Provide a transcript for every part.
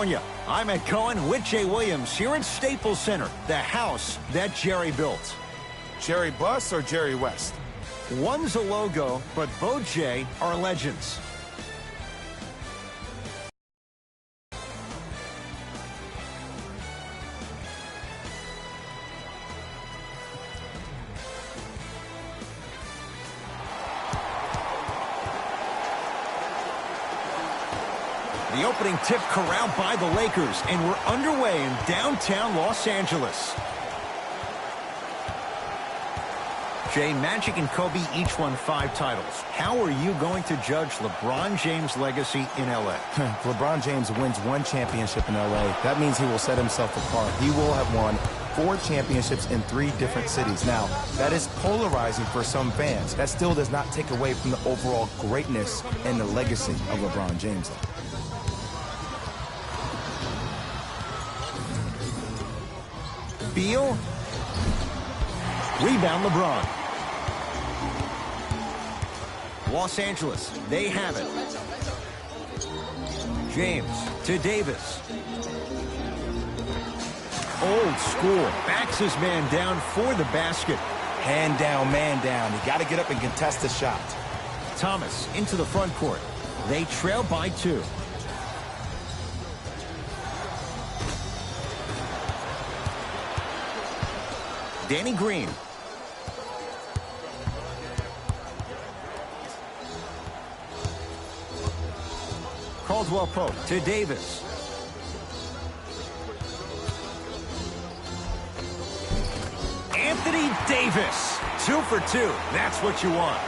California. I'm Ed Cohen with Jay Williams here at Staples Center, the house that Jerry built. Jerry Buss or Jerry West? One's a logo, but both Jay are legends. The opening tip corralled by the Lakers, and we're underway in downtown Los Angeles. Jay, Magic and Kobe each won 5 titles. How are you going to judge LeBron James' legacy in L.A.? LeBron James wins 1 championship in L.A. That means he will set himself apart. He will have won 4 championships in 3 different cities. Now, that is polarizing for some fans. That still does not take away from the overall greatness and the legacy of LeBron James. Beal. Rebound LeBron. Los Angeles, they have it. James to Davis. Old school. Backs his man down for the basket. Hand down, man down. You got to get up and contest the shot. Thomas into the front court. They trail by 2. Danny Green. Caldwell Pope to Davis. Anthony Davis. 2 for 2. That's what you want.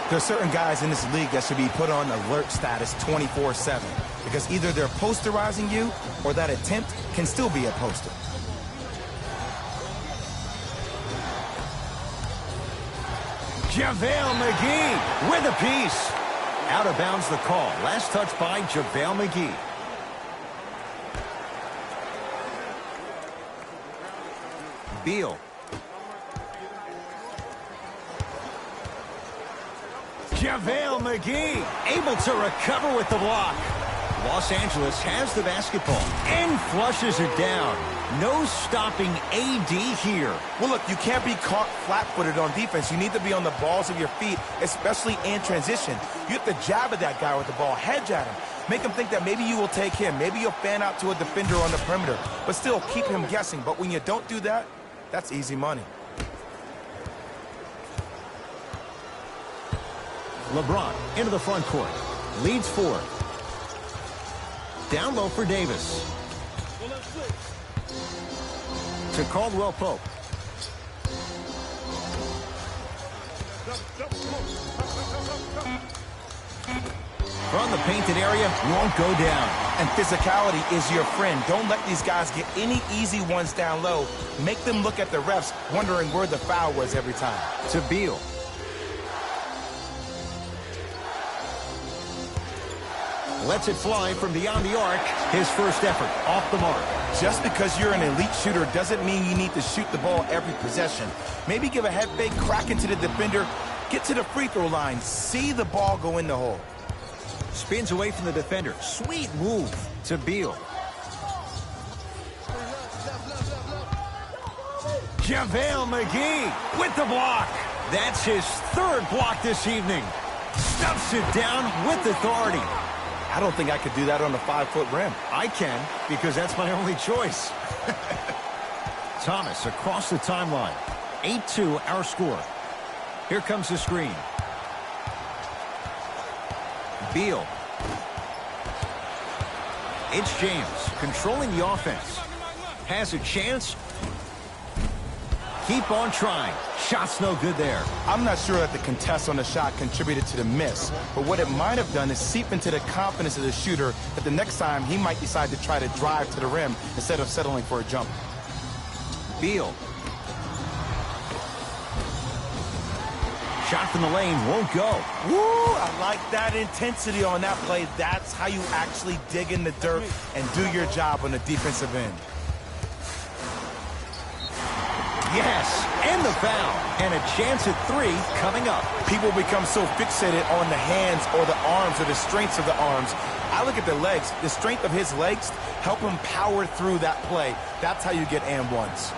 There are certain guys in this league that should be put on alert status 24/7 because either they're posterizing you or that attempt can still be a poster. JaVale McGee with a piece. Out of bounds the call. Last touch by JaVale McGee. Beal. JaVale McGee able to recover with the block. Los Angeles has the basketball and flushes it down. No stopping AD here. Well, look, you can't be caught flat-footed on defense. You need to be on the balls of your feet, especially in transition. You have to jab at that guy with the ball, hedge at him. Make him think that maybe you will take him. Maybe you'll fan out to a defender on the perimeter, but still keep him guessing. But when you don't do that, that's easy money. LeBron into the front court. Leads 4. Down low for Davis. To Caldwell Pope. From the painted area, won't go down. And physicality is your friend. Don't let these guys get any easy ones down low. Make them look at the refs, wondering where the foul was every time. To Beal. Lets it fly from beyond the arc. His first effort off the mark. Just because you're an elite shooter doesn't mean you need to shoot the ball every possession. Maybe give a head fake, crack into the defender, get to the free throw line, see the ball go in the hole. Spins away from the defender. Sweet move to Beal. JaVale McGee with the block. That's his 3rd block this evening. Stuffs it down with authority. I don't think I could do that on a 5-foot rim. I can, because that's my only choice. Thomas across the timeline. 8-2 our score. Here comes the screen. Beal. It's James controlling the offense. Has a chance. Keep on trying. Shot's no good there. I'm not sure that the contest on the shot contributed to the miss, but what it might have done is seep into the confidence of the shooter that the next time he might decide to try to drive to the rim instead of settling for a jump. Beal. Shot from the lane won't go. Woo! I like that intensity on that play. That's how you actually dig in the dirt and do your job on the defensive end. Yes, and the foul. And a chance at 3 coming up. People become so fixated on the hands or the arms or the strengths of the arms. I look at the legs. The strength of his legs help him power through that play. That's how you get and ones.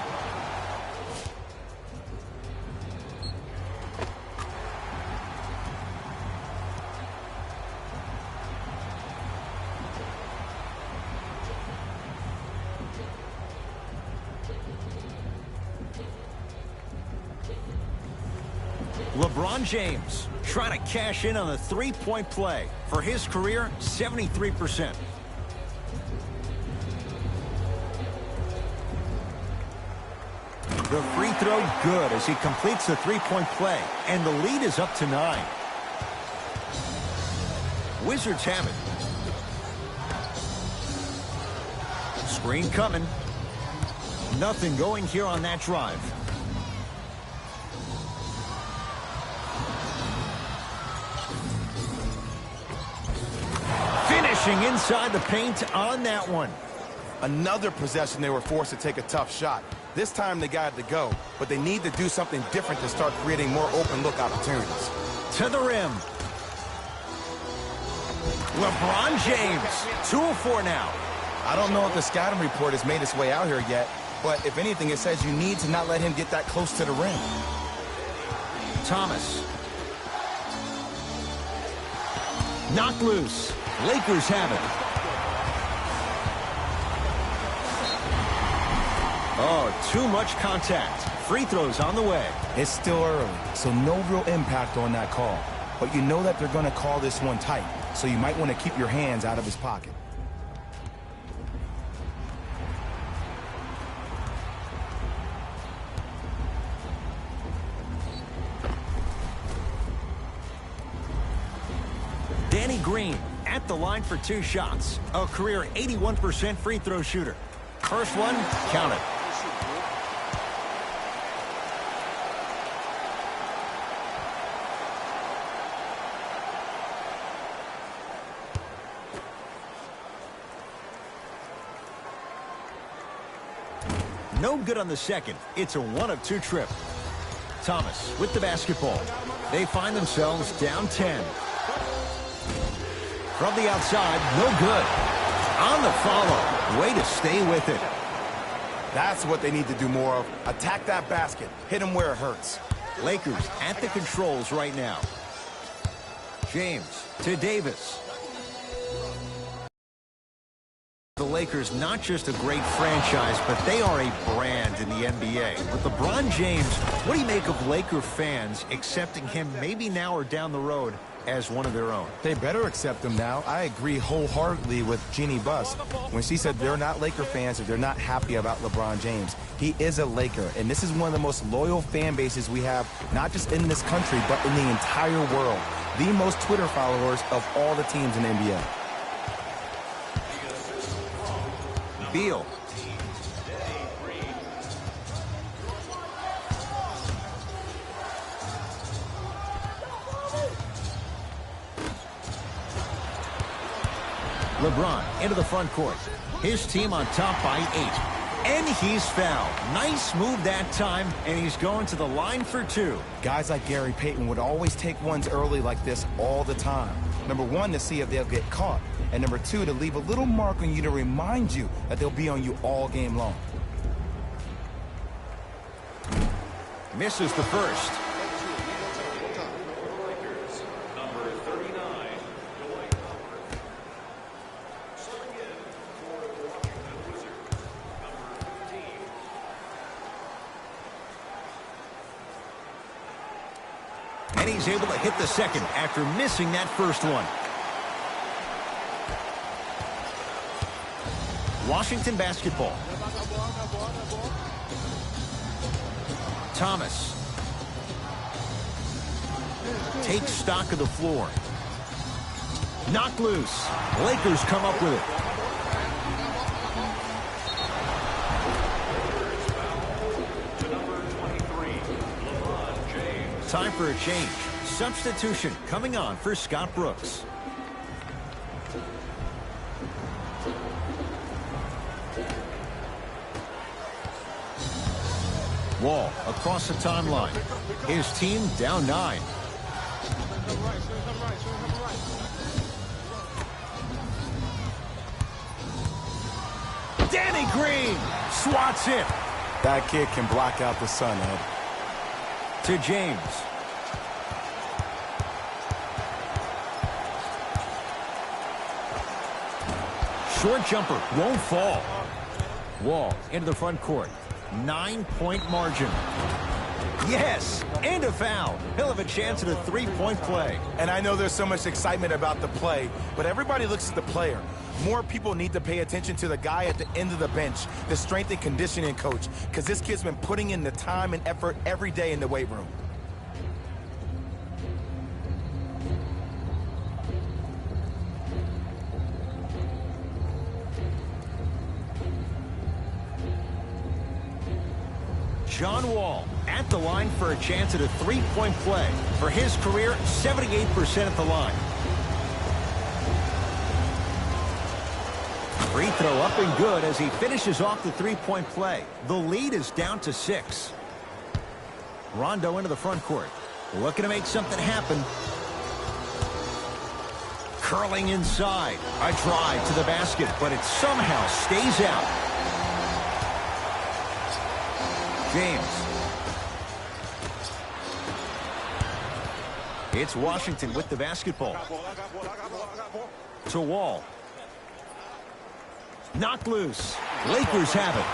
LeBron James trying to cash in on the three-point play. For his career, 73%. The free throw good as he completes the three-point play. And the lead is up to 9. Wizards have it. Screen coming. Nothing going here on that drive. Finishing inside the paint on that one. Another possession they were forced to take a tough shot. This time they got it to go, but they need to do something different to start creating more open look opportunities. To the rim. LeBron James, 2 of 4 now. I don't know if the scouting report has made its way out here yet, but if anything, it says you need to not let him get that close to the rim. Thomas. Knocked loose. Lakers have it. Oh, too much contact. Free throws on the way. It's still early, so no real impact on that call. But you know that they're going to call this one tight, so you might want to keep your hands out of his pocket. Danny Green at the line for 2 shots. A career 81% free throw shooter. First one, count it. No good on the second. It's a 1 of 2 trip. Thomas with the basketball. They find themselves down 10. From the outside, no good. On the follow. Way to stay with it. That's what they need to do more of. Attack that basket. Hit him where it hurts. Lakers at the controls right now. James to Davis. The Lakers, not just a great franchise, but they are a brand in the NBA. With LeBron James, what do you make of Laker fans accepting him maybe now or down the road as one of their own? They better accept him now. I agree wholeheartedly with Jeannie Buss when she said they're not Laker fans if they're not happy about LeBron James. He is a Laker, and this is one of the most loyal fan bases we have, not just in this country, but in the entire world. The most Twitter followers of all the teams in the NBA. Beal. LeBron into the front court. His team on top by 8. And he's fouled. Nice move that time, and he's going to the line for 2. Guys like Gary Payton would always take ones early like this all the time. Number 1, to see if they'll get caught. And number 2, to leave a little mark on you to remind you that they'll be on you all game long. Misses the first. And he's able to hit the second after missing that first one. Washington basketball. Thomas takes stock of the floor. Knocked loose. Lakers come up with it. Time for a change. Substitution coming on for Scott Brooks. Wall across the timeline. His team down 9. Danny Green swats it. That kid can block out the sun, Ed. To James. Short jumper won't fall. Wall into the front court. 9-point margin. Yes, and a foul. He'll have a chance at a 3-point play. And I know there's so much excitement about the play, but everybody looks at the player. More people need to pay attention to the guy at the end of the bench, the strength and conditioning coach, because this kid's been putting in the time and effort every day in the weight room. John Wall at the line for a chance at a 3-point play. For his career, 78% at the line. Free throw up and good as he finishes off the 3-point play. The lead is down to 6. Rondo into the front court. Looking to make something happen. Curling inside. A drive to the basket, but it somehow stays out. James. It's Washington with the basketball. To Wall. Knocked loose. Lakers have it.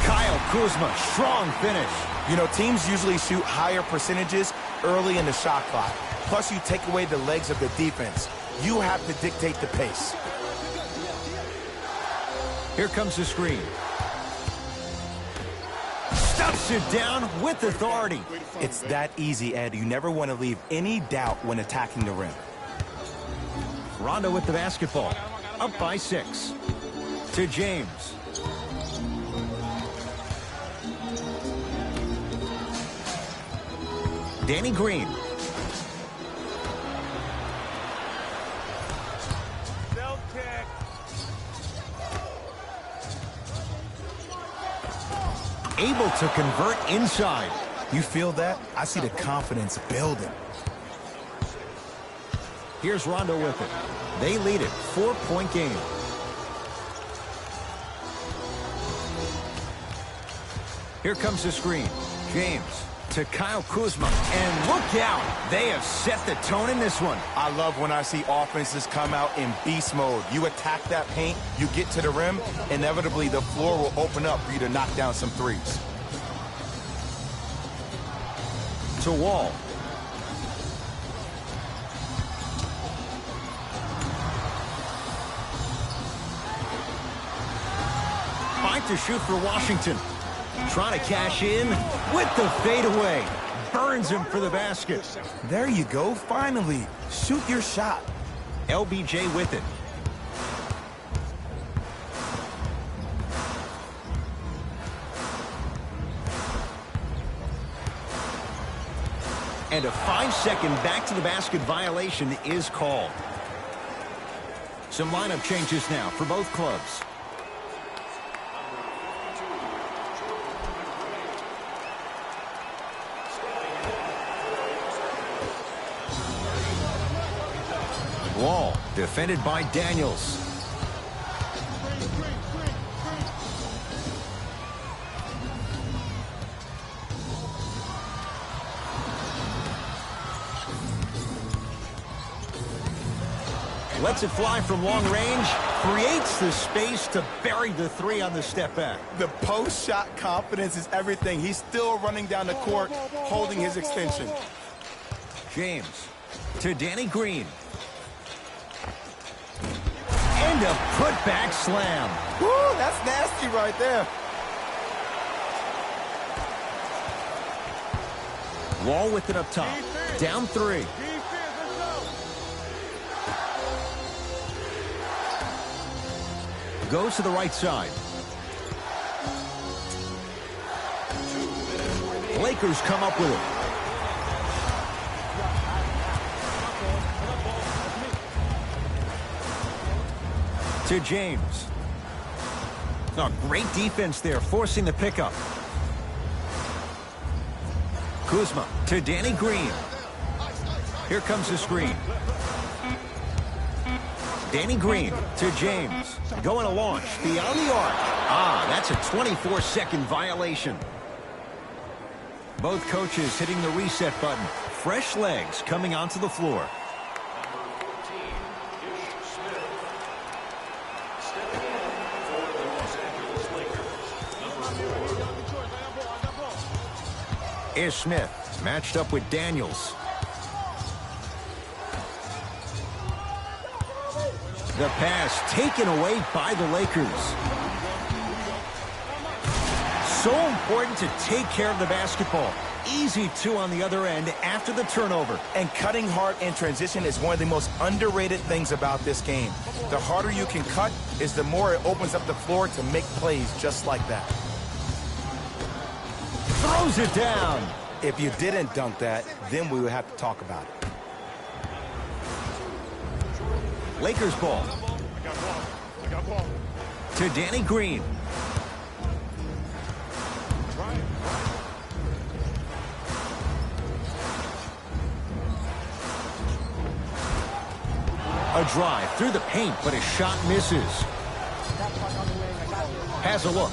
Kyle Kuzma, strong finish. You know, teams usually shoot higher percentages early in the shot clock. Plus, you take away the legs of the defense. You have to dictate the pace. Here comes the screen. Stuffs it down with authority. It's that easy, Ed. You never want to leave any doubt when attacking the rim. Rondo with the basketball. Up by 6. To James. Danny Green. Able to convert inside. You feel that? I see the confidence building. Here's Rondo with it. They lead it. 4-point game. Here comes the screen. James to Kyle Kuzma. And look out. They have set the tone in this one. I love when I see offenses come out in beast mode. You attack that paint, you get to the rim, inevitably the floor will open up for you to knock down some threes. To Wall. Fight to shoot for Washington. Trying to cash in with the fadeaway. Burns him for the basket. There you go. Finally, shoot your shot. LBJ with it. And a 5-second back-to-the-basket violation is called. Some lineup changes now for both clubs. Wall defended by Daniels. Lets it fly from long range. Creates the space to bury the 3 on the step back. The post-shot confidence is everything. He's still running down the court, holding his extension. James to Danny Green. And a putback slam. Woo, that's nasty right there. Wall with it up top. Down 3. Goes to the right side. Lakers come up with it. To James. Oh, great defense there, forcing the pickup. Kuzma to Danny Green. Here comes the screen. Danny Green to James. Going to launch beyond the arc. That's a 24-second violation. Both coaches hitting the reset button. Fresh legs coming onto the floor. Ish Smith matched up with Daniels. The pass taken away by the Lakers. So important to take care of the basketball. Easy two on the other end after the turnover. And cutting hard in transition is one of the most underrated things about this game. The harder you can cut is the more it opens up the floor to make plays just like that. Throws it down. If you didn't dunk that, then we would have to talk about it. Lakers ball. To Danny Green. A drive through the paint, but his shot misses. Has a look.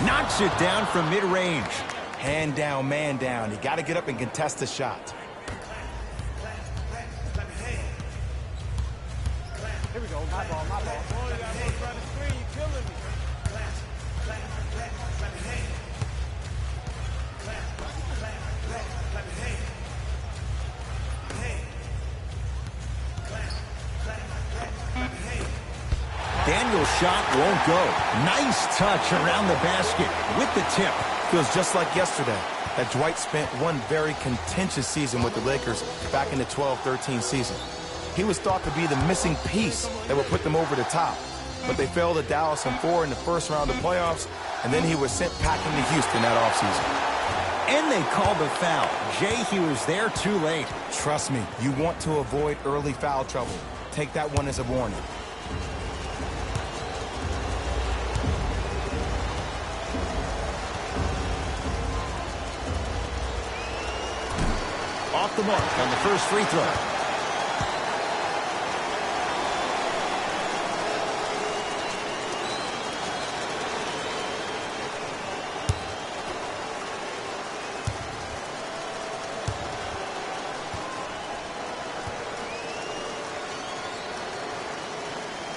Knocks it down from mid-range. Hand down, man down. You got to get up and contest the shot. Here we go. My ball, my ball. Daniel's shot won't go. Nice touch around the basket with the tip. Feels just like yesterday, that Dwight spent one very contentious season with the Lakers back in the 12-13 season. He was thought to be the missing piece that would put them over the top. But they fell to Dallas in 4 in the first round of playoffs, and then he was sent packing to Houston that offseason. And they called the foul. Jay, he was there too late. Trust me, you want to avoid early foul trouble. Take that one as a warning. Off the mark on the first free throw.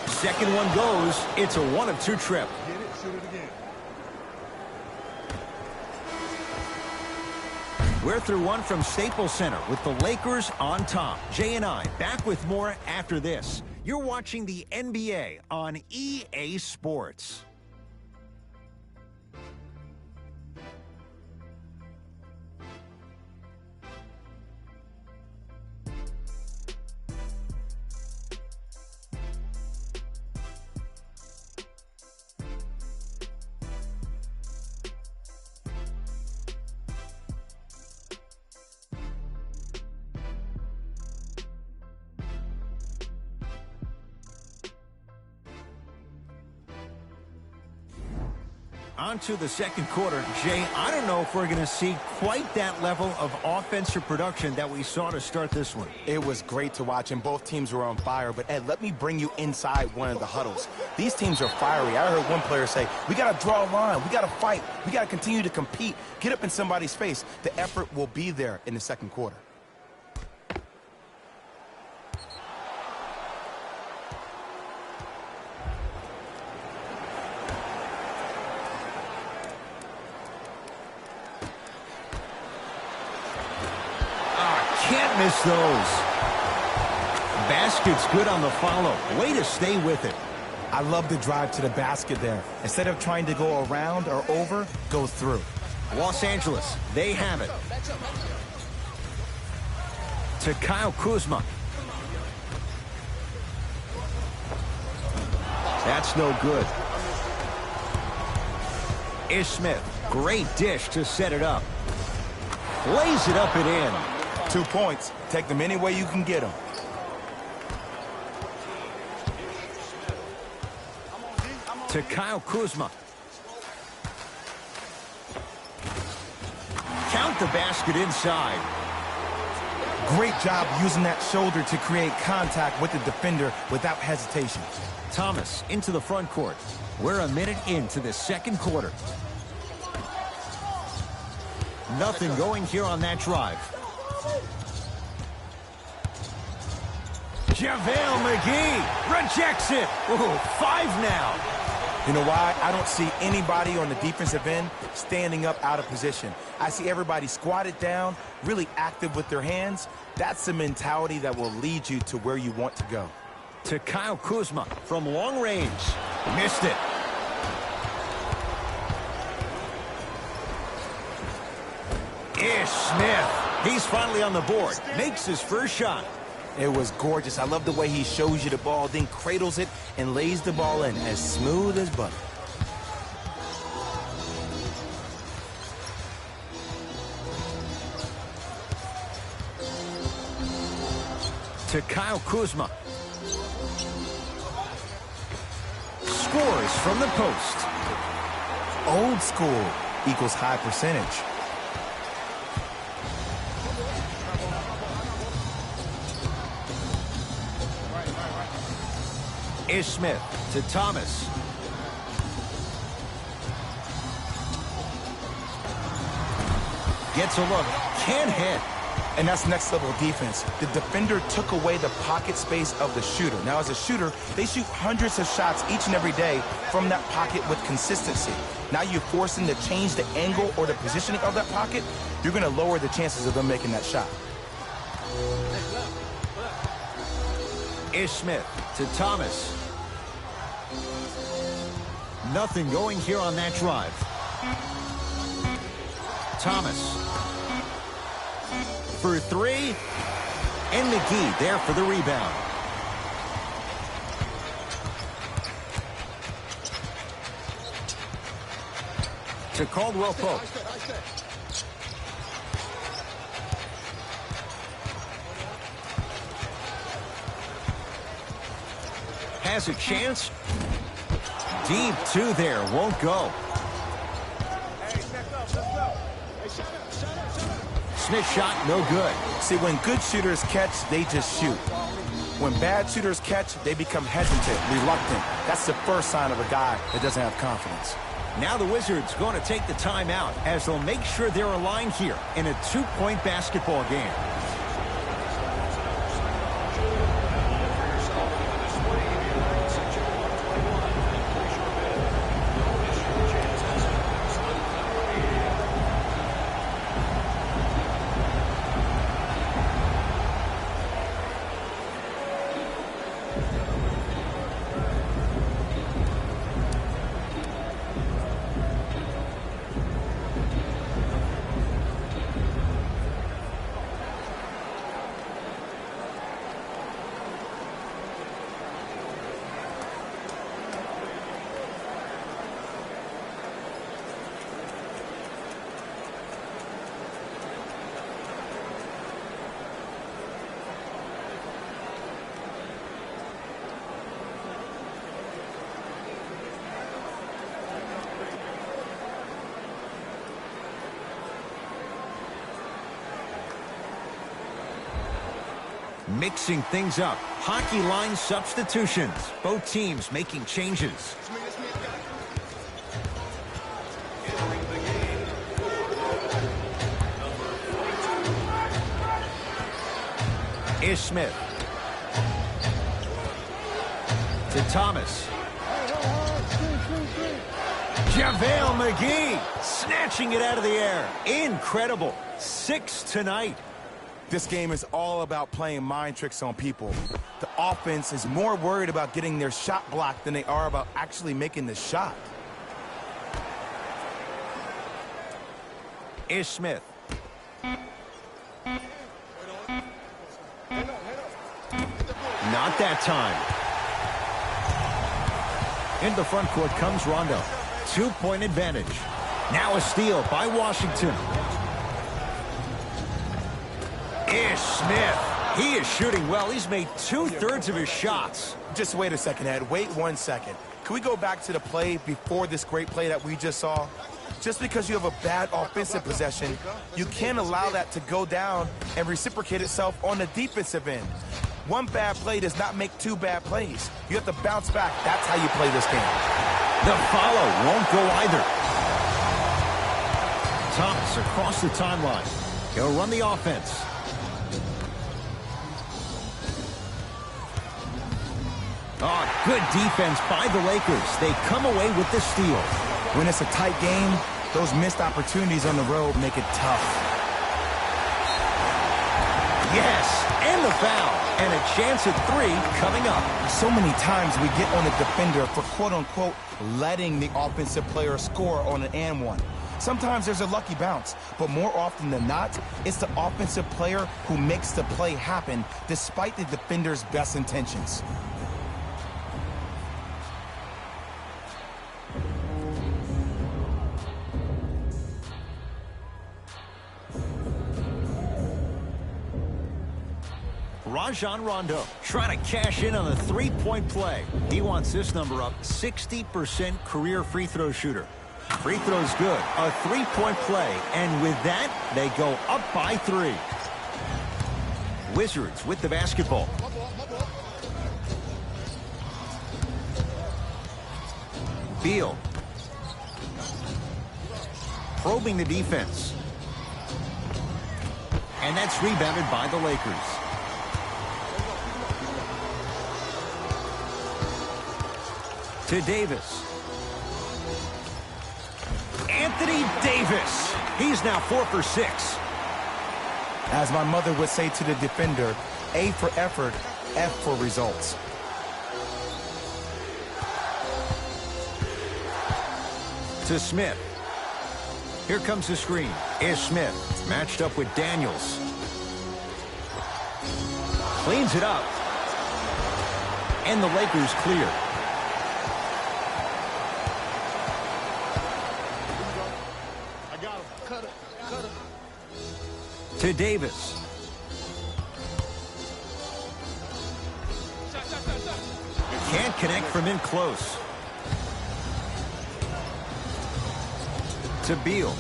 Second one goes. It's a 1-of-2 trip. Get it, shoot it again. We're through one from Staples Center with the Lakers on top. Jay and I back with more after this. You're watching the NBA on EA Sports. On to the second quarter. Jay, I don't know if we're going to see quite that level of offensive production that we saw to start this one. It was great to watch, and both teams were on fire. But, Ed, let me bring you inside one of the huddles. These teams are fiery. I heard one player say, we got to draw a line. We got to fight. We got to continue to compete. Get up in somebody's face. The effort will be there in the second quarter. Can't miss those. Basket's good on the follow. Way to stay with it. I love the drive to the basket there. Instead of trying to go around or over, go through. Los Angeles, they have it. To Kyle Kuzma. That's no good. Ish Smith, great dish to set it up. Lays it up and in. 2 points. Take them any way you can get them. To Kyle Kuzma. Count the basket inside. Great job using that shoulder to create contact with the defender without hesitation. Thomas into the front court. We're a minute into the second quarter. Nothing going here on that drive. JaVale McGee rejects it. Ooh, 5 now. You know why? I don't see anybody on the defensive end standing up out of position. I see everybody squatted down, really active with their hands. That's the mentality that will lead you to where you want to go. To Kyle Kuzma from long range. Missed it. Ish Smith. He's finally on the board. Makes his first shot. It was gorgeous. I love the way he shows you the ball, then cradles it and lays the ball in as smooth as butter. To Kyle Kuzma. Scores from the post. Old school equals high percentage. Ish Smith to Thomas. Gets a look. Can't hit. And that's next level defense. The defender took away the pocket space of the shooter. Now, as a shooter, they shoot hundreds of shots each and every day from that pocket with consistency. Now you force them to change the angle or the positioning of that pocket. You're going to lower the chances of them making that shot. Ish Smith to Thomas. Nothing going here on that drive. Thomas. For 3. And McGee there for the rebound. To Caldwell Pope. Has a chance. Deep 2 there. Won't go. Smith shot, no good. See, when good shooters catch, they just shoot. When bad shooters catch, they become hesitant, reluctant. That's the first sign of a guy that doesn't have confidence. Now the Wizards going to take the timeout as they'll make sure they're aligned here in a 2-point basketball game. Mixing things up. Hockey line substitutions. Both teams making changes. Ish Smith. To Thomas. JaVale McGee snatching it out of the air. Incredible. 6 tonight. This game is all about playing mind tricks on people. The offense is more worried about getting their shot blocked than they are about actually making the shot. Ish Smith. Not that time. In the front court comes Rondo. 2-point advantage. Now a steal by Washington. Ish Smith. He is shooting well. He's made 2/3 of his shots. Just wait a second, Ed. Wait 1 second. Can we go back to the play before this great play that we just saw? Just because you have a bad offensive possession, you can't allow that to go down and reciprocate itself on the defensive end. One bad play does not make two bad plays. You have to bounce back. That's how you play this game. The follow won't go either. Thomas across the timeline. He'll run the offense. Oh, good defense by the Lakers. They come away with the steal. When it's a tight game, those missed opportunities on the road make it tough. Yes, and the foul. And a chance at 3 coming up. So many times we get on the defender for quote-unquote letting the offensive player score on an and one. Sometimes there's a lucky bounce, but more often than not, it's the offensive player who makes the play happen despite the defender's best intentions. Rajon Rondo trying to cash in on a three-point play. He wants this number up, 60% career free throw shooter. Free throw's good. A three-point play. And with that, they go up by 3. Wizards with the basketball. Beal. Probing the defense. And that's rebounded by the Lakers. To Davis. Anthony Davis. He's now 4 for 6. As my mother would say to the defender, A for effort, F for results. To Smith. Here comes the screen. Is Smith matched up with Daniels. Cleans it up. And the Lakers clear. To Davis. Can't connect from in close. To Beal.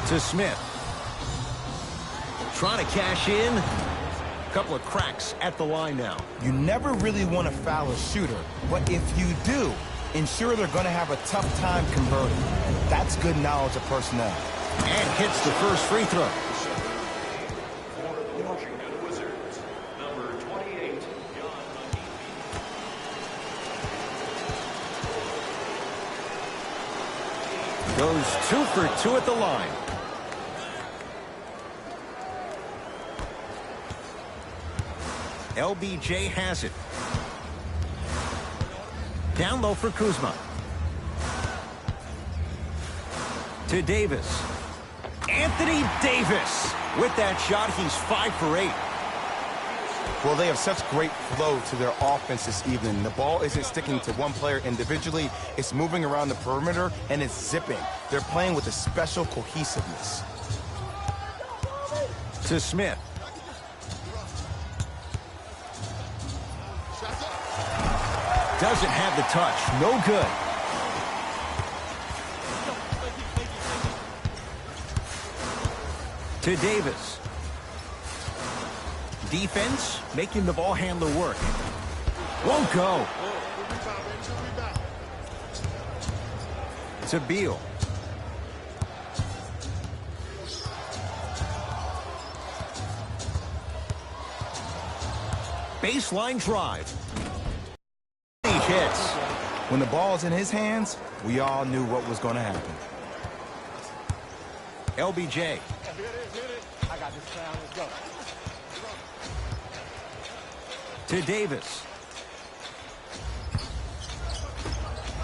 To Smith. Trying to cash in. Couple of cracks at the line now. You never really want to foul a shooter, but if you do, ensure they're going to have a tough time converting. That's good knowledge of personnel. And hits the first free throw. Goes 2 for 2 at the line. LBJ has it. Down low for Kuzma. To Davis. Anthony Davis. With that shot, he's 5 for 8. Well, they have such great flow to their offense this evening. The ball isn't sticking to one player individually. It's moving around the perimeter, and it's zipping. They're playing with a special cohesiveness. To Smith. Doesn't have the touch. No good. To Davis. Defense making the ball handler work. Won't go. To Beal. Baseline drive. He hits. When the ball's in his hands, we all knew what was going to happen. LBJ. I got this down. Let's go. To Davis.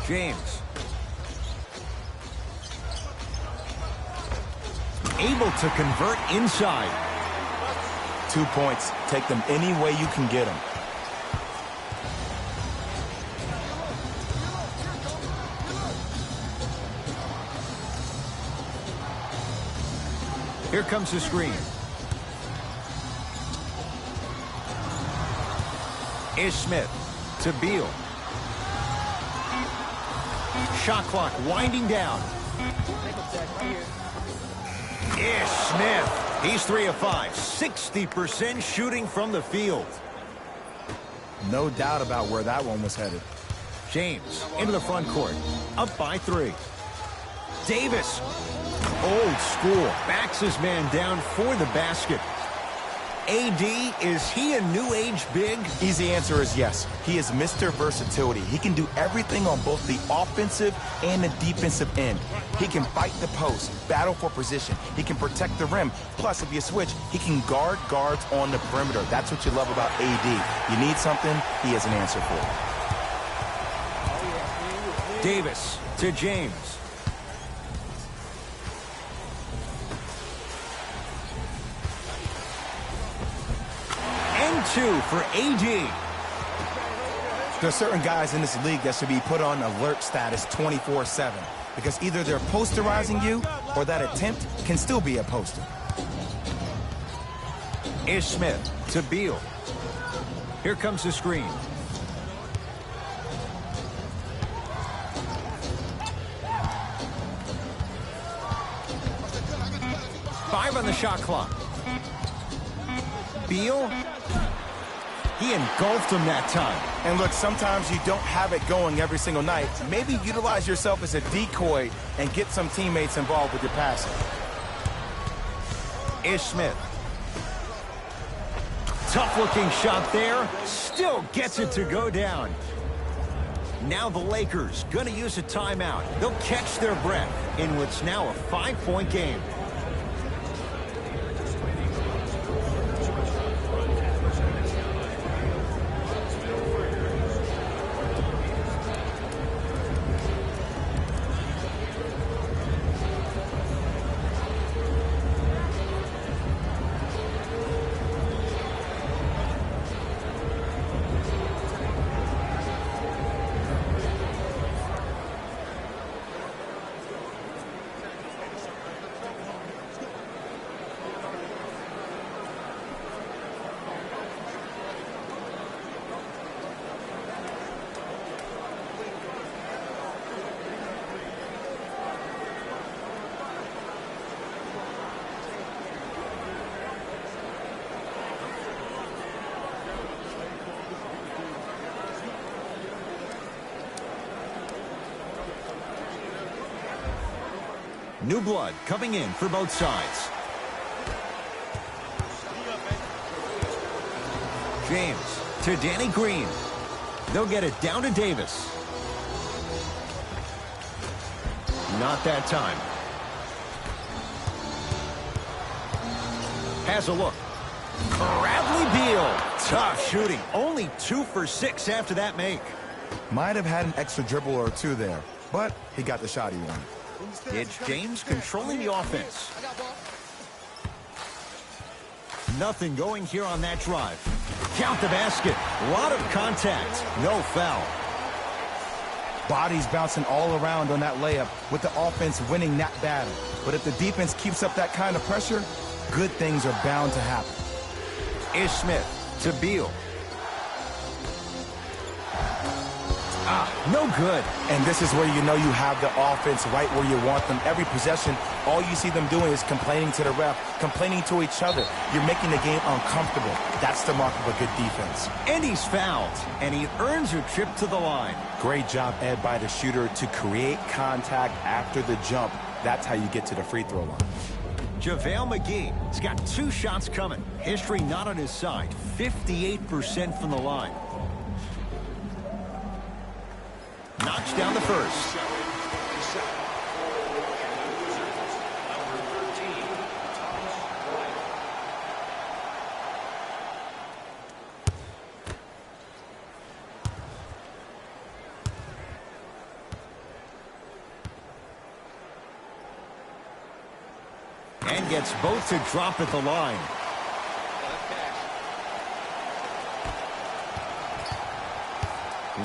James. Able to convert inside. 2 points. Take them any way you can get them. Here comes the screen. Ish Smith to Beal. Shot clock winding down. Ish Smith. He's 3 of 5. 60% shooting from the field. No doubt about where that one was headed. James into the front court. Up by 3. Davis. Old school. Backs his man down for the basket. AD, is he a new age big? Easy answer is yes. He is Mr. Versatility. He can do everything on both the offensive and the defensive end. He can fight the post, battle for position. He can protect the rim. Plus, if you switch, he can guard guards on the perimeter. That's what you love about AD. You need something, he has an answer for it. Davis to James. And 2 for AD. There are certain guys in this league that should be put on alert status 24/7 because either they're posterizing you or that attempt can still be a poster. Ish Smith to Beal. Here comes the screen. Five on the shot clock. Beal. He engulfed him that time. And look, sometimes you don't have it going every single night. Maybe utilize yourself as a decoy and get some teammates involved with your passing. Ish Smith. Tough-looking shot there. Still gets it to go down. Now the Lakers going to use a timeout. They'll catch their breath in what's now a 5-point game. New blood coming in for both sides. James to Danny Green. They'll get it down to Davis. Not that time. Has a look. Bradley Beal. Tough shooting. Only 2 for 6 after that make. Might have had an extra dribble or two there, but he got the shot he wanted. It's James controlling the offense. Nothing going here on that drive. Count the basket. A lot of contact. No foul. Bodies bouncing all around on that layup with the offense winning that battle. But if the defense keeps up that kind of pressure, good things are bound to happen. Ish Smith to Beal. No good. And this is where you know you have the offense right where you want them. Every possession, all you see them doing is complaining to the ref, complaining to each other. You're making the game uncomfortable. That's the mark of a good defense. And he's fouled, and he earns a trip to the line. Great job, Ed, by the shooter to create contact after the jump. That's how you get to the free throw line. JaVale McGee has got 2 shots coming. History not on his side. 58% from the line. Knocks down the first. And gets both to drop at the line.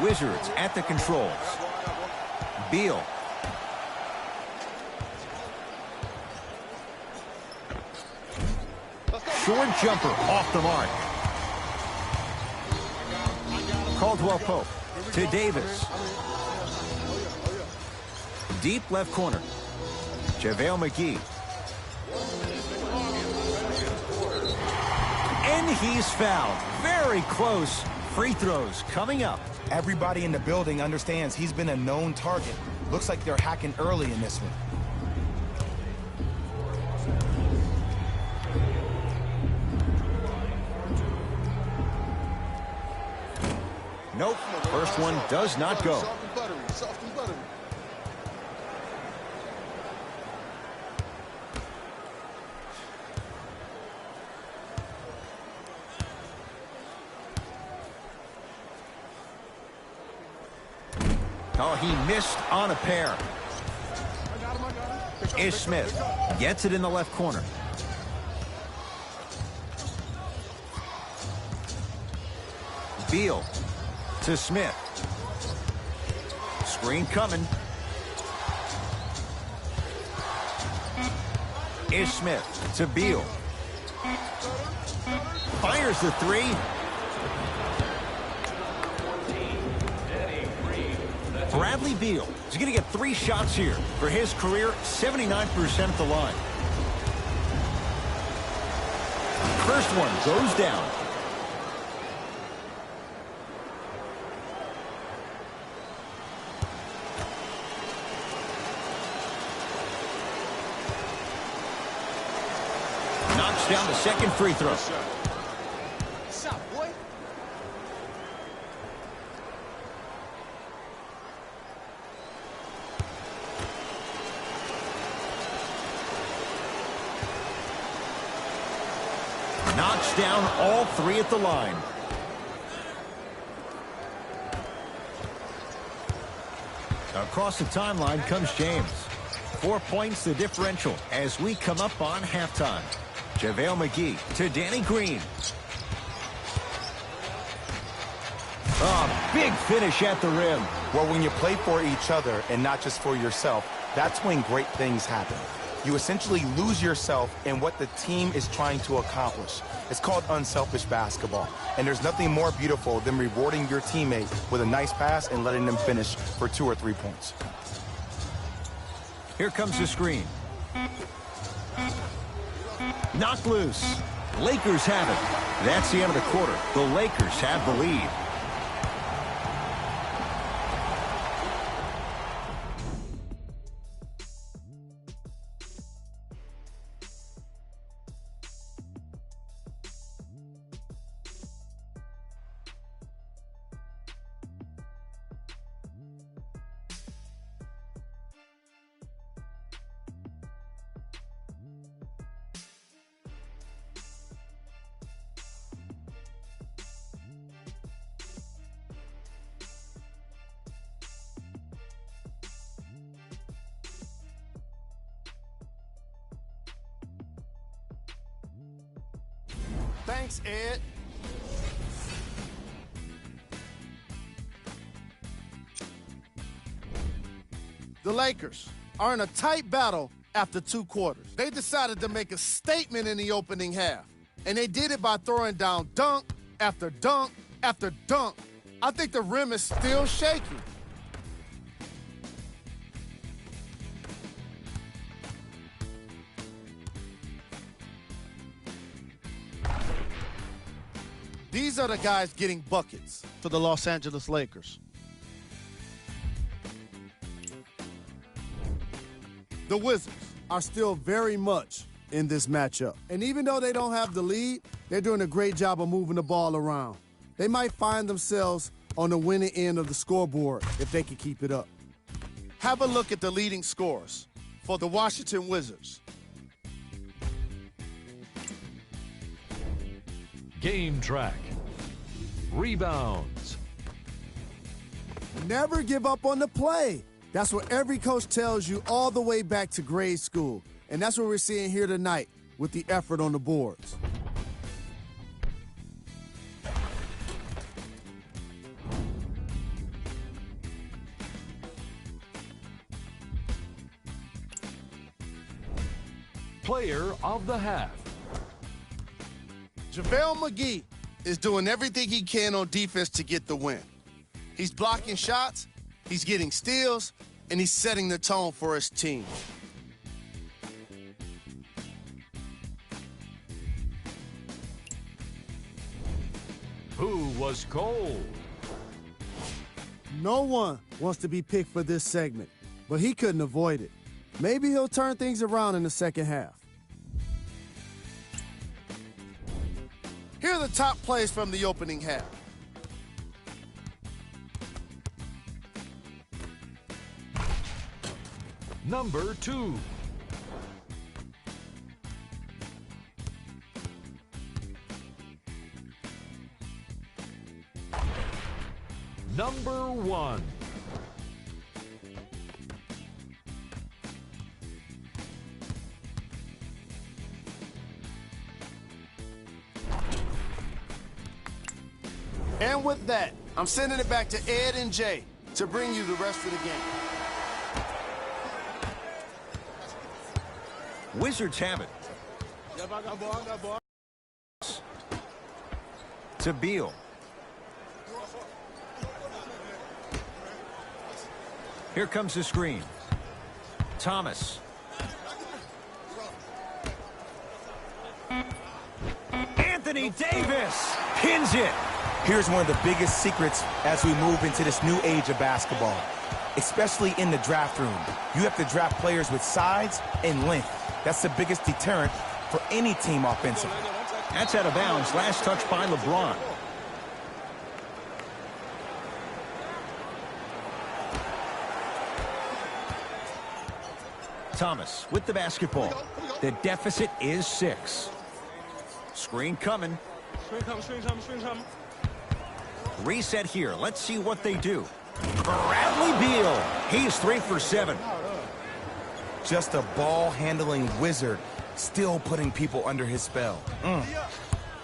Wizards at the controls. Beal. short jumper off the mark. Caldwell Pope to Davis. Deep left corner. JaVale McGee. And he's fouled. Very close. Free throws coming up. Everybody in the building understands he's been a known target. Looks like they're hacking early in this one. Nope. First one does not go. Oh, he missed on a pair. Ish Smith gets it in the left corner. Beal to Smith. Screen coming. Ish Smith to Beal. Fires the three. Bradley Beal is going to get 3 shots here. For his career, 79% at the line. First one goes down. Knocks down the second free throw. Knocks down all 3 at the line. Across the timeline comes James. 4 points the differential as we come up on halftime. JaVale McGee to Danny Green. Oh, big finish at the rim. Well, when you play for each other and not just for yourself, that's when great things happen. You essentially lose yourself in what the team is trying to accomplish. It's called unselfish basketball. And there's nothing more beautiful than rewarding your teammate with a nice pass and letting them finish for 2 or 3 points. Here comes the screen. Knocked loose. Lakers have it. That's the end of the quarter. The Lakers have the lead. Thanks, Ed. The Lakers are in a tight battle after 2 quarters. They decided to make a statement in the opening half, and they did it by throwing down dunk after dunk after dunk. I think the rim is still shaky. These are the guys getting buckets for the Los Angeles Lakers. The Wizards are still very much in this matchup. And even though they don't have the lead, they're doing a great job of moving the ball around. They might find themselves on the winning end of the scoreboard if they can keep it up. Have a look at the leading scorers for the Washington Wizards. Game track. Rebounds. Never give up on the play. That's what every coach tells you all the way back to grade school. And that's what we're seeing here tonight with the effort on the boards. Player of the half. JaVale McGee is doing everything he can on defense to get the win. He's blocking shots, he's getting steals, and he's setting the tone for his team. Who was cold? No one wants to be picked for this segment, but he couldn't avoid it. Maybe he'll turn things around in the second half. Here are the top plays from the opening half. Number 2. Number 1. And with that, I'm sending it back to Ed and Jay to bring you the rest of the game. Wizards have it. To Beal. Here comes the screen. Thomas. Anthony Davis pins it. Here's one of the biggest secrets as we move into this new age of basketball, especially in the draft room. You have to draft players with size and length. That's the biggest deterrent for any team offensively. That's out of bounds. Last touch by LeBron. Thomas with the basketball. The deficit is 6. Screen coming. Screen coming. Reset here. Let's see what they do. Bradley Beal. He's 3 for 7. Just a ball-handling wizard, still putting people under his spell.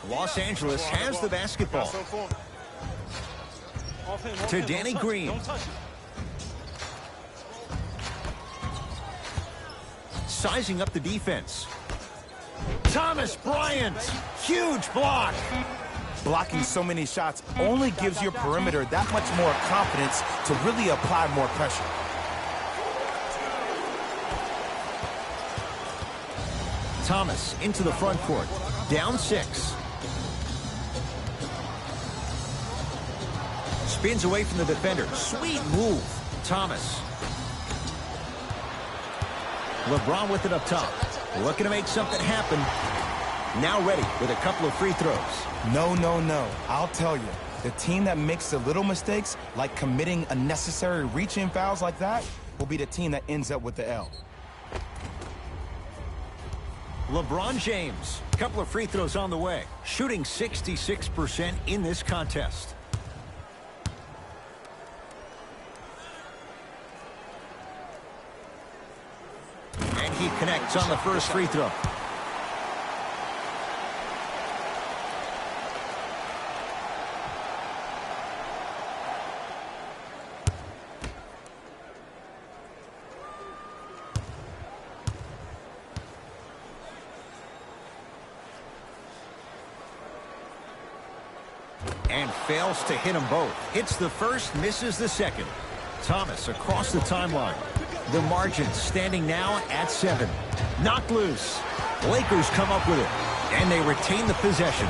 Los Angeles has the basketball. To Danny Green. Sizing up the defense. Thomas Bryant. Huge block. Blocking so many shots only gives your perimeter that much more confidence to really apply more pressure. Thomas into the front court. Down 6. Spins away from the defender. Sweet move. Thomas. LeBron with it up top. Looking to make something happen. Now ready with a couple of free throws. No. I'll tell you, the team that makes the little mistakes, like committing unnecessary reach-in fouls like that, will be the team that ends up with the L. LeBron James, a couple of free throws on the way, shooting 66% in this contest. And he connects on the first free throw. And fails to hit them both. Hits the first, misses the second. Thomas across the timeline. The margin standing now at 7. Knocked loose. Lakers come up with it. And they retain the possession.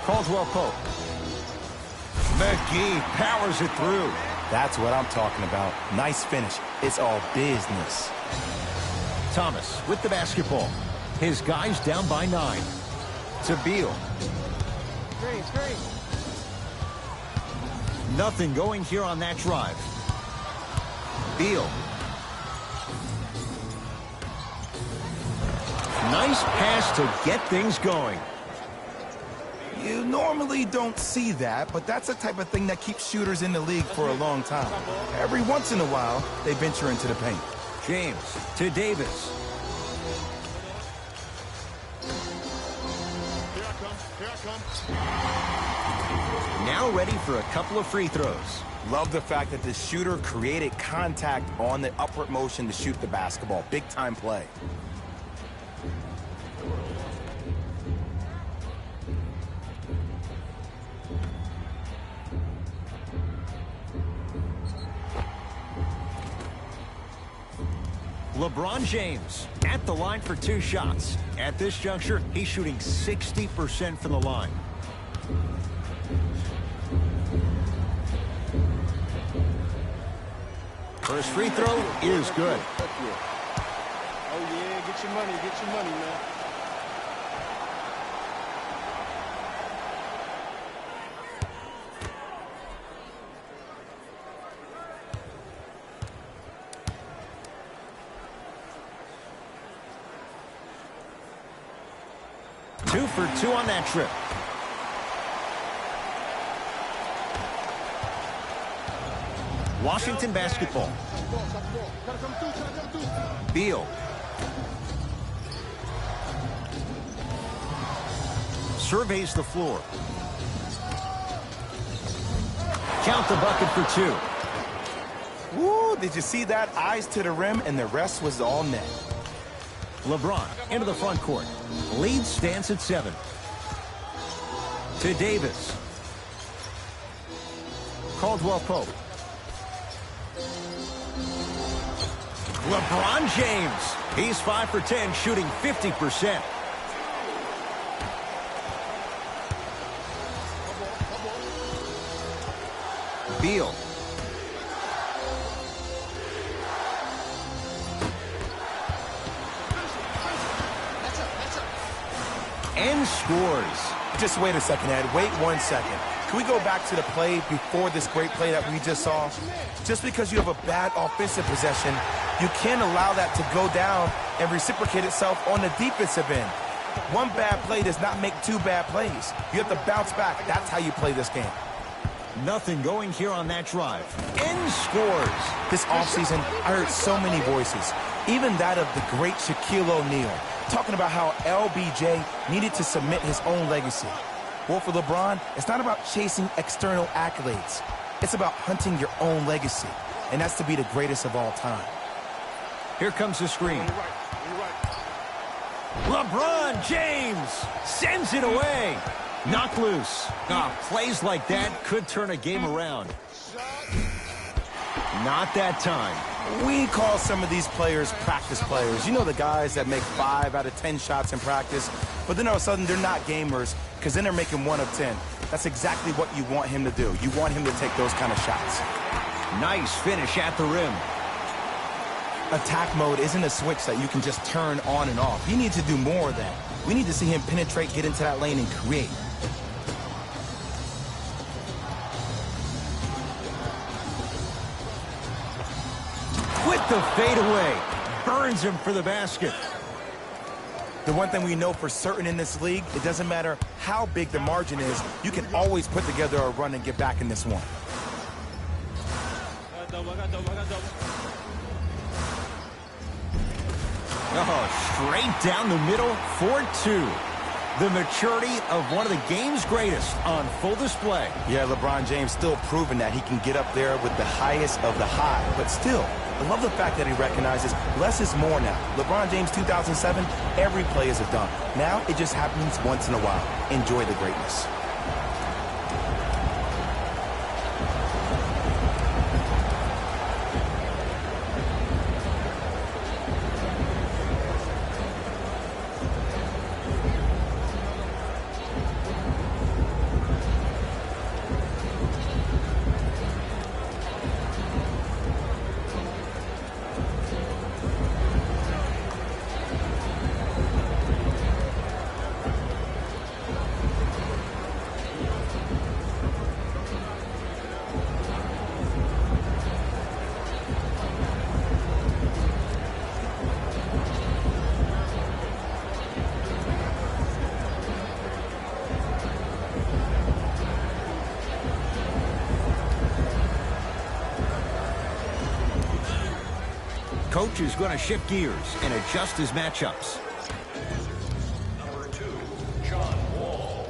Caldwell Pope. McGee powers it through. That's what I'm talking about. Nice finish. It's all business. Thomas with the basketball. His guys down by 9. To Beal. Screen. Nothing going here on that drive. Beal. Nice pass to get things going. You normally don't see that, but that's the type of thing that keeps shooters in the league for a long time. Every once in a while, they venture into the paint. James to Davis. Now ready for a couple of free throws. Love the fact that the shooter created contact on the upward motion to shoot the basketball. Big time play. LeBron James at the line for 2 shots. At this juncture, he's shooting 60% from the line. First free throw is good. Oh, yeah, get your money, man. Two for 2 on that trip. Washington basketball. Beal. Surveys the floor. Count the bucket for 2. Woo, did you see that? Eyes to the rim, and the rest was all net. LeBron into the front court. Lead stands at 7. To Davis. Caldwell Pope. LeBron James. He's 5 for 10, shooting 50%. Beal. And scores. Just wait a second, Ed. Wait 1 second. Can we go back to the play before this great play that we just saw? Just because you have a bad offensive possession, you can't allow that to go down and reciprocate itself on the defensive end. One bad play does not make 2 bad plays. You have to bounce back. That's how you play this game. Nothing going here on that drive. And scores. This offseason, I heard so many voices, even that of the great Shaquille O'Neal, talking about how LBJ needed to submit his own legacy. Well, for LeBron, it's not about chasing external accolades. It's about hunting your own legacy, and that's to be the greatest of all time. Here comes the screen. LeBron James sends it away. Knocked loose. Plays like that could turn a game around. Not that time. We call some of these players practice players. You know, the guys that make 5 out of 10 shots in practice, but then all of a sudden they're not gamers because then they're making 1 of 10. That's exactly what you want him to do. You want him to take those kind of shots. Nice finish at the rim. Attack mode isn't a switch that you can just turn on and off. You need to do more of that. We need to see him penetrate, get into that lane, and create. With the fadeaway. Burns him for the basket. The one thing we know for certain in this league, it doesn't matter how big the margin is, you can always put together a run and get back in this one. Straight down the middle for 2. The maturity of one of the game's greatest on full display. Yeah, LeBron James still proving that he can get up there with the highest of the high. But still, I love the fact that he recognizes less is more now. LeBron James 2007, every play is a dunk. Now it just happens once in a while. Enjoy the greatness. Coach is going to shift gears and adjust his matchups. Number 2, John Wall.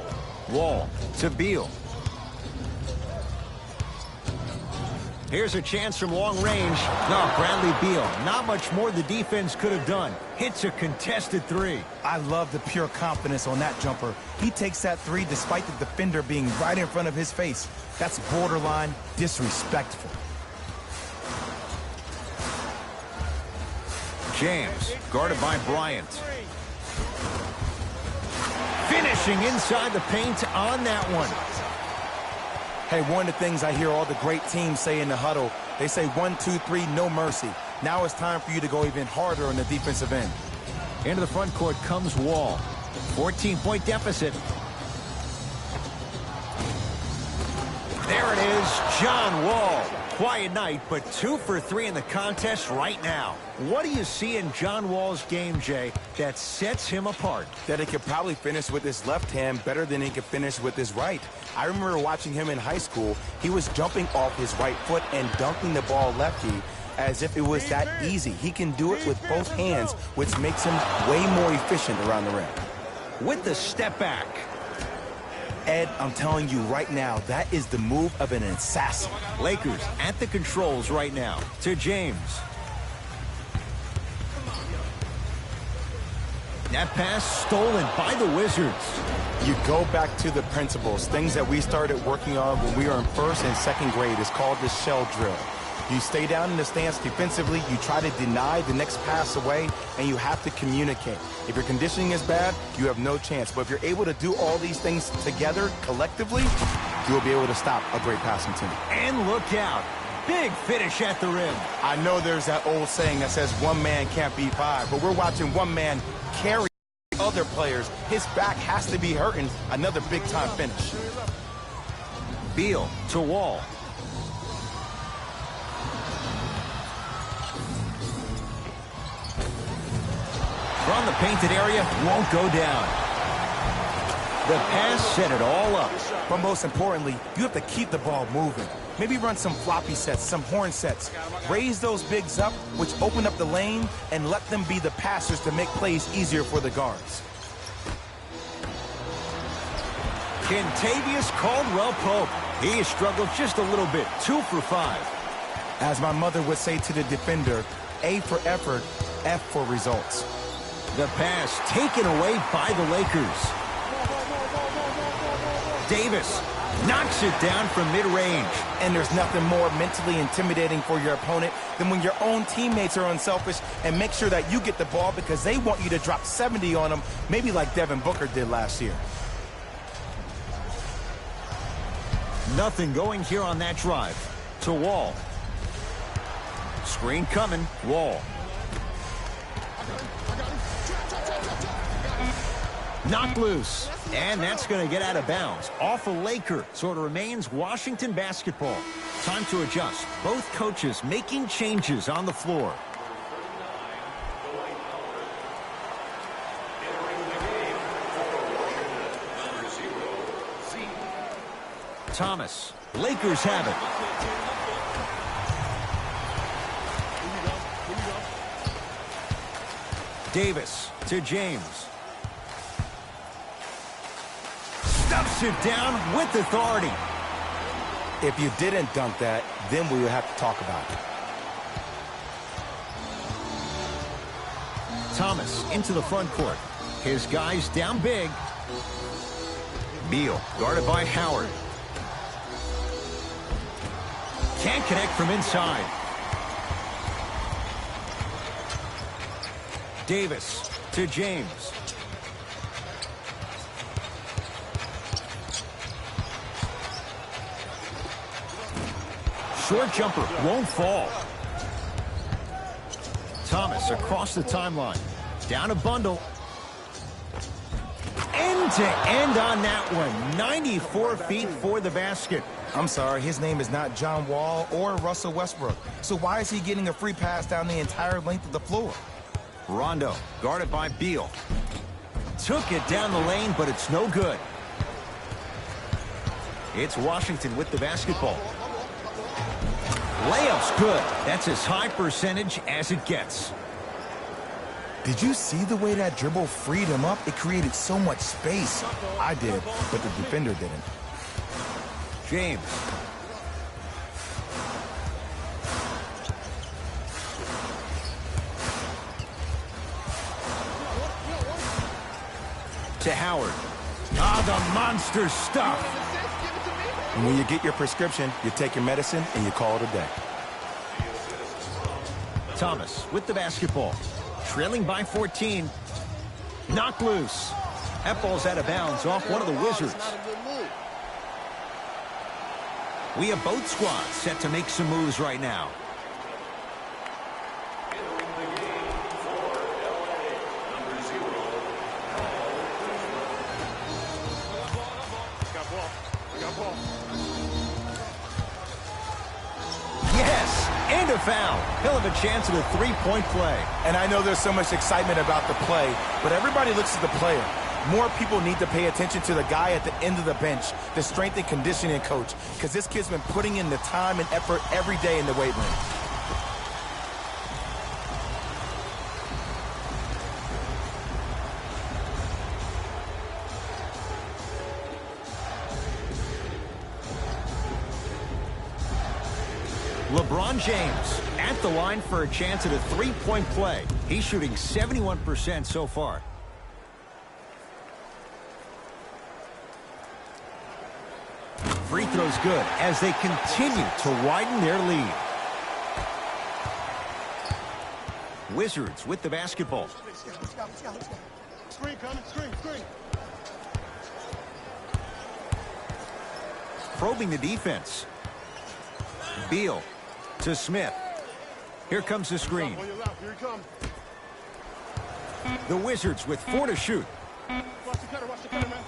Wall to Beal. Here's a chance from long range. No, Bradley Beal. Not much more the defense could have done. Hits a contested 3. I love the pure confidence on that jumper. He takes that 3 despite the defender being right in front of his face. That's borderline disrespectful. James, guarded by Bryant. Finishing inside the paint on that one. Hey, one of the things I hear all the great teams say in the huddle, they say 1, 2, 3, no mercy. Now it's time for you to go even harder on the defensive end. Into the front court comes Wall. 14-point deficit. There it is, John Wall. Quiet night, but 2 for 3 in the contest right now. What do you see in John Wall's game, Jay, that sets him apart? That he could probably finish with his left hand better than he could finish with his right. I remember watching him in high school. He was jumping off his right foot and dunking the ball lefty as if it was that easy. He can do it with both hands, which makes him way more efficient around the rim. With the step back. Ed, I'm telling you right now, that is the move of an assassin. Lakers at the controls right now to James. That pass stolen by the Wizards. You go back to the principles, things that we started working on when we were in 1st and 2nd grade. It's called the shell drill. You stay down in the stance defensively, you try to deny the next pass away, and you have to communicate. If your conditioning is bad, you have no chance. But if you're able to do all these things together, collectively, you'll be able to stop a great passing team. And look out. Big finish at the rim. I know there's that old saying that says one man can't beat 5, but we're watching one man carry other players. His back has to be hurting. Another big-time finish. Beal to Wall. From the painted area, won't go down. The pass set it all up. But most importantly, you have to keep the ball moving. Maybe run some floppy sets, some horn sets. Raise those bigs up, which open up the lane, and let them be the passers to make plays easier for the guards. Kentavious Caldwell-Pope. He has struggled just a little bit. 2 for 5. As my mother would say to the defender, A for effort, F for results. The pass taken away by the Lakers. Davis knocks it down from mid-range. And there's nothing more mentally intimidating for your opponent than when your own teammates are unselfish and make sure that you get the ball because they want you to drop 70 on them, maybe like Devin Booker did last year. Nothing going here on that drive. To Wall. Screen coming. Wall. Knocked loose. And that's going to get out of bounds. Off a Laker. So it remains Washington basketball. Time to adjust. Both coaches making changes on the floor. Thomas. Lakers have it. Davis to James. Stuffs it down with authority. If you didn't dunk that, then we would have to talk about it. Thomas into the front court. His guys down big. Beal guarded by Howard. Can't connect from inside. Davis to James. Short jumper won't fall. Thomas across the timeline. Down a bundle. End to end on that one. 94 feet for the basket. I'm sorry, his name is not John Wall or Russell Westbrook. So why is he getting a free pass down the entire length of the floor? Rondo, guarded by Beal. Took it down the lane, but it's no good. It's Washington with the basketball. Layup's good. That's as high percentage as it gets. Did you see the way that dribble freed him up? It created so much space. I did, but the defender didn't. James. To Howard. Ah, the monster stuff. And when you get your prescription, you take your medicine, and you call it a day. Thomas with the basketball. trailing by 14. Knocked loose. That ball's out of bounds off one of the Wizards. We have both squads set to make some moves right now. Yes, and a foul. He'll have a chance at a three-point play. And I know there's so much excitement about the play, but everybody looks at the player. More people need to pay attention to the guy at the end of the bench, the strength and conditioning coach, because this kid's been putting in the time and effort every day in the weight room. LeBron James at the line for a chance at a three-point play. He's shooting 71% so far. Free throw's good as they continue to widen their lead. Wizards with the basketball. Screen coming, screen. Probing the defense. Beal to Smith. Here comes the screen. On your left, here he comes. The Wizards with 4 to shoot. Watch the cutter, man.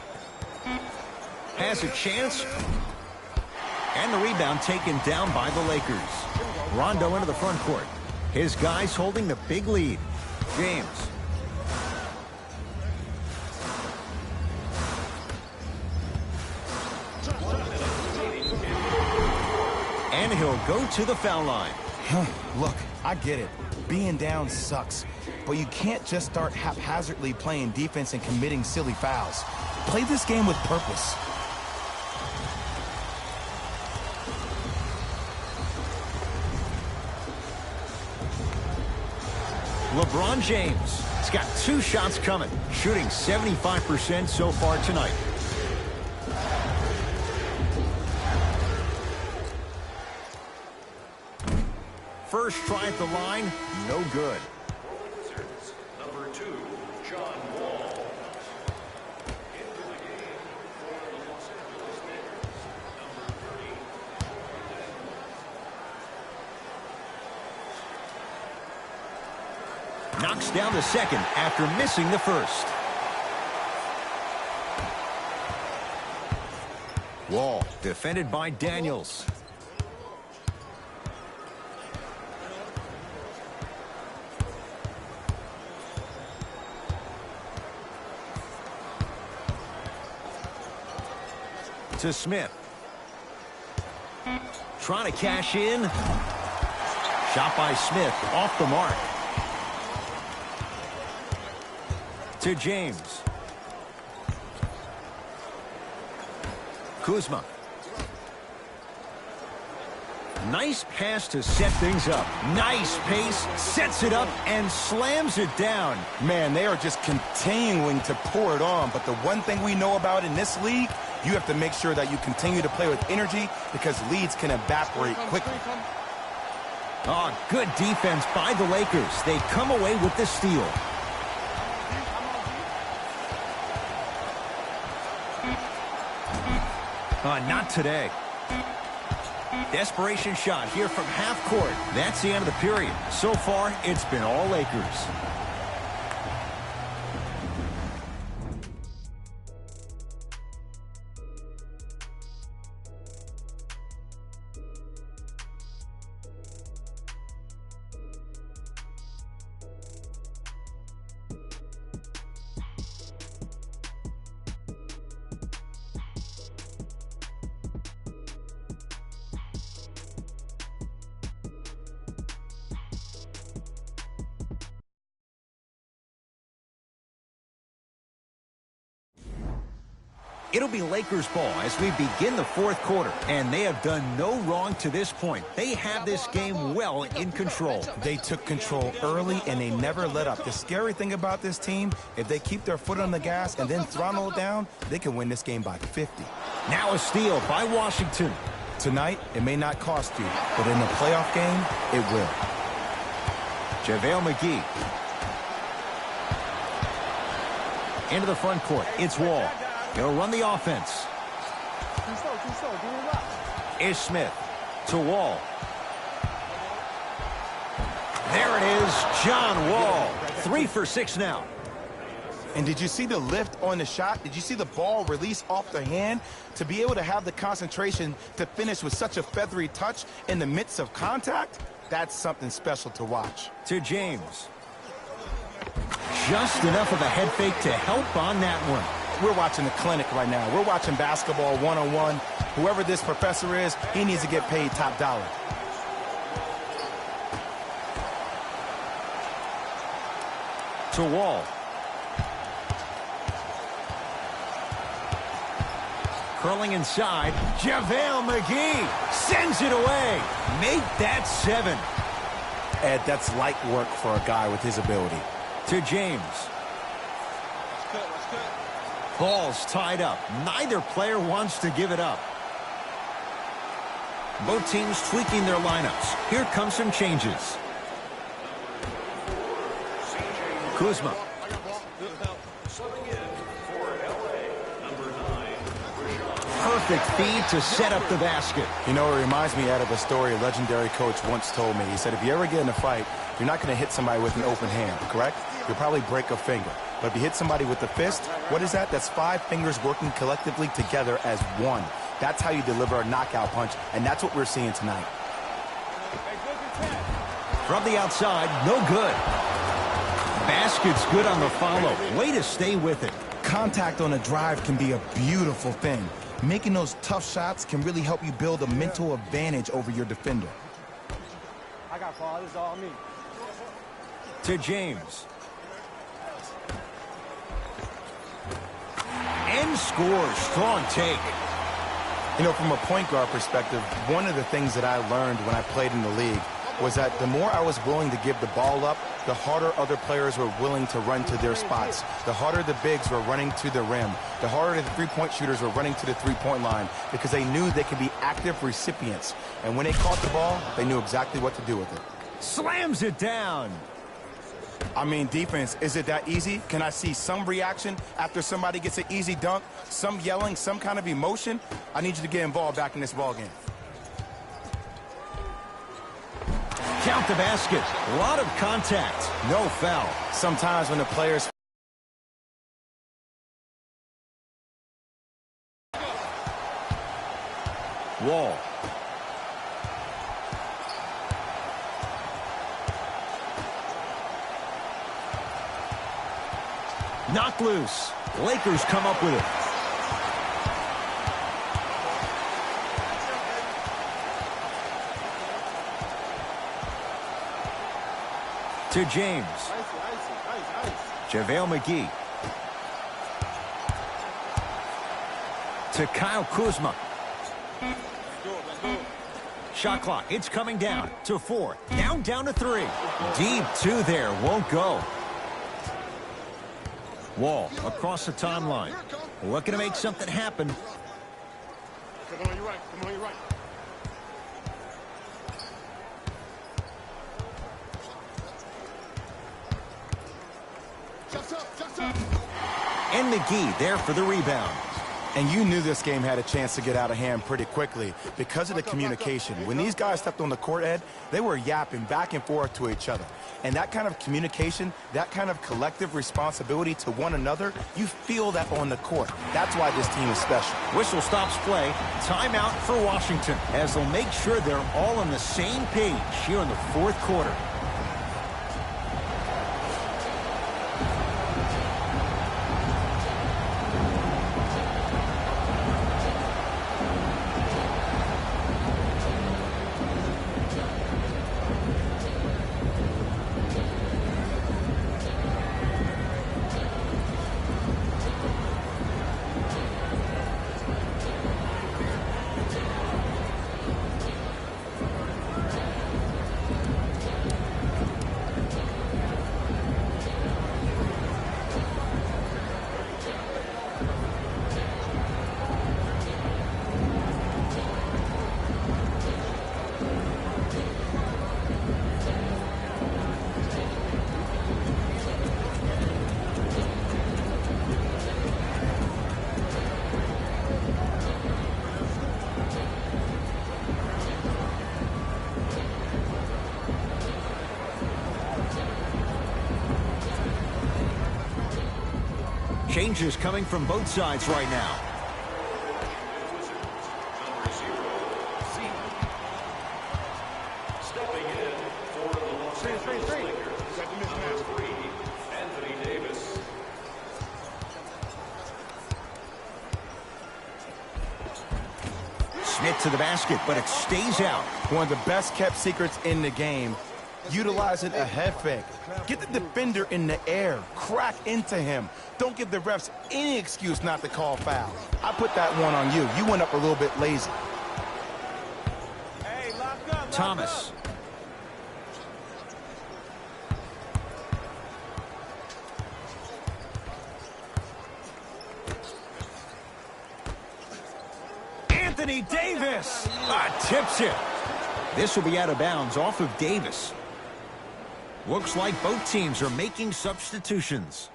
Has a chance. And the rebound taken down by the Lakers. Rondo into the front court. His guys holding the big lead. James. And he'll go to the foul line. Look, I get it. Being down sucks. But you can't just start haphazardly playing defense and committing silly fouls. Play this game with purpose. LeBron James has got 2 shots coming, shooting 75% so far tonight. First try at the line, no good. Number 2, John Wall. Into the game for the Los Angeles Lakers. Number 30. Knocks down the second after missing the first. Wall defended by Daniels. To Smith. Trying to cash in. Shot by Smith off the mark. To James. Kuzma. Nice pass to set things up. Nice pace, sets it up, and slams it down. Man, they are just continuing to pour it on. But the one thing we know about in this league, you have to make sure that you continue to play with energy because leads can evaporate quickly. Oh, good defense by the Lakers. They come away with the steal. Not today. Desperation shot here from half court. That's the end of the period. So far, it's been all Lakers. It'll be Lakers ball as we begin the fourth quarter, and they have done no wrong to this point. They have this game well in control. They took control early, and they never let up. The scary thing about this team, if they keep their foot on the gas and then throttle it down, they can win this game by 50. Now a steal by Washington. Tonight, it may not cost you, but in the playoff game, it will. JaVale McGee. Into the front court. It's Wall. He'll run the offense. Is Smith to Wall. There it is, John Wall. 3 for 6 now. And did you see the lift on the shot? Did you see the ball release off the hand? To be able to have the concentration to finish with such a feathery touch in the midst of contact, that's something special to watch. To James. Just enough of a head fake to help on that one. We're watching the clinic right now. We're watching basketball one-on-one. Whoever this professor is, he needs to get paid top dollar. To Wall. Curling inside. JaVale McGee sends it away. Make that 7. Ed, that's light work for a guy with his ability. To James. Ball's tied up. Neither player wants to give it up. Both teams tweaking their lineups. Here come some changes. Kuzma. Perfect feed to set up the basket. You know, it reminds me of a story a legendary coach once told me. He said, if you ever get in a fight, you're not going to hit somebody with an open hand, correct? You'll probably break a finger. But if you hit somebody with the fist, what is that? That's 5 fingers working collectively together as one. That's how you deliver a knockout punch, and that's what we're seeing tonight. From the outside, no good. Basket's good on the follow. Way to stay with it. Contact on a drive can be a beautiful thing. Making those tough shots can really help you build a mental advantage over your defender. I got ball. This is all me. To James. And scores. Strong take. You know, from a point guard perspective, one of the things that I learned when I played in the league was that the more I was willing to give the ball up, the harder other players were willing to run to their spots. The harder the bigs were running to the rim. The harder the three-point shooters were running to the three-point line because they knew they could be active recipients. And when they caught the ball, they knew exactly what to do with it. Slams it down. I mean, defense, is it that easy? Can I see some reaction after somebody gets an easy dunk? Some yelling, some kind of emotion? I need you to get involved back in this ballgame. Count the basket. A lot of contact. No foul. Sometimes when the players... Wall. Knocked loose. Lakers come up with it. To James. JaVale McGee. To Kyle Kuzma. Shot clock. It's coming down to 4. Down to 3. Deep 2 there. Won't go. Wall across the timeline. Looking to make something happen. Come on, you're right. Come on, you're right. And McGee there for the rebound. And you knew this game had a chance to get out of hand pretty quickly because of the communication. When these guys stepped on the court, Ed, they were yapping back and forth to each other. And that kind of communication, that kind of collective responsibility to one another, you feel that on the court. That's why this team is special. Whistle stops play. Timeout for Washington as they'll make sure they're all on the same page here in the fourth quarter. Changes coming from both sides right now. Stepping in for the Los Angeles Lakers, number 3, Anthony Davis. Smith to the basket, but it stays out. One of the best kept secrets in the game. Utilizing a head fake. Get the defender in the air. Crack into him. Don't give the refs any excuse not to call foul. I put that one on you. You went up a little bit lazy. Hey, lock up. Thomas. Anthony Davis tips it. This will be out of bounds off of Davis. Looks like both teams are making substitutions.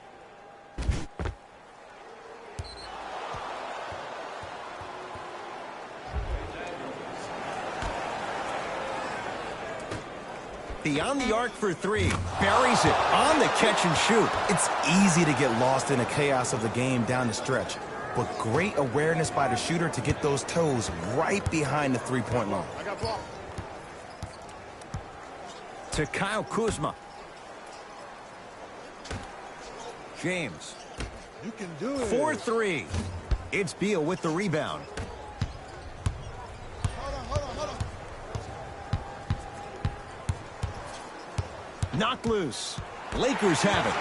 Beyond the arc for 3. Buries it on the catch and shoot. It's easy to get lost in the chaos of the game down the stretch, but great awareness by the shooter to get those toes right behind the three-point line. I got ball. To Kyle Kuzma. James. You can do it. 4-3. It's Beal with the rebound. Hold on. Knocked loose. Lakers have it.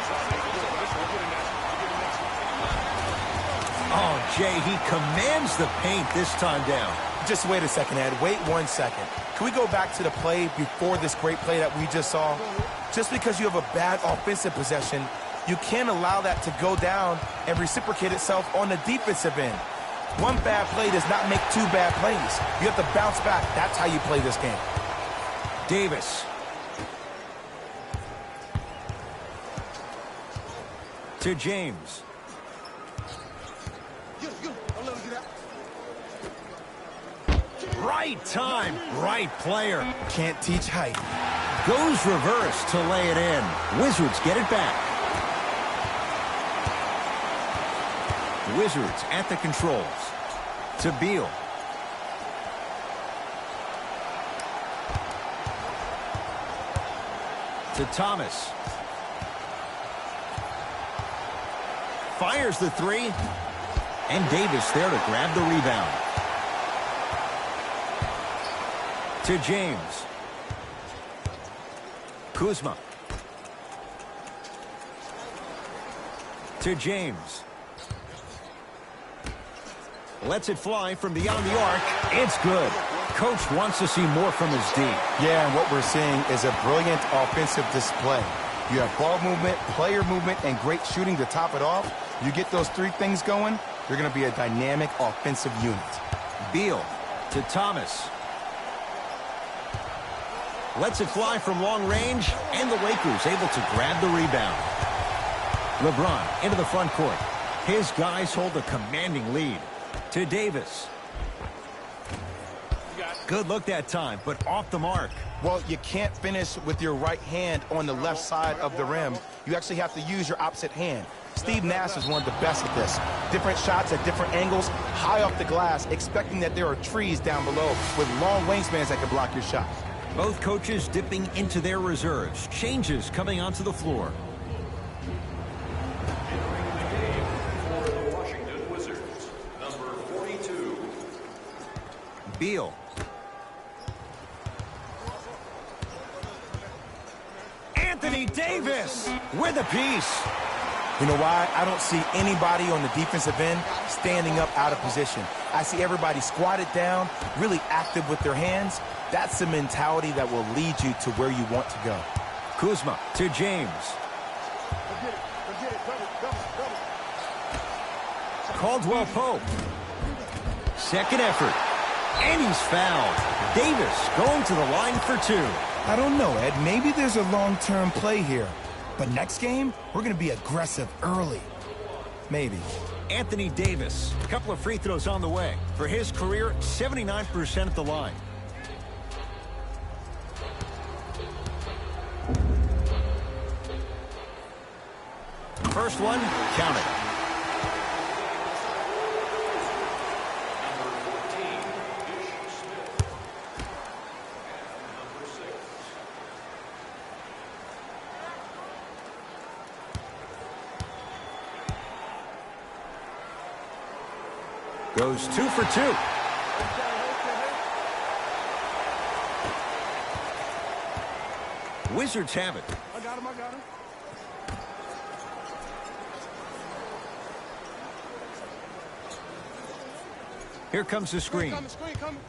Oh, Jay, he commands the paint this time down. Just wait a second, Ed. Wait 1 second. Can we go back to the play before this great play that we just saw? Just because you have a bad offensive possession, you can't allow that to go down and reciprocate itself on the defensive end. One bad play does not make 2 bad plays. You have to bounce back. That's how you play this game. Davis. To James. Don't let him get out. Right time, right player. Can't teach height. Goes reverse to lay it in. Wizards get it back. Wizards at the controls. To Beal. To Thomas. Fires the 3. And Davis there to grab the rebound. To James. Kuzma. To James. Lets it fly from beyond the arc. It's good. Coach wants to see more from his D. Yeah, and what we're seeing is a brilliant offensive display. You have ball movement, player movement, and great shooting to top it off. You get those 3 things going, you're going to be a dynamic offensive unit. Beal to Thomas. Lets it fly from long range, and the Lakers able to grab the rebound. LeBron into the front court. His guys hold a commanding lead. To Davis. Good look that time, but off the mark. Well, you can't finish with your right hand on the left side of the rim. You actually have to use your opposite hand. Steve Nash is one of the best at this. Different shots at different angles, high off the glass, expecting that there are trees down below with long wingspans that can block your shot. Both coaches dipping into their reserves. Changes coming onto the floor. Entering the game for the Washington Wizards, number 42. Beal. Anthony Davis with a piece. You know why? I don't see anybody on the defensive end standing up out of position. I see everybody squatted down, really active with their hands. That's the mentality that will lead you to where you want to go. Kuzma to James. Caldwell Pope. Second effort. And he's fouled. Davis going to the line for 2. I don't know, Ed. Maybe there's a long-term play here. But next game, we're going to be aggressive early. Maybe. Anthony Davis. A couple of free throws on the way. For his career, 79% at the line. First one, count it. Goes 2 for 2. Wizards have it. I got him. Here comes the screen. Screen coming.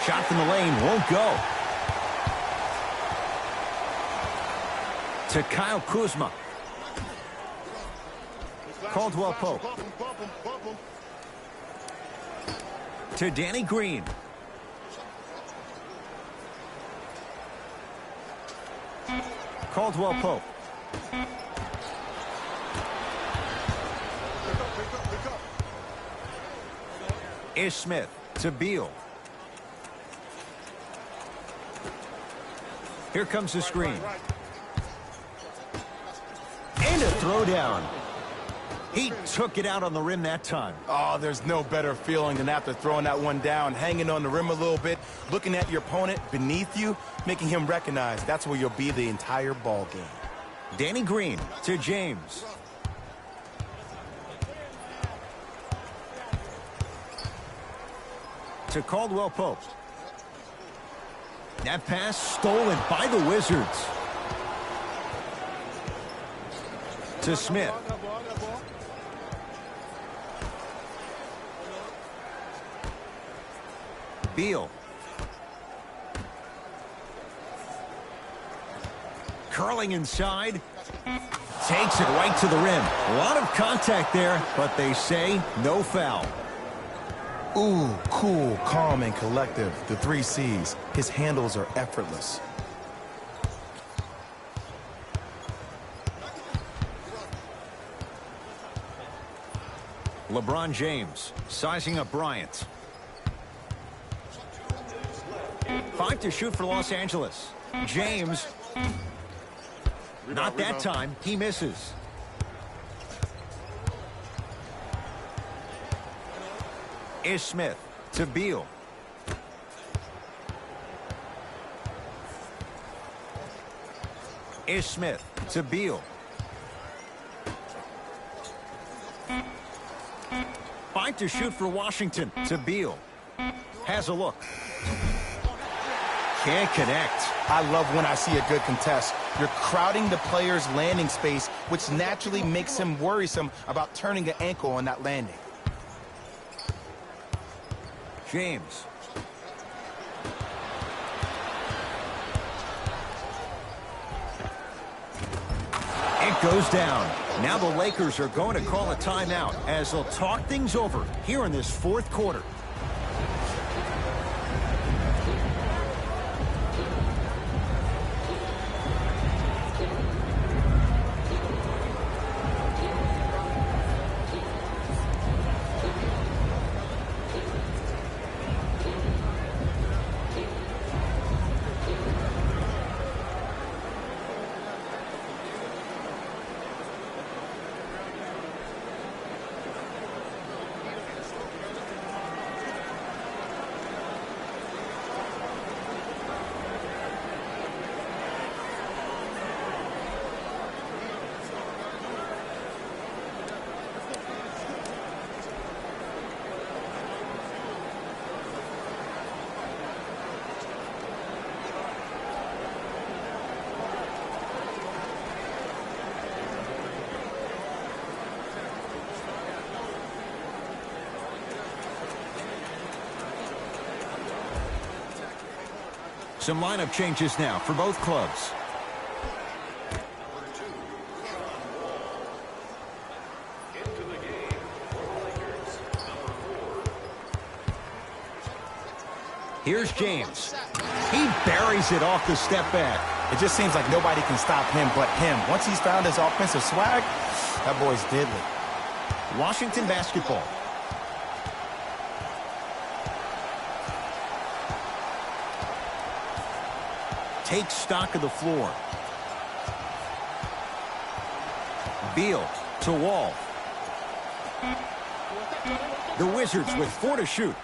Shot from the lane won't go. To Kyle Kuzma. Caldwell Pope. Bump him. To Danny Green. Caldwell Pope. Pick up. Ish Smith to Beal. Here comes the screen. Right. And a throwdown. He took it out on the rim that time. Oh, there's no better feeling than after throwing that one down, hanging on the rim a little bit, looking at your opponent beneath you, making him recognize that's where you'll be the entire ball game. Danny Green to James. To Caldwell Pope. That pass stolen by the Wizards. To Smith. I got ball. Beal. Curling inside. Takes it right to the rim. A lot of contact there, but they say no foul. Ooh, cool, calm, and collective. The 3 C's. His handles are effortless. LeBron James sizing up Bryant. 5 to shoot for Los Angeles. James. Not that time. He misses. Ish Smith to Beal. Ish Smith to Beal. 5 to shoot for Washington. To Beal. Has a look. Can't connect. I love when I see a good contest. You're crowding the player's landing space, which naturally makes him worrisome about turning an ankle on that landing. James. It goes down. Now the Lakers are going to call a timeout as they'll talk things over here in this 4th quarter. Some lineup changes now for both clubs. Into the game for the Lakers, number 4. Here's James. He buries it off the step back. It just seems like nobody can stop him but him. Once he's found his offensive swag, that boy's deadly. Washington basketball. Takes stock of the floor. Beal to Wall. The Wizards with 4 to shoot.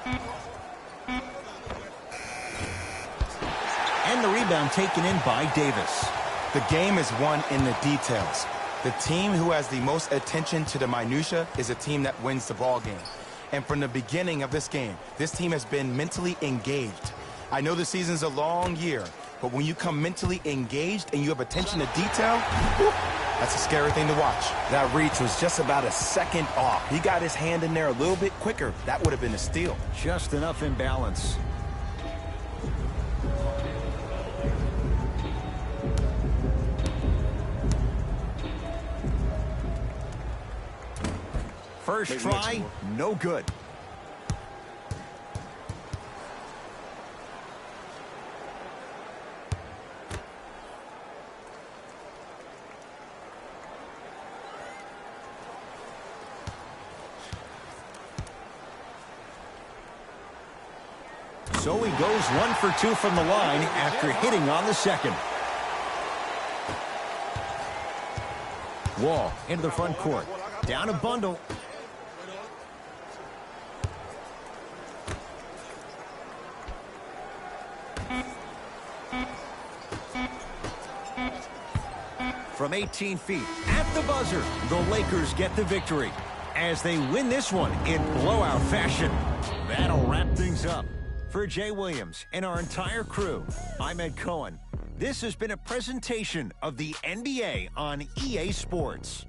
And the rebound taken in by Davis. The game is won in the details. The team who has the most attention to the minutia is a team that wins the ball game. And from the beginning of this game, this team has been mentally engaged. I know the season's a long year, but when you come mentally engaged and you have attention to detail, whew, that's a scary thing to watch. That reach was just about a second off. He got his hand in there a little bit quicker. That would have been a steal. Just enough imbalance. First try, no good. So he goes 1 for 2 from the line after hitting on the second. Wall into the front court. Down a bundle. From 18 feet at the buzzer, the Lakers get the victory as they win this one in blowout fashion. That'll wrap things up. For Jay Williams and our entire crew, I'm Ed Cohen. This has been a presentation of the NBA on EA Sports.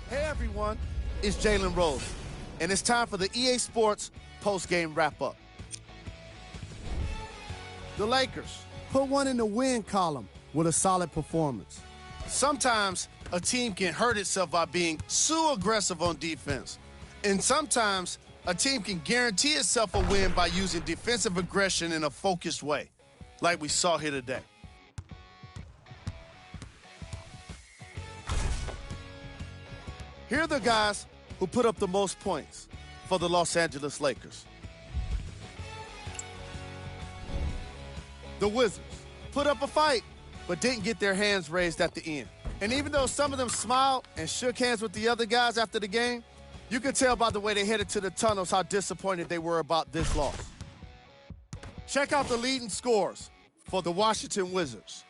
Hey everyone, it's Jalen Rose, and it's time for the EA Sports post-game wrap-up. The Lakers Put one in the win column with a solid performance. Sometimes a team can hurt itself by being too aggressive on defense. And sometimes a team can guarantee itself a win by using defensive aggression in a focused way, like we saw here today. Here are the guys who put up the most points for the Los Angeles Lakers. The Wizards put up a fight, but didn't get their hands raised at the end. And even though some of them smiled and shook hands with the other guys after the game, you could tell by the way they headed to the tunnels how disappointed they were about this loss. Check out the leading scores for the Washington Wizards.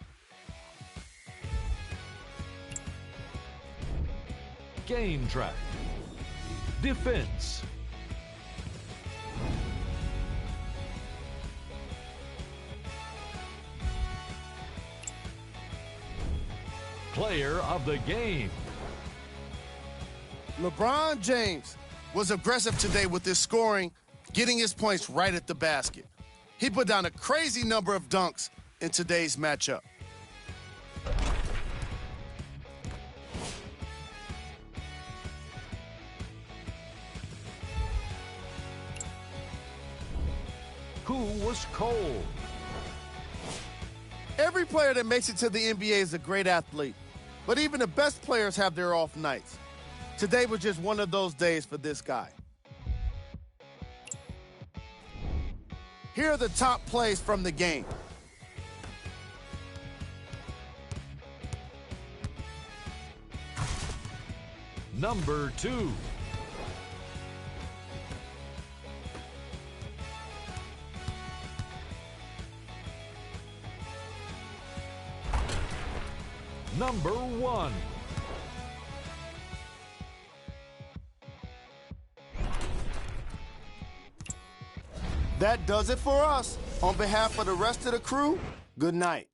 Game track. Defense. Player of the game. LeBron James was aggressive today with his scoring, getting his points right at the basket. He put down a crazy number of dunks in today's matchup. Who was cold? Every player that makes it to the NBA is a great athlete, but even the best players have their off nights. Today was just one of those days for this guy. Here are the top plays from the game. Number 2. Number 1. That does it for us. On behalf of the rest of the crew, good night.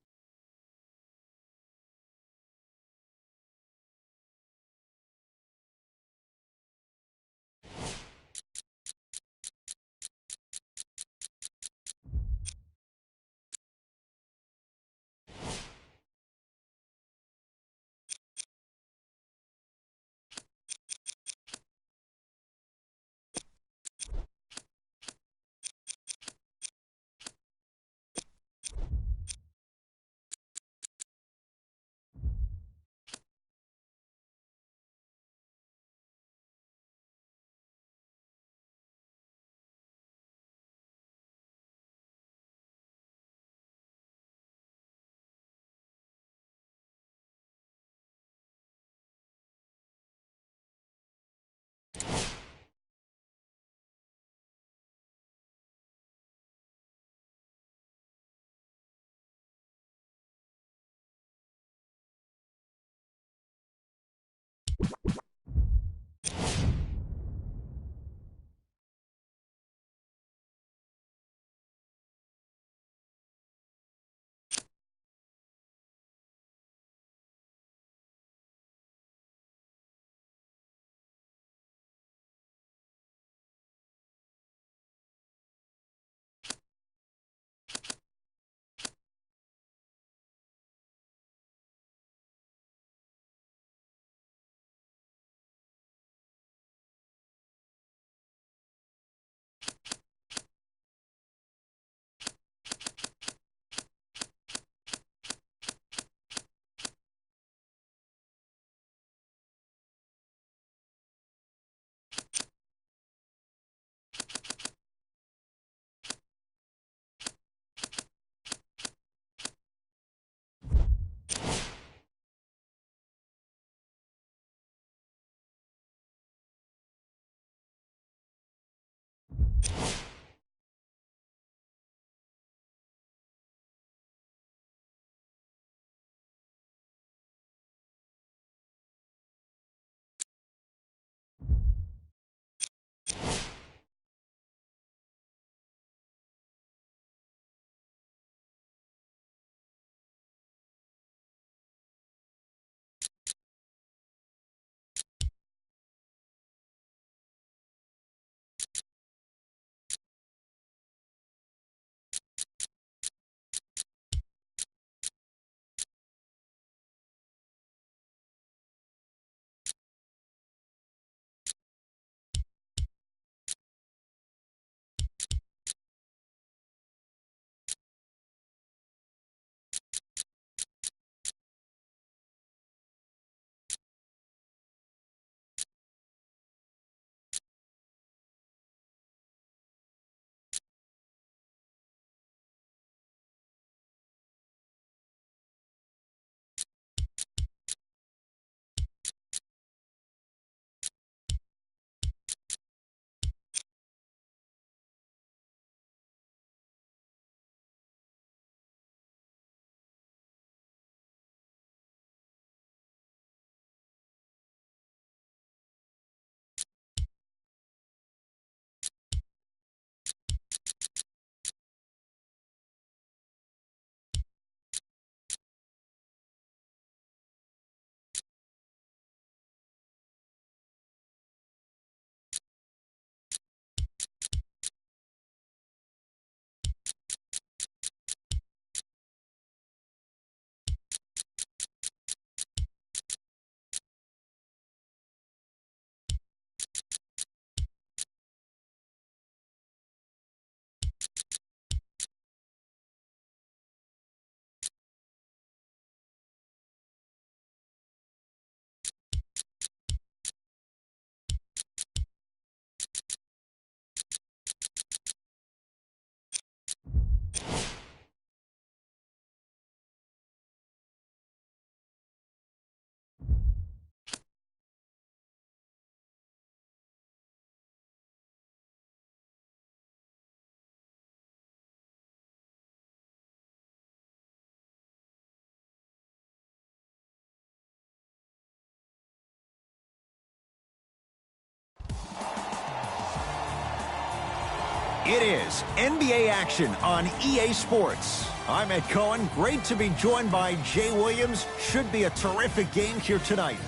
It is NBA action on EA Sports. I'm Ed Cohen. Great to be joined by Jay Williams. Should be a terrific game here tonight.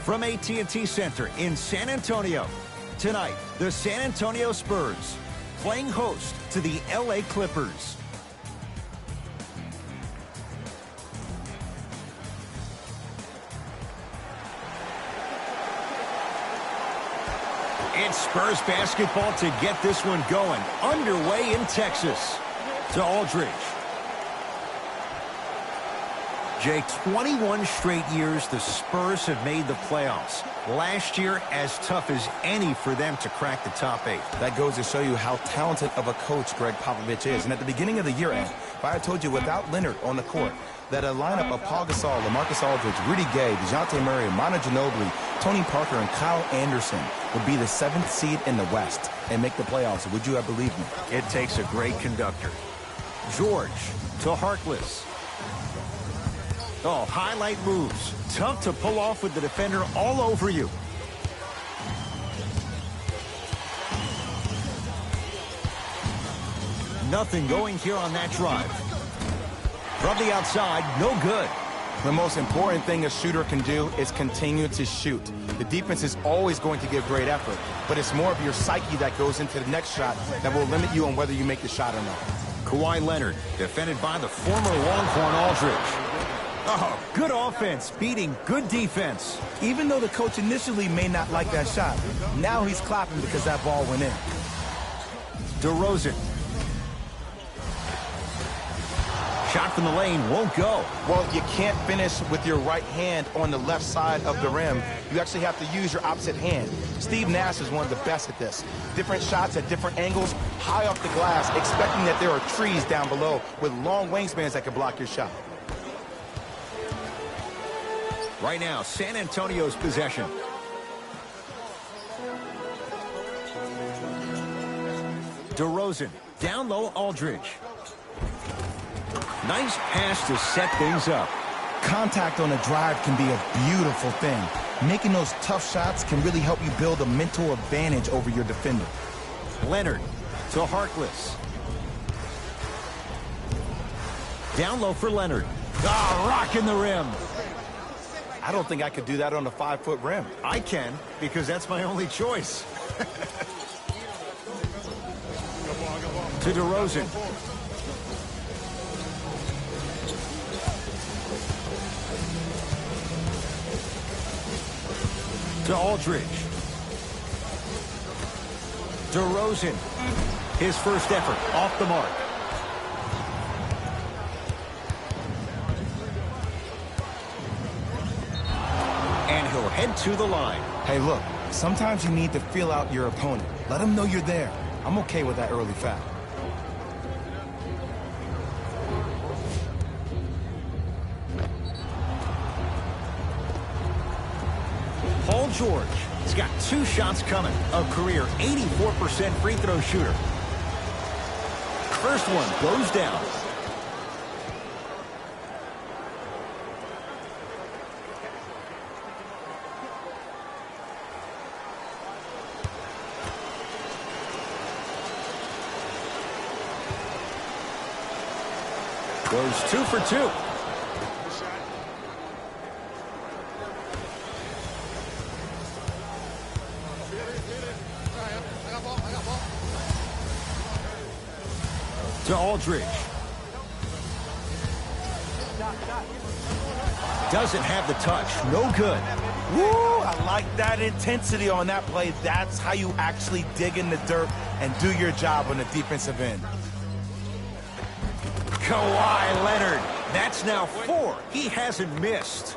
From AT&T Center in San Antonio. Tonight, the San Antonio Spurs playing host to the LA Clippers. It's Spurs basketball to get this one going. Underway in Texas. To Aldridge. Jay, 21 straight years the Spurs have made the playoffs. Last year, as tough as any for them to crack the top 8. That goes to show you how talented of a coach Greg Popovich is. And at the beginning of the year, Ed, if I had told you without Leonard on the court, that a lineup of Paul Gasol, LaMarcus Aldridge, Rudy Gay, DeJounte Murray, Manu Ginobili, Tony Parker, and Kyle Anderson would be the 7th seed in the West and make the playoffs, would you have believed me? It takes a great conductor. George to Harkless. Oh, highlight moves. Tough to pull off with the defender all over you. Nothing going here on that drive. From the outside, no good. The most important thing a shooter can do is continue to shoot. The defense is always going to give great effort, but it's more of your psyche that goes into the next shot that will limit you on whether you make the shot or not. Kawhi Leonard, defended by the former Longhorn Aldridge. Oh, good offense, beating good defense. Even though the coach initially may not like that shot, now he's clapping because that ball went in. DeRozan. Shot from the lane won't go. Well, you can't finish with your right hand on the left side of the rim. You actually have to use your opposite hand. Steve Nash is one of the best at this. Different shots at different angles, high off the glass, expecting that there are trees down below with long wingspans that can block your shot. Right now, San Antonio's possession. DeRozan, down low, Aldridge. Nice pass to set things up. Contact on a drive can be a beautiful thing. Making those tough shots can really help you build a mental advantage over your defender. Leonard to Harkless. Down low for Leonard. Ah, rocking the rim. I don't think I could do that on a 5-foot rim. I can, because that's my only choice. To DeRozan. To Aldridge. DeRozan. His first effort off the mark. And he'll head to the line. Hey, look, sometimes you need to feel out your opponent. Let them know you're there. I'm okay with that early foul. Paul George has got 2 shots coming. A career 84% free throw shooter. First one goes down. Goes 2 for 2. To Aldridge. Doesn't have the touch. No good. Woo! I like that intensity on that play. That's how you actually dig in the dirt and do your job on the defensive end. Kawhi Leonard. That's now 4. He hasn't missed.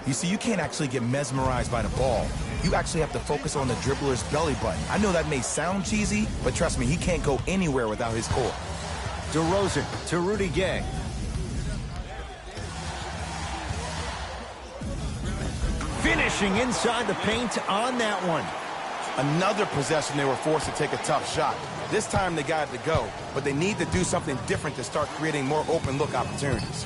You see, you can't actually get mesmerized by the ball. You actually have to focus on the dribbler's belly button. I know that may sound cheesy, but trust me, he can't go anywhere without his core. DeRozan to Rudy Gay. Finishing inside the paint on that one. Another possession they were forced to take a tough shot. This time they got it to go, but they need to do something different to start creating more open look opportunities.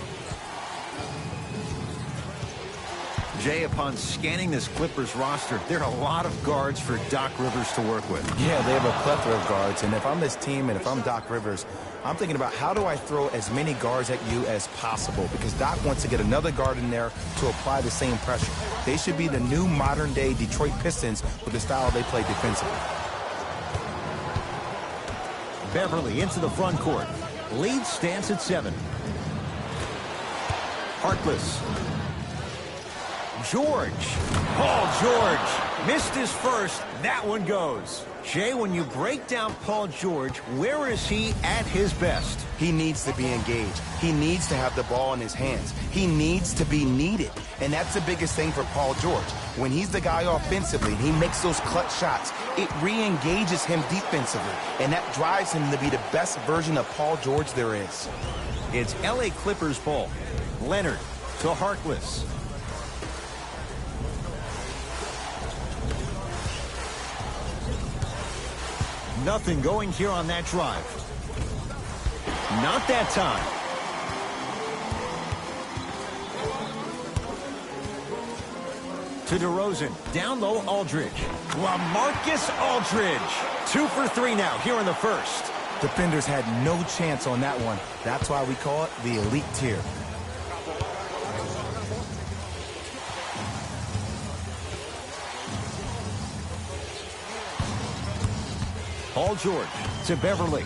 Jay, upon scanning this Clippers roster, there are a lot of guards for Doc Rivers to work with. Yeah, they have a plethora of guards, and if I'm this team and if I'm Doc Rivers, I'm thinking about how do I throw as many guards at you as possible, because Doc wants to get another guard in there to apply the same pressure. They should be the new modern-day Detroit Pistons with the style they play defensively. Beverly into the front court. Lead stands at 7. Harkless. George. Paul George missed his first. That one goes. Jay, when you break down Paul George, where is he at his best? He needs to be engaged. He needs to have the ball in his hands. He needs to be needed. And that's the biggest thing for Paul George. When he's the guy offensively, he makes those clutch shots. It re-engages him defensively. And that drives him to be the best version of Paul George there is. It's LA Clippers ball. Leonard to Harkless. Nothing going here on that drive. Not that time. To DeRozan. Down low, Aldridge. LaMarcus Aldridge. 2 for 3 now here in the first. Defenders had no chance on that one. That's why we call it the elite tier. Paul George to Beverly.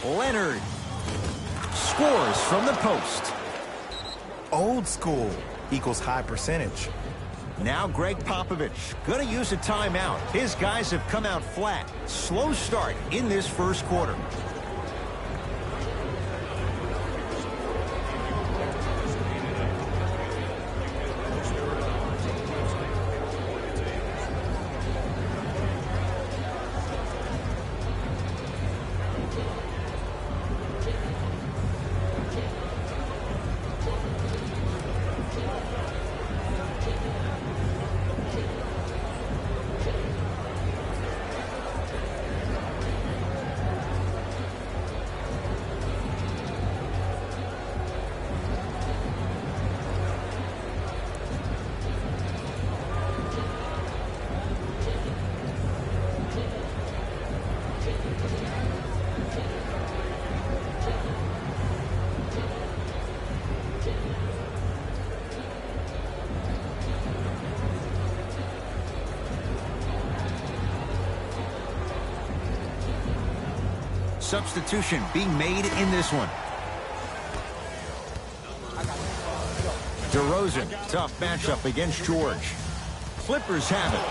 Leonard scores from the post. Old school equals high percentage. Now Greg Popovich going to use a timeout. His guys have come out flat. Slow start in this first quarter. Substitution being made in this one. DeRozan, tough matchup against George. Clippers have it.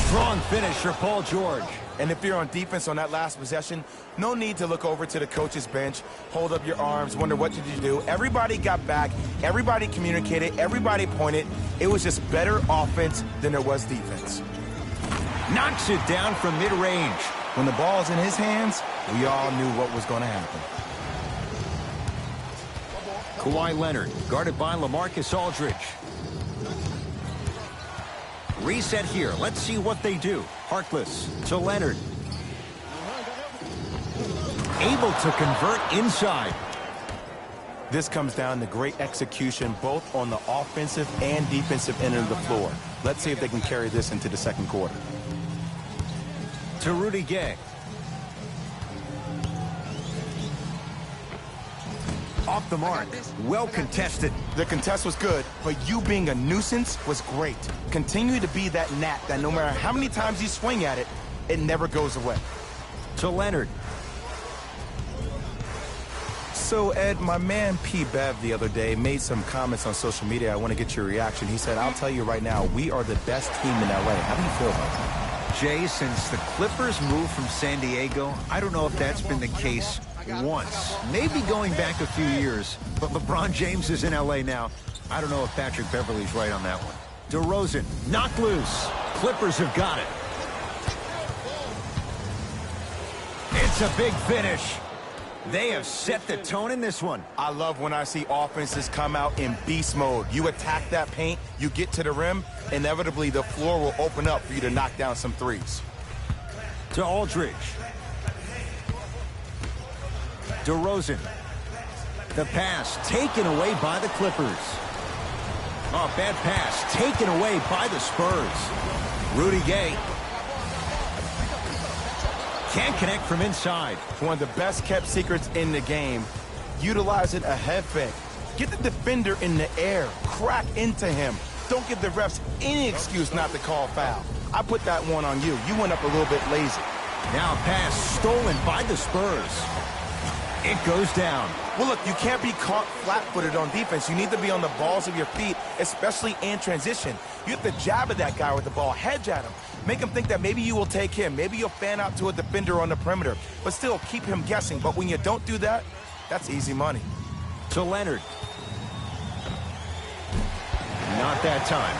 Strong finish for Paul George. And if you're on defense on that last possession, no need to look over to the coach's bench, hold up your arms, wonder what did you do. Everybody got back, everybody communicated, everybody pointed. It was just better offense than there was defense. Knocks it down from mid-range. When the ball's in his hands, we all knew what was going to happen. Kawhi Leonard, guarded by LaMarcus Aldridge. Reset here. Let's see what they do. Harkless to Leonard. Able to convert inside. This comes down to great execution both on the offensive and defensive end of the floor. Let's see if they can carry this into the second quarter. To Rudy Gay. Off the mark. Well contested. The contest was good, but you being a nuisance was great. Continue to be that gnat that no matter how many times you swing at it, it never goes away. To Leonard. So, Ed, my man P. Bev the other day made some comments on social media. I want to get your reaction. He said, I'll tell you right now, we are the best team in LA. How do you feel about that? Jay, since the Clippers moved from San Diego, I don't know if that's been the case once. Maybe going back a few years, but LeBron James is in LA now. I don't know if Patrick Beverly's right on that one. DeRozan, knocked loose. Clippers have got it. It's a big finish. They have set the tone in this one. I love when I see offenses come out in beast mode. You attack that paint, you get to the rim, inevitably the floor will open up for you to knock down some threes. To Aldridge. DeRozan. The pass taken away by the Clippers. Oh, bad pass taken away by the Spurs. Rudy Gay. Can't connect from inside. One of the best kept secrets in the game. Utilizing a head fake. Get the defender in the air. Crack into him. Don't give the refs any excuse not to call foul. I put that one on you. You went up a little bit lazy. Now a pass stolen by the Spurs. It goes down. Well, look, you can't be caught flat-footed on defense. You need to be on the balls of your feet, especially in transition. You have to jab at that guy with the ball, hedge at him. Make him think that maybe you will take him. Maybe you'll fan out to a defender on the perimeter, but still keep him guessing. But when you don't do that, that's easy money. To Leonard. Not that time.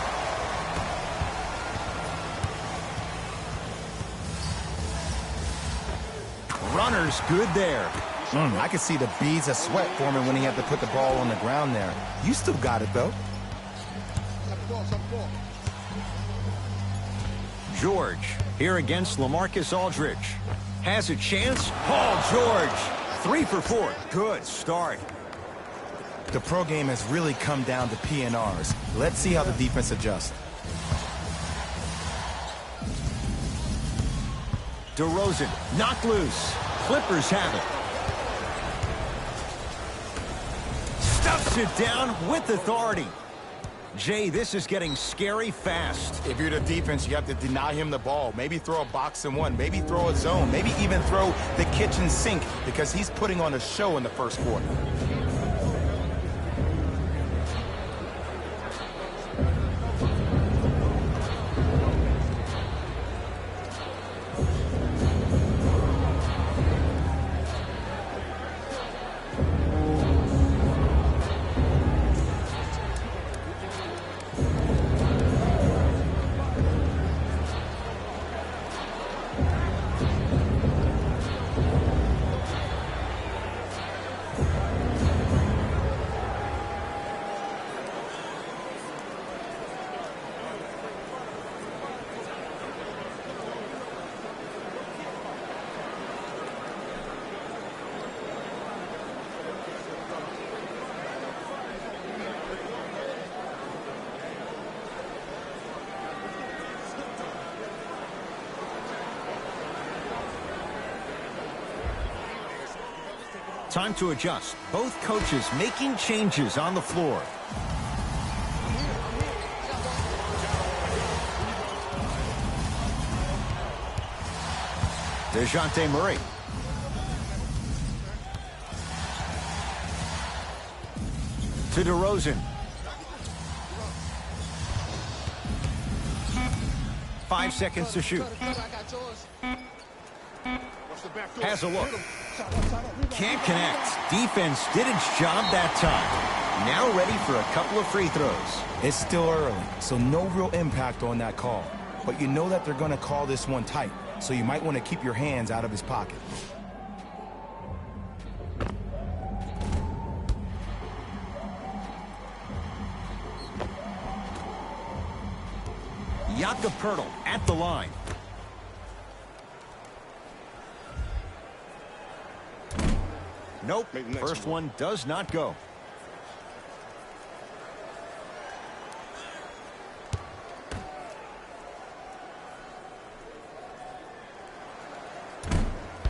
Runner's good there. I could see the beads of sweat forming when he had to put the ball on the ground there. You still got it, though. George here against LaMarcus Aldridge. Has a chance. Paul George. 3 for 4. Good start. The pro game has really come down to PNRs. Let's see how the defense adjusts. DeRozan knocked loose. Clippers have it. Stuffs it down with authority. Jay, this is getting scary fast. If you're the defense, you have to deny him the ball. Maybe throw a box and one. Maybe throw a zone. Maybe even throw the kitchen sink because he's putting on a show in the first quarter. Time to adjust. Both coaches making changes on the floor. DeJounte Murray. To DeRozan. 5 seconds to shoot. Has a look. Can't connect. Defense did its job that time. Now ready for a couple of free throws. It's still early, so no real impact on that call. But you know that they're going to call this one tight, so you might want to keep your hands out of his pocket. Jakob Poeltl at the line. Nope, first one does not go.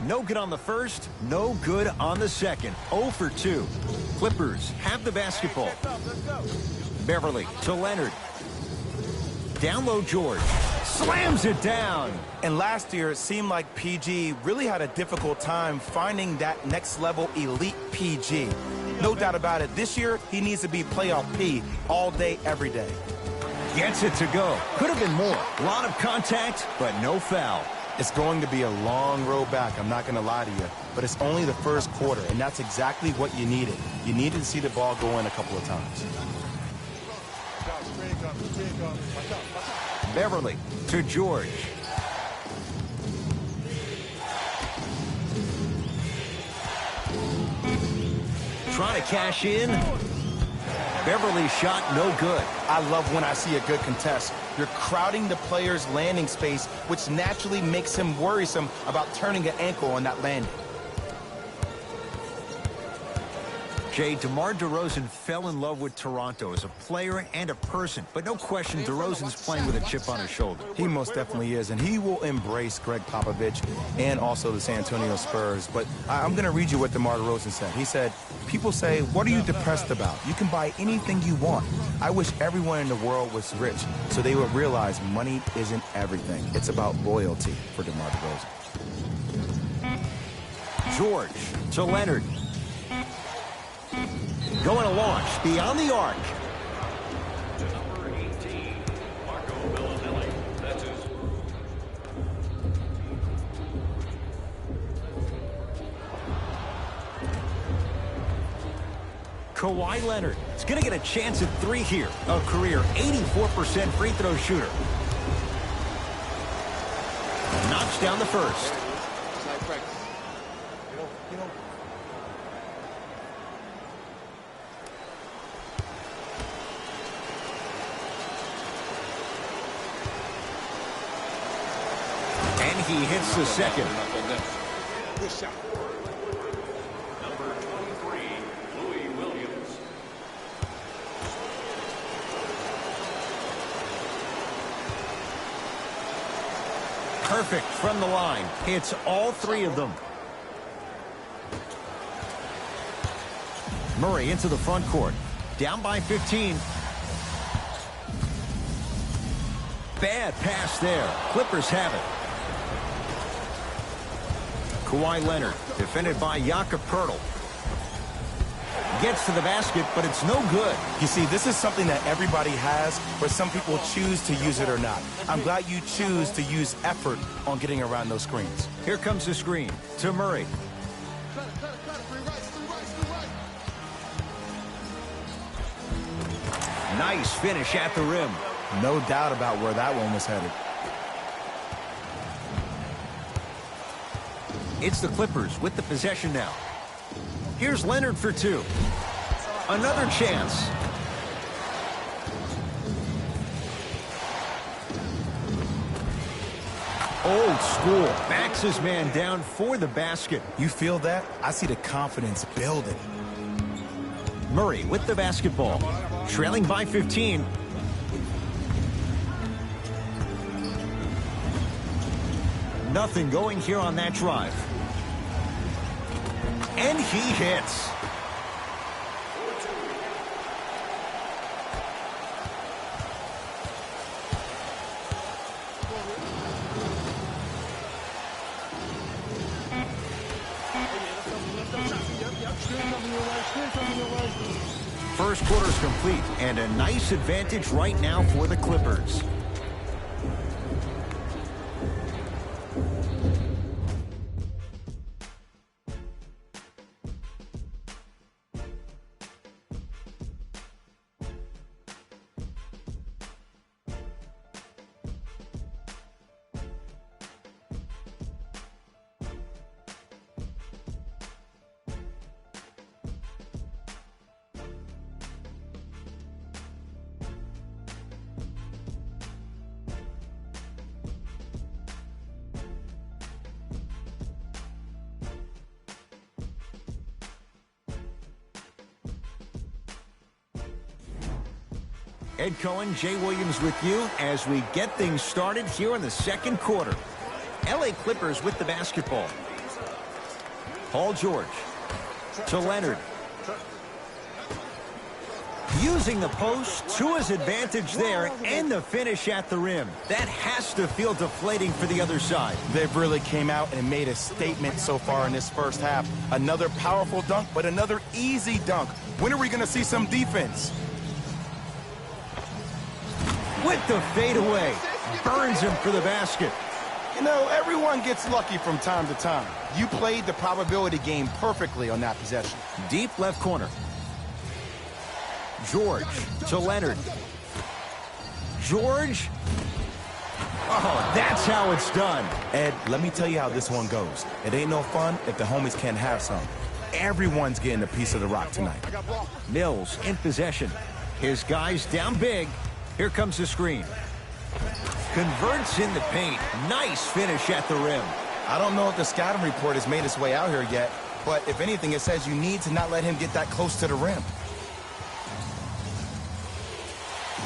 No good on the first, no good on the second. 0 for 2. Clippers have the basketball. Beverly to Leonard. Down low George. Slams it down. And last year, it seemed like PG really had a difficult time finding that next level elite PG. No doubt about it. This year, he needs to be playoff P all day, every day. Gets it to go. Could have been more. A lot of contact, but no foul. It's going to be a long road back, I'm not going to lie to you. But it's only the first quarter, and that's exactly what you needed. You needed to see the ball go in a couple of times. Beverly to George. Trying to cash in. Beverly's shot no good. I love when I see a good contest. You're crowding the player's landing space, which naturally makes him worrisome about turning an ankle on that landing. Jay, DeMar DeRozan fell in love with Toronto as a player and a person, but no question DeRozan's playing with a chip on his shoulder. He most definitely is, and he will embrace Greg Popovich and also the San Antonio Spurs. But I'm going to read you what DeMar DeRozan said. He said, people say, what are you depressed about? You can buy anything you want. I wish everyone in the world was rich so they would realize money isn't everything. It's about loyalty for DeMar DeRozan. George to Leonard. Going to launch beyond the arc. Number 18, Marco Bellinelli. That's his. Kawhi Leonard is going to get a chance at 3 here. A career 84% free throw shooter. Knocks down the first. It's like practice. You know. And he hits the second. Good shot. Number 23, Louis Williams. Perfect from the line. Hits all 3 of them. Murray into the front court. Down by 15. Bad pass there. Clippers have it. Kawhi Leonard, defended by Jakob Poeltl. Gets to the basket, but it's no good. You see, this is something that everybody has, but some people choose to use it or not. I'm glad you choose to use effort on getting around those screens. Here comes the screen to Murray. Nice finish at the rim. No doubt about where that one was headed. It's the Clippers with the possession now. Here's Leonard for 2. Another chance. Old school. Backs his man down for the basket. You feel that? I see the confidence building. Murray with the basketball. Trailing by 15. Nothing going here on that drive. And he hits. First quarter's complete, and a nice advantage right now for the Clippers. Ed Cohen, Jay Williams with you as we get things started here in the second quarter. LA Clippers with the basketball. Paul George to Leonard. Using the post to his advantage there and the finish at the rim. That has to feel deflating for the other side. They've really came out and made a statement so far in this first half. Another powerful dunk, but another easy dunk. When are we going to see some defense? With the fadeaway, burns him for the basket. You know, everyone gets lucky from time to time. You played the probability game perfectly on that possession. Deep left corner. George to Leonard. George. Oh, that's how it's done. Ed, let me tell you how this one goes. It ain't no fun if the homies can't have some. Everyone's getting a piece of the rock tonight. Mills in possession. His guys down big. Here comes the screen. Converts in the paint. Nice finish at the rim. I don't know if the scouting report has made its way out here yet, but if anything, it says you need to not let him get that close to the rim.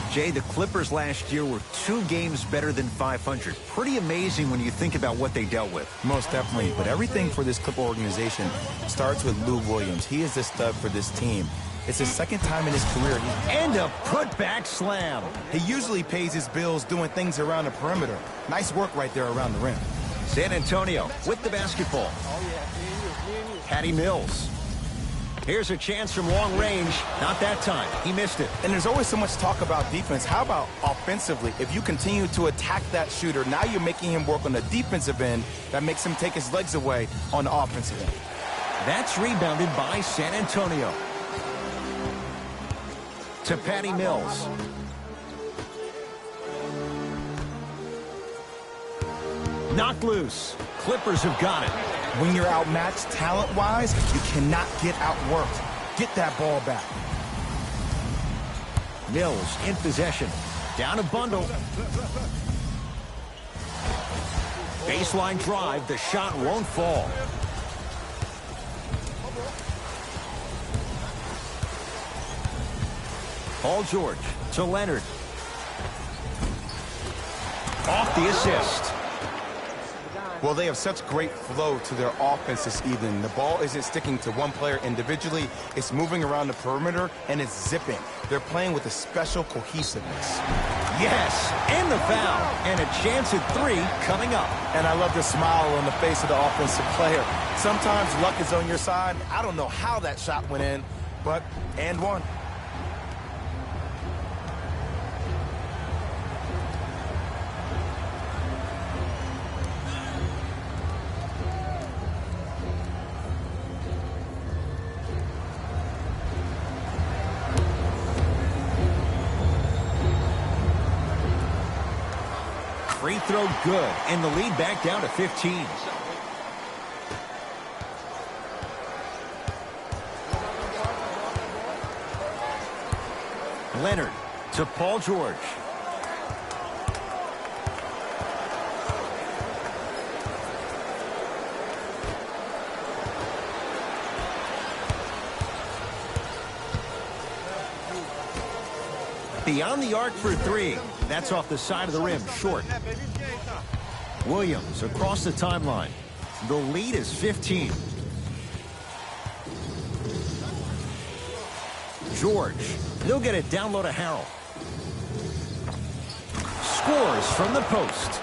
Jay, the Clippers last year were 2 games better than 500. Pretty amazing when you think about what they dealt with. Most definitely, but everything for this Clipper organization starts with Lou Williams. He is the stud for this team. It's his second time in his career. And a putback slam. He usually pays his bills doing things around the perimeter. Nice work right there around the rim. San Antonio with the basketball. Patty Mills. Here's a chance from long range. Not that time. He missed it. And there's always so much talk about defense. How about offensively? If you continue to attack that shooter, now you're making him work on the defensive end. That makes him take his legs away on the offensive end. That's rebounded by San Antonio. To Patty Mills. Knocked loose. Clippers have got it. When you're outmatched talent-wise, you cannot get outworked. Get that ball back. Mills in possession. Down a bundle. Baseline drive. The shot won't fall. Paul George to Leonard. Off the assist. Well, they have such great flow to their offense this evening. The ball isn't sticking to one player individually. It's moving around the perimeter, and it's zipping. They're playing with a special cohesiveness. Yes, and the foul. And a chance at 3 coming up. And I love the smile on the face of the offensive player. Sometimes luck is on your side. I don't know how that shot went in, but and one. Free throw good, and the lead back down to 15. Leonard to Paul George. Beyond the arc for 3. That's off the side of the rim, short. Williams across the timeline. The lead is 15. George. He'll get it down low to Harrell. Scores from the post.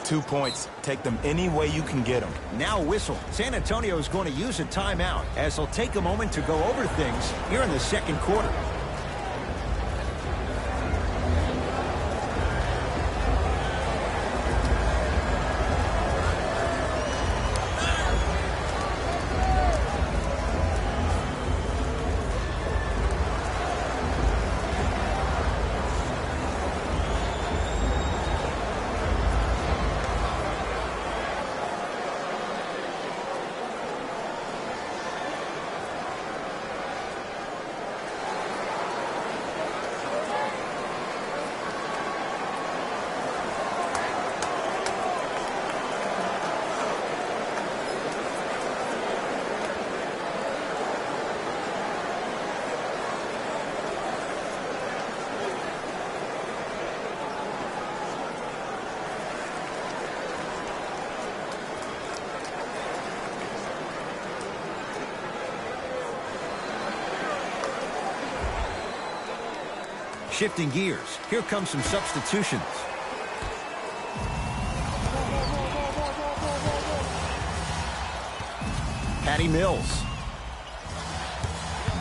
2 points. Take them any way you can get them. Now whistle. San Antonio is going to use a timeout as they'll take a moment to go over things here in the second quarter. Shifting gears. Here come some substitutions. Patty Mills.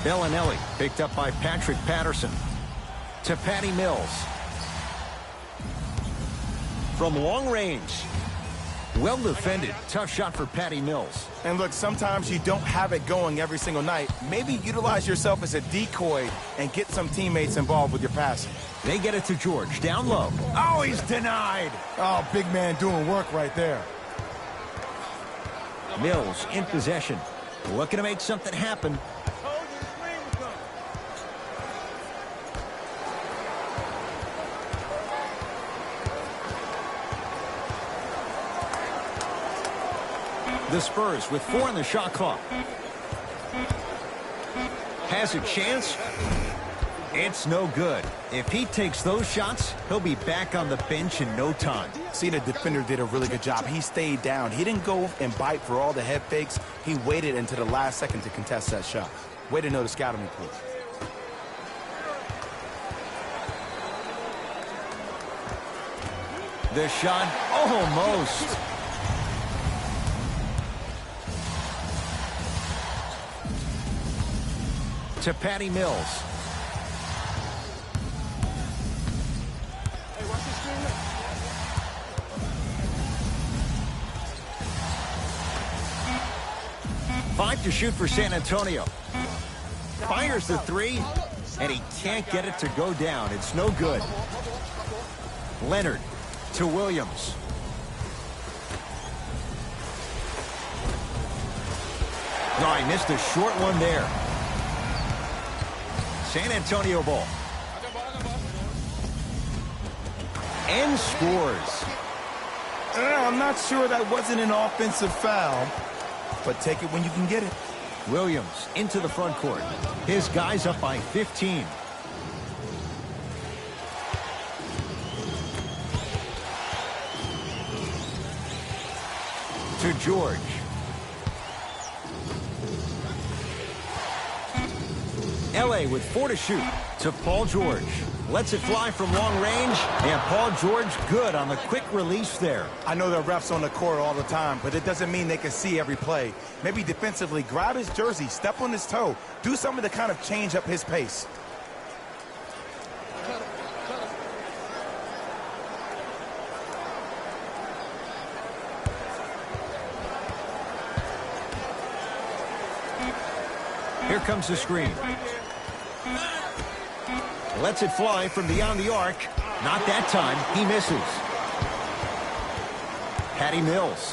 Bellinelli picked up by Patrick Patterson. To Patty Mills. From long range. Well defended. Tough shot for Patty Mills. And look, sometimes you don't have it going every single night. Maybe utilize yourself as a decoy and get some teammates involved with your passing. They get it to George. Down low. Oh, he's denied. Oh, big man doing work right there. Mills in possession. Looking to make something happen. The Spurs with 4 on the shot clock. Has a chance. It's no good. If he takes those shots, he'll be back on the bench in no time. See, the defender did a really good job. He stayed down. He didn't go and bite for all the head fakes. He waited until the last second to contest that shot. Way to know the scouting report. The shot, almost. To Patty Mills. Hey, watch the screen now. 5 to shoot for San Antonio. Fires the three, and he can't get it to go down. It's no good. Leonard to Williams. No, he missed a short one there. San Antonio ball. And scores. I'm not sure that wasn't an offensive foul, but take it when you can get it. Williams into the front court. His guy's up by 15. To George. LA with 4 to shoot. To Paul George. Lets it fly from long range. And Paul George good on the quick release there. I know there are refs on the court all the time, but it doesn't mean they can see every play. Maybe defensively, grab his jersey, step on his toe, do something to kind of change up his pace. Here comes the screen. Lets it fly from beyond the arc. Not that time. He misses. Patty Mills.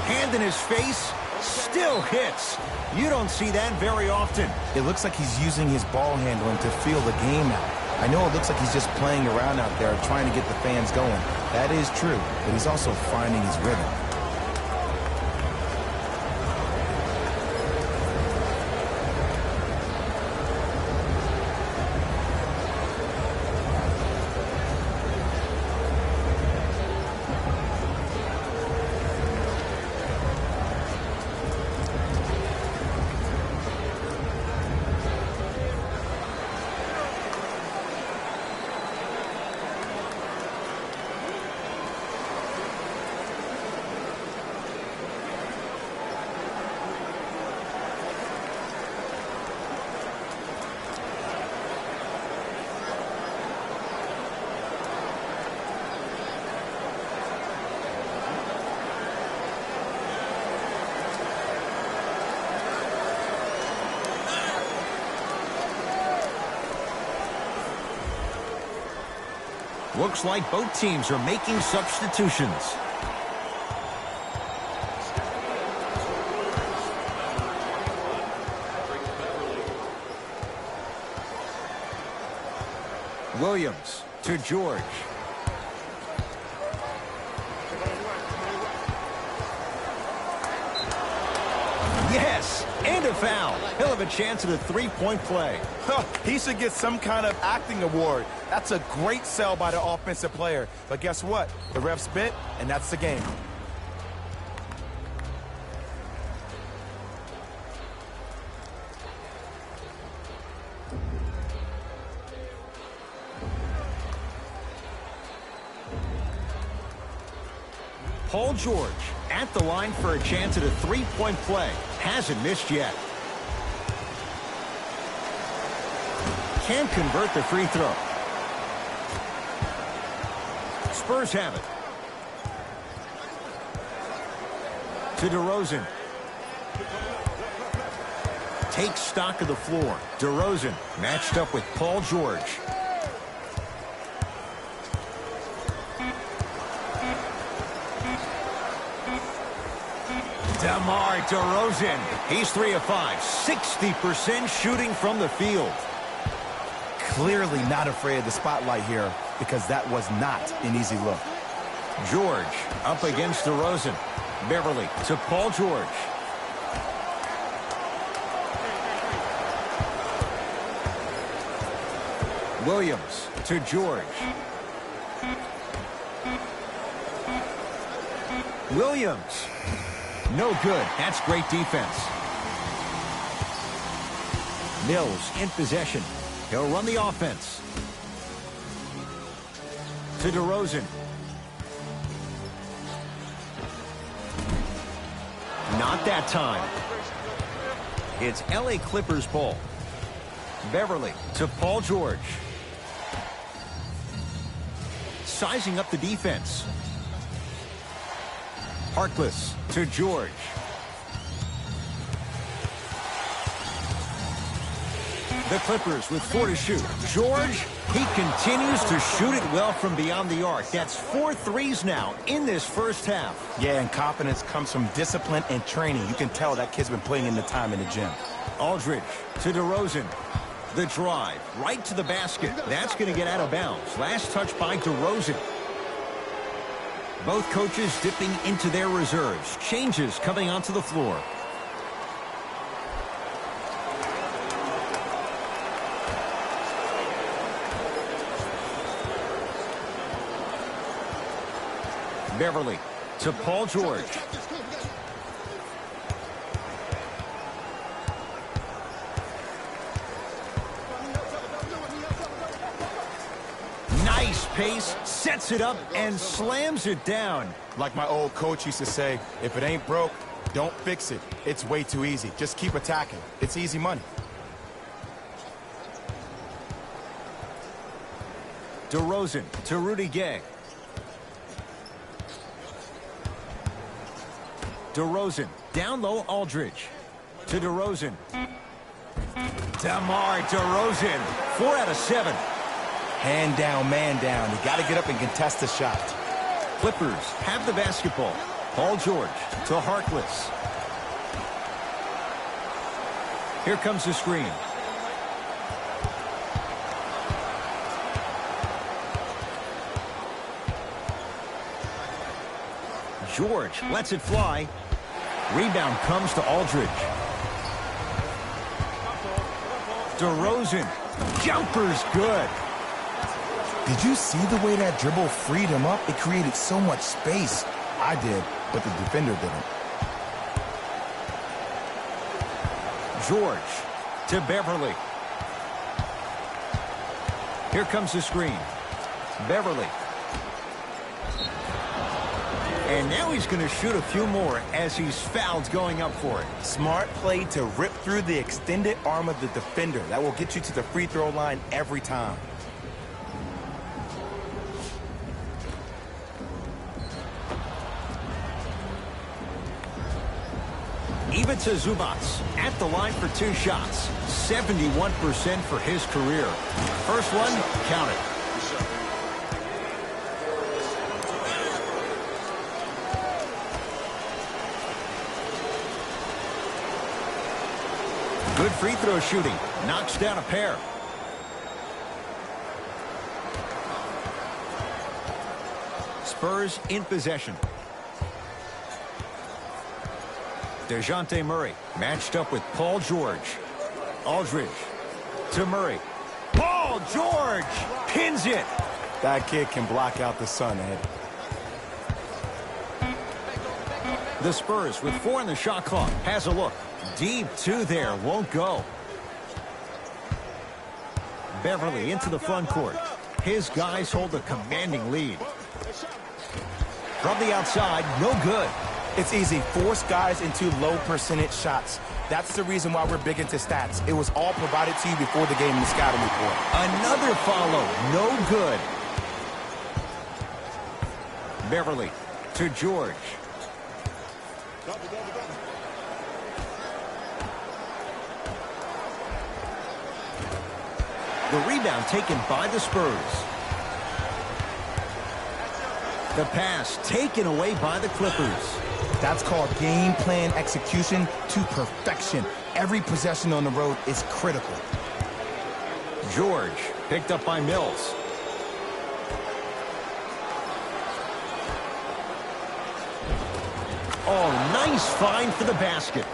Hand in his face. Still hits. You don't see that very often. It looks like he's using his ball handling to feel the game out. I know it looks like he's just playing around out there trying to get the fans going. That is true, but he's also finding his rhythm. Looks like both teams are making substitutions. Williams to George. Yes, and a foul. He'll have a chance at a three-point play. He should get some kind of acting award. That's a great sell by the offensive player. But guess what? The ref spit, and that's the game. Paul George at the line for a chance at a three-point play. Hasn't missed yet. Can't convert the free throw. Spurs have it. To DeRozan. Takes stock of the floor. DeRozan matched up with Paul George. DeMar DeRozan. He's 3 of 5. 60% shooting from the field. Clearly not afraid of the spotlight here because that was not an easy look. George up against DeRozan. Beverly to Paul George. Williams to George. Williams. No good. That's great defense. Mills in possession. He'll run the offense. To DeRozan. Not that time. It's LA Clippers ball. Beverly to Paul George. Sizing up the defense. Harkless to George. The Clippers with 4 to shoot. George, he continues to shoot it well from beyond the arc. That's 4 threes now in this first half. Yeah, and confidence comes from discipline and training. You can tell that kid's been putting in the time in the gym. Aldridge to DeRozan. The drive right to the basket. That's going to get out of bounds. Last touch by DeRozan. Both coaches dipping into their reserves. Changes coming onto the floor. Beverly to Paul George. Nice pace, sets it up, and slams it down. Like my old coach used to say, if it ain't broke, don't fix it. It's way too easy. Just keep attacking. It's easy money. DeRozan to Rudy Gay. DeRozan, down low, Aldridge. To DeRozan. DeMar DeRozan, 4 out of 7. Hand down, man down. You got to get up and contest the shot. Clippers have the basketball. Paul George to Harkless. Here comes the screen. George lets it fly. Rebound comes to Aldridge. DeRozan. Jumper's good. Did you see the way that dribble freed him up? It created so much space. I did, but the defender didn't. George to Beverly. Here comes the screen. Beverly. And now he's going to shoot a few more as he's fouled going up for it. Smart play to rip through the extended arm of the defender. That will get you to the free throw line every time. Ivica Zubac at the line for 2 shots. 71% for his career. First one, count it. Good free throw shooting. Knocks down a pair. Spurs in possession. DeJounte Murray matched up with Paul George. Aldridge to Murray. Paul George pins it. That kid can block out the sun, Ed. The Spurs with 4 on the shot clock. Has a look. Deep 2 there. Won't go. Beverly into the front court. His guys hold a commanding lead. From the outside, no good. It's easy. Force guys into low percentage shots. That's the reason why we're big into stats. It was all provided to you before the game in the scouting report. Another follow. No good. Beverly to George. The rebound taken by the Spurs. The pass taken away by the Clippers. That's called game plan execution to perfection. Every possession on the road is critical. George picked up by Mills. Oh, nice find for the basket.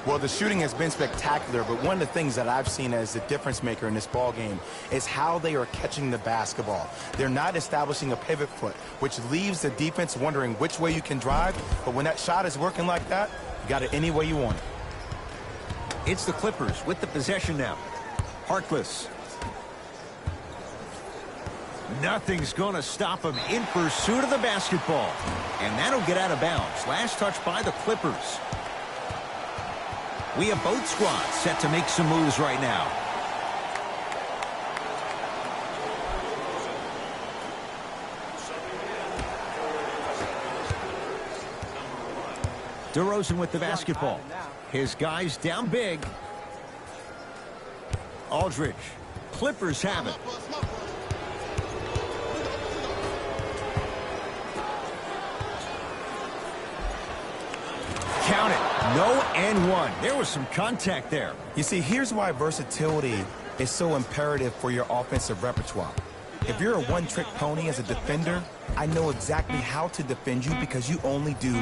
Well, the shooting has been spectacular, but one of the things that I've seen as the difference maker in this ball game is how they are catching the basketball. They're not establishing a pivot foot, which leaves the defense wondering which way you can drive, but when that shot is working like that, you got it any way you want it. It's the Clippers with the possession now. Harkless. Nothing's going to stop him in pursuit of the basketball. And that'll get out of bounds. Last touch by the Clippers. We have both squads set to make some moves right now. DeRozan with the basketball. His guys down big. Aldridge. Clippers have it. Count it. No and one. There was some contact there. You see, here's why versatility is so imperative for your offensive repertoire. If you're a one-trick pony as a defender, I know exactly how to defend you because you only do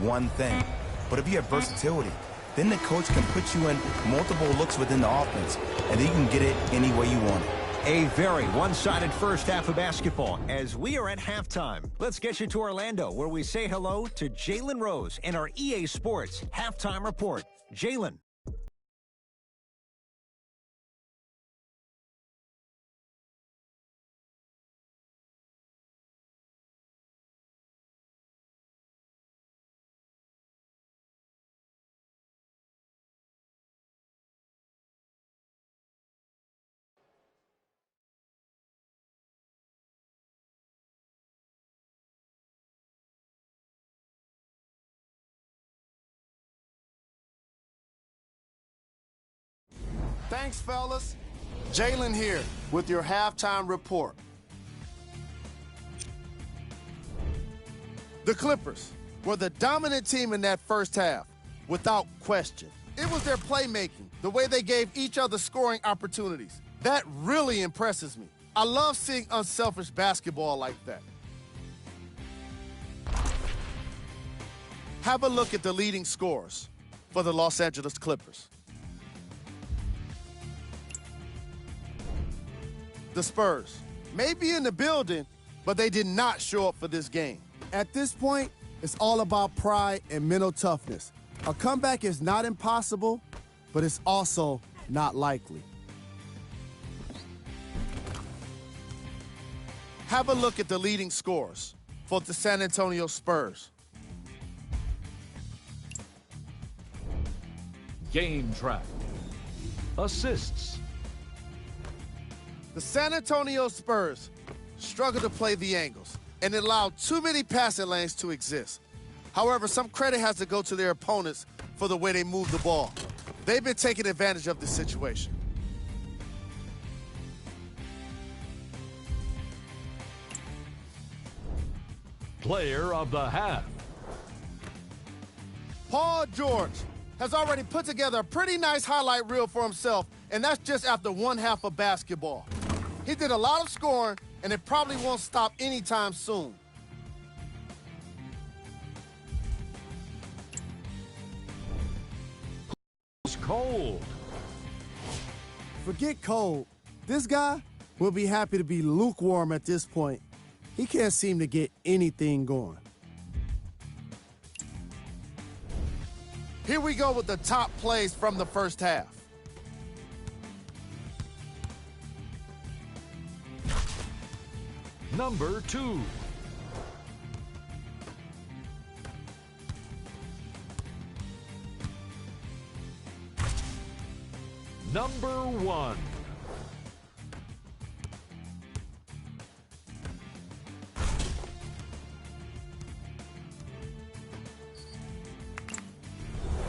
one thing. But if you have versatility, then the coach can put you in multiple looks within the offense, and then you can get it any way you want it. A very one-sided first half of basketball as we are at halftime. Let's get you to Orlando, where we say hello to Jalen Rose in our EA Sports Halftime Report. Jalen. Thanks, fellas. Jalen here with your halftime report. The Clippers were the dominant team in that first half, without question. It was their playmaking, the way they gave each other scoring opportunities. That really impresses me. I love seeing unselfish basketball like that. Have a look at the leading scorers for the Los Angeles Clippers. The Spurs may be in the building, but they did not show up for this game. At this point, it's all about pride and mental toughness. A comeback is not impossible, but it's also not likely. Have a look at the leading scorers for the San Antonio Spurs. Game track. Assists. The San Antonio Spurs struggled to play the angles and allowed too many passing lanes to exist. However, some credit has to go to their opponents for the way they move the ball. They've been taking advantage of this situation. Player of the half. Paul George has already put together a pretty nice highlight reel for himself, and that's just after one half of basketball. He did a lot of scoring, and it probably won't stop anytime soon. Who's cold? Forget cold. This guy will be happy to be lukewarm at this point. He can't seem to get anything going. Here we go with the top plays from the first half. Number 2. Number 1.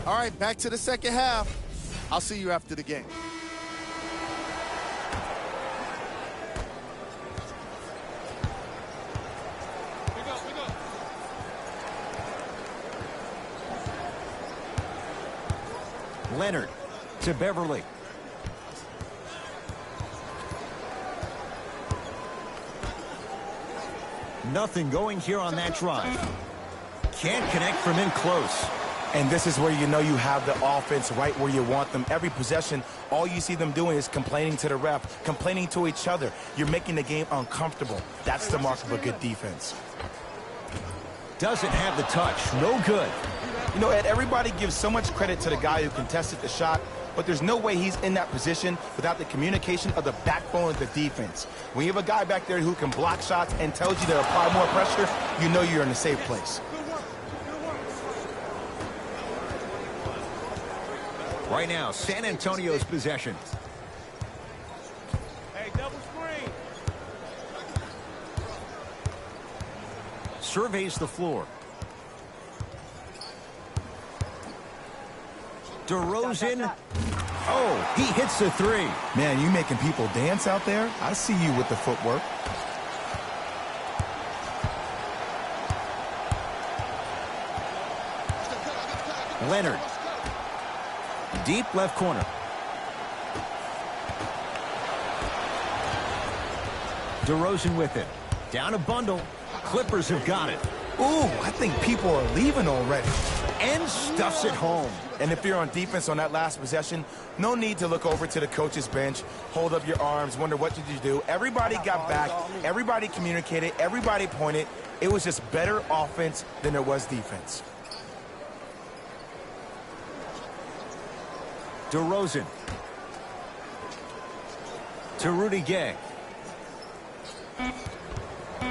All right, back to the second half. I'll see you after the game. Leonard to Beverly. Nothing going here on that drive. Can't connect from in close. And this is where you know you have the offense right where you want them. Every possession, all you see them doing is complaining to the ref, complaining to each other. You're making the game uncomfortable. That's the mark of a good defense. Doesn't have the touch. No good. You know, Ed, everybody gives so much credit to the guy who contested the shot, but there's no way he's in that position without the communication of the backbone of the defense. When you have a guy back there who can block shots and tells you to apply more pressure, you know you're in a safe place. Right now, San Antonio's possession. Hey, double screen. Surveys the floor. DeRozan. Oh, he hits the three. Man, you making people dance out there? I see you with the footwork. Leonard. Deep left corner. DeRozan with it. Down a bundle. Clippers have got it. Ooh, I think people are leaving already. And stuffs it home. And if you're on defense on that last possession, no need to look over to the coach's bench, hold up your arms, wonder what did you do. Everybody got back. Everybody communicated. Everybody pointed. It was just better offense than it was defense. DeRozan. To Rudy Gay.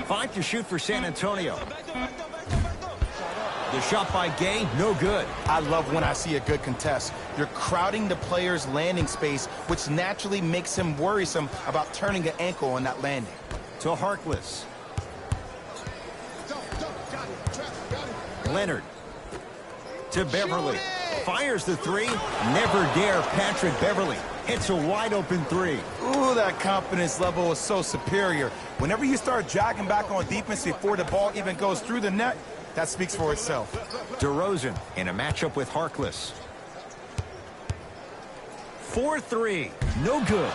5 to shoot for San Antonio. The shot by Gay, no good. I love when I see a good contest. You're crowding the player's landing space, which naturally makes him worrisome about turning an ankle on that landing. To Harkless. Leonard. To Beverly. Fires the three. Never dare Patrick Beverly. Hits a wide open three. Ooh, that confidence level is so superior. Whenever you start jogging back on defense before the ball even goes through the net, that speaks for itself. DeRozan in a matchup with Harkless. 4-3. No good.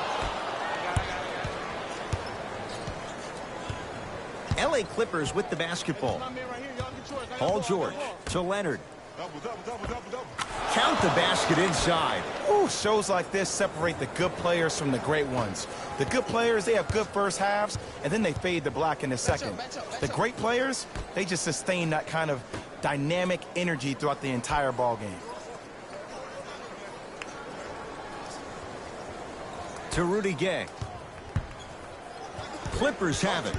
LA Clippers with the basketball. Paul George to Leonard. Count the basket inside. Ooh, shows like this separate the good players from the great ones. The good players, they have good first halves, and then they fade to black in the second. The great players, they just sustain that kind of dynamic energy throughout the entire ball game. To Rudy Gay. Clippers have it.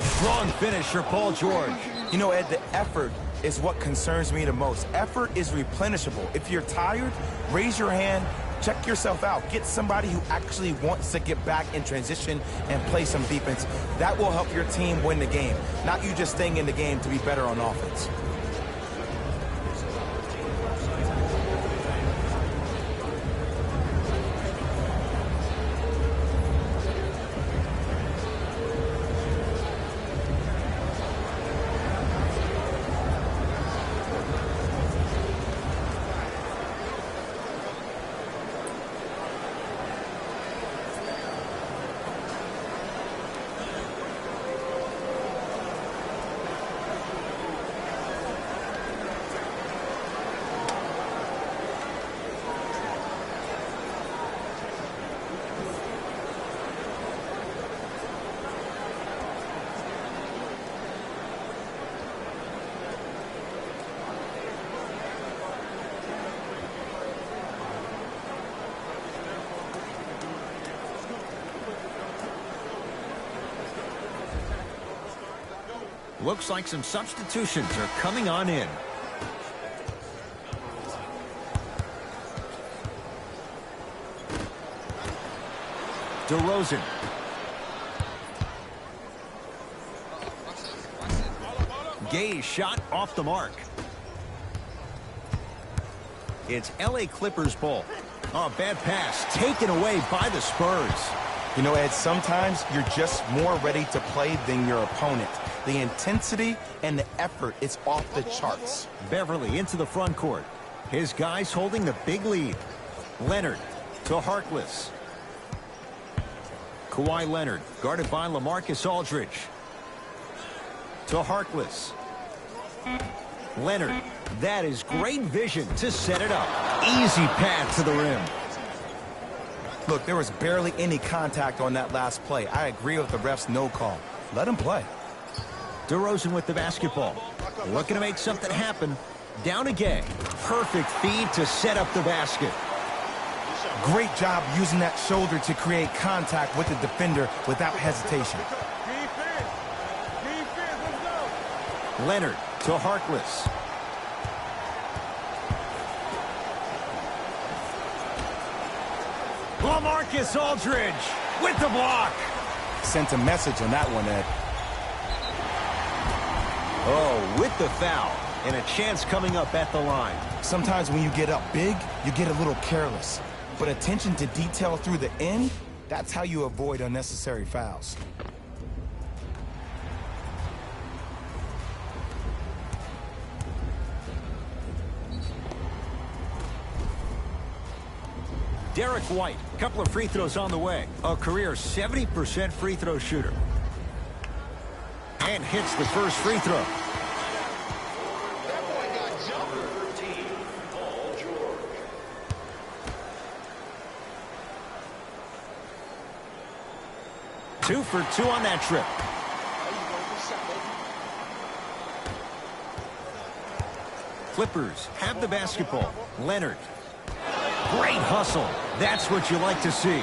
Strong finish for Paul George. You know, Ed, the effort is what concerns me the most. Effort is replenishable. If you're tired, raise your hand, check yourself out. Get somebody who actually wants to get back in transition and play some defense. That will help your team win the game, not you just staying in the game to be better on offense. Looks like some substitutions are coming on in. DeRozan. Gay's shot off the mark. It's LA Clippers ball. Oh, bad pass taken away by the Spurs. You know, Ed, sometimes you're just more ready to play than your opponent. The intensity and the effort is off the charts. Beverly into the front court. His guys holding the big lead. Leonard to Harkless. Kawhi Leonard guarded by LaMarcus Aldridge. To Harkless. Leonard, that is great vision to set it up. Easy path to the rim. Look, there was barely any contact on that last play. I agree with the ref's no call. Let him play. DeRozan with the basketball. Looking to make something happen. Down again. Perfect feed to set up the basket. Great job using that shoulder to create contact with the defender without hesitation. Leonard to Harkless. LaMarcus Aldridge with the block. Sent a message on that one, Ed. Oh, with the foul. And a chance coming up at the line. Sometimes when you get up big, you get a little careless. But attention to detail through the end, that's how you avoid unnecessary fouls. Derek White, a couple of free throws on the way. A career 70% free throw shooter. And hits the first free throw. Two for two on that trip. Clippers have the basketball. Leonard. Great hustle. That's what you like to see.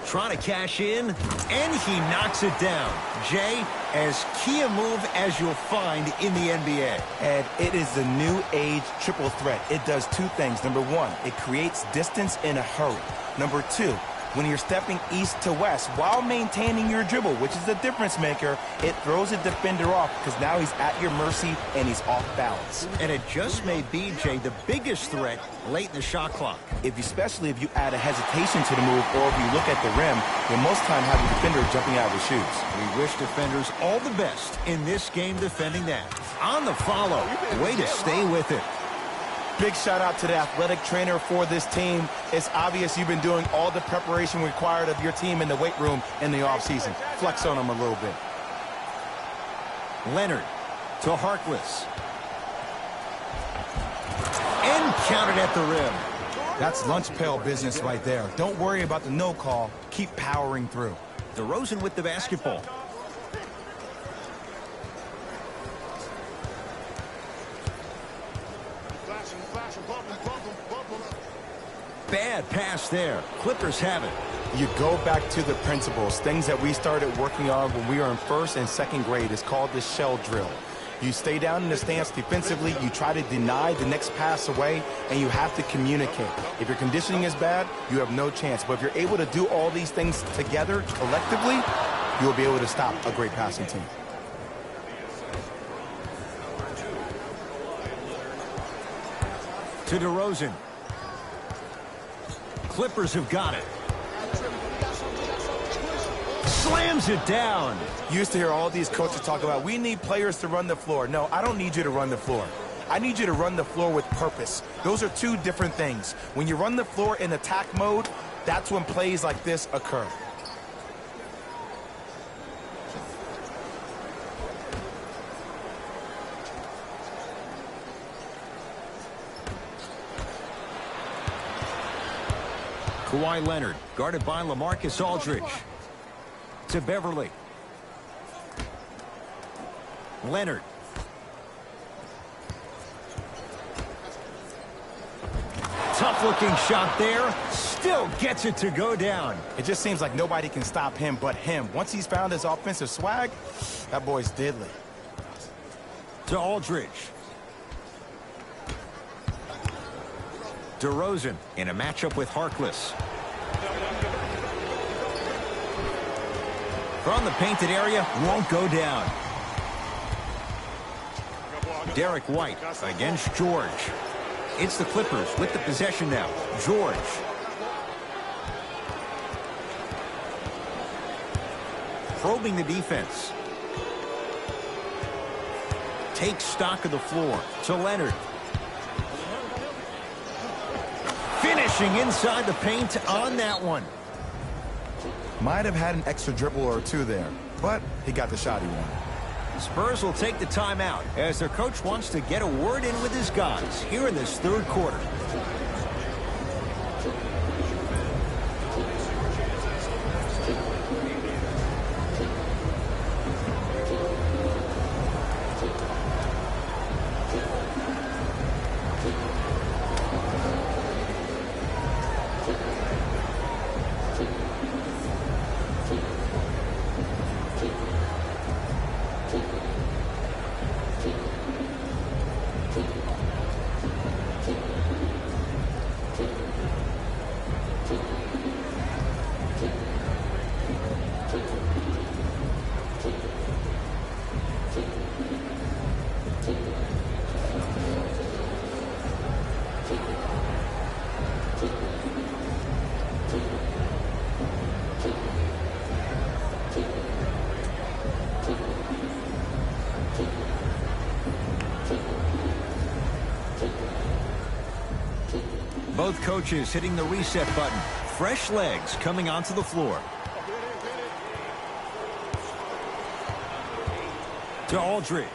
Trying to cash in, and he knocks it down. Jay, as key a move as you'll find in the NBA. And it is the new age triple threat. It does two things. Number one, it creates distance in a hurry. Number two, when you're stepping east to west while maintaining your dribble, which is the difference maker, it throws a defender off because now he's at your mercy and he's off balance. And it just may be, Jay, the biggest threat late in the shot clock. Especially if you add a hesitation to the move, or if you look at the rim, you'll most time have the defender jumping out of his shoes. We wish defenders all the best in this game defending that. On the follow, way to stay with it. Big shout out to the athletic trainer for this team. It's obvious you've been doing all the preparation required of your team in the weight room in the offseason. Flex on them a little bit. Leonard to Harkless. And counted at the rim. That's lunch pail business right there. Don't worry about the no call. Keep powering through. DeRozan with the basketball. Bad pass there. Clippers have it. You go back to the principles, things that we started working on when we were in first and second grade. It's called the shell drill. You stay down in the stance defensively, you try to deny the next pass away, and you have to communicate. If your conditioning is bad, you have no chance. But if you're able to do all these things together, collectively, you'll be able to stop a great passing team. To DeRozan. Clippers have got it. Slams it down. You used to hear all these coaches talk about, we need players to run the floor. No, I don't need you to run the floor. I need you to run the floor with purpose. Those are two different things. When you run the floor in attack mode, that's when plays like this occur. Kawhi Leonard, guarded by LaMarcus Aldridge. To Beverly. Leonard. Tough-looking shot there. Still gets it to go down. It just seems like nobody can stop him but him. Once he's found his offensive swag, that boy's deadly. To Aldridge. DeRozan in a matchup with Harkless. From the painted area, won't go down. Derek White against George. It's the Clippers with the possession now. George. Probing the defense. take stock of the floor. To Leonard. Finishing inside the paint on that one. Might have had an extra dribble or two there, but he got the shot he wanted. Spurs will take the timeout as their coach wants to get a word in with his guys here in this third quarter. Both coaches hitting the reset button. Fresh legs coming onto the floor. To Aldridge.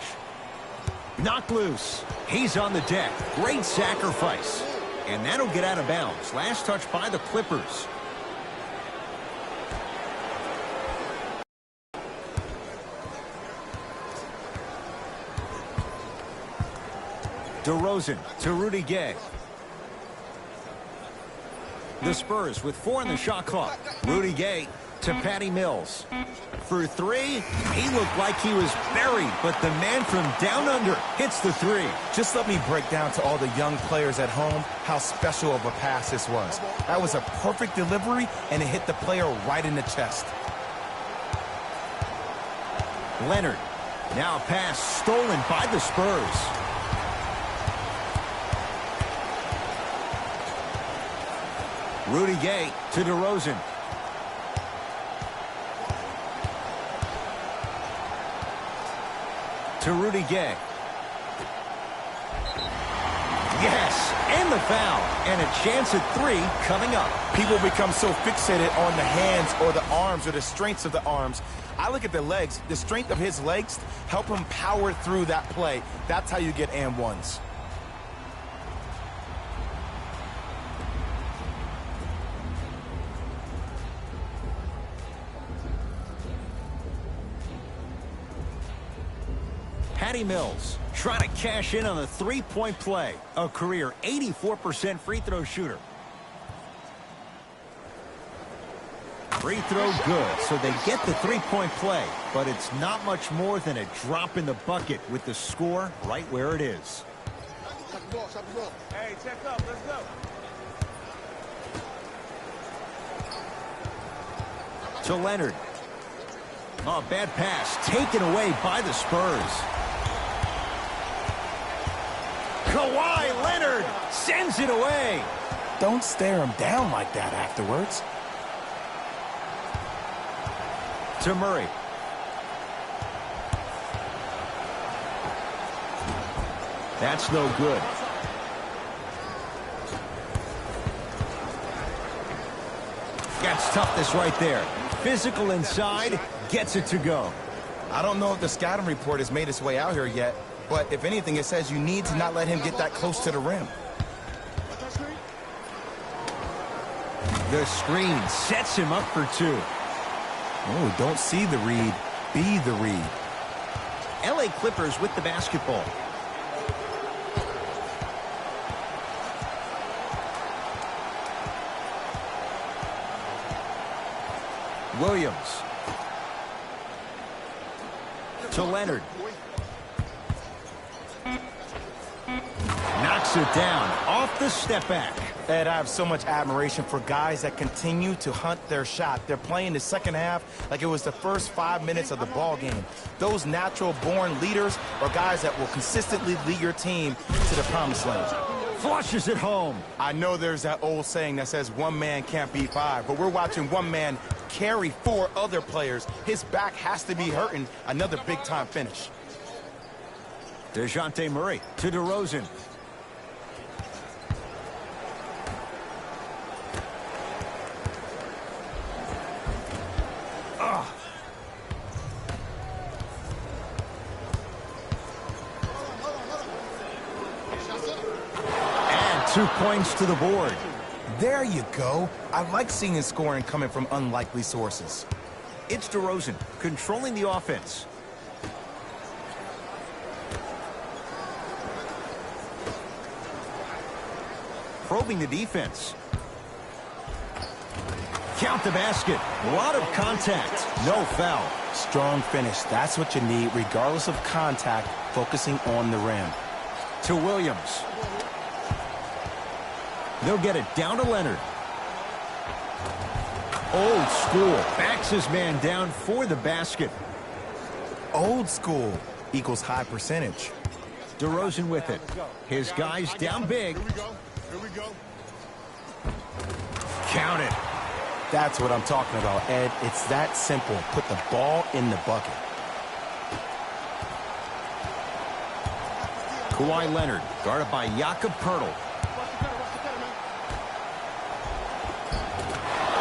Knocked loose. He's on the deck. Great sacrifice. And that'll get out of bounds. Last touch by the Clippers. DeRozan to Rudy Gay. The Spurs with 4 in the shot clock. Rudy Gay to Patty Mills. For 3, he looked like he was buried, but the man from down under hits the 3. Just let me break down to all the young players at home how special of a pass this was. That was a perfect delivery, and it hit the player right in the chest. Leonard. Now a pass stolen by the Spurs. Rudy Gay to DeRozan. To Rudy Gay. Yes, and the foul. And a chance at 3 coming up. People become so fixated on the hands or the arms or the strengths of the arms. I look at the legs. The strength of his legs help him power through that play. That's how you get and ones. Patty Mills trying to cash in on a three-point play. A career 84% free throw shooter. Free throw good, so they get the three-point play. But it's not much more than a drop in the bucket with the score right where it is. Hey, check up. Let's go. To Leonard. Oh, bad pass taken away by the Spurs. Kawhi Leonard sends it away. Don't stare him down like that afterwards. To Murray. That's no good. That's toughness right there. Physical inside, gets it to go. I don't know if the scouting report has made its way out here yet, but if anything, it says you need to not let him get that close to the rim. The screen sets him up for 2. Oh, don't see the read, be the read. LA Clippers with the basketball. Williams. To Leonard. Knocks it down off the step back. Ed, I have so much admiration for guys that continue to hunt their shot. They're playing the second half like it was the first 5 minutes of the ball game. Those natural-born leaders are guys that will consistently lead your team to the promised land. Flushes it home. I know there's that old saying that says one man can't beat 5, but we're watching one man carry 4 other players. His back has to be hurting. Another big-time finish. DeJounte Murray to DeRozan. And 2 points to the board. There you go. I like seeing his scoring coming from unlikely sources. It's DeRozan controlling the offense. Probing the defense. Count the basket. A lot of contact. No foul. Strong finish. That's what you need, regardless of contact, focusing on the rim. To Williams. They'll get it down to Leonard. Old school. Backs his man down for the basket. Old school equals high percentage. DeRozan with it. His guys down big. Here we go. Here we go. Count it. That's what I'm talking about, Ed. It's that simple. Put the ball in the bucket. Kawhi Leonard, guarded by Jakob Poeltl.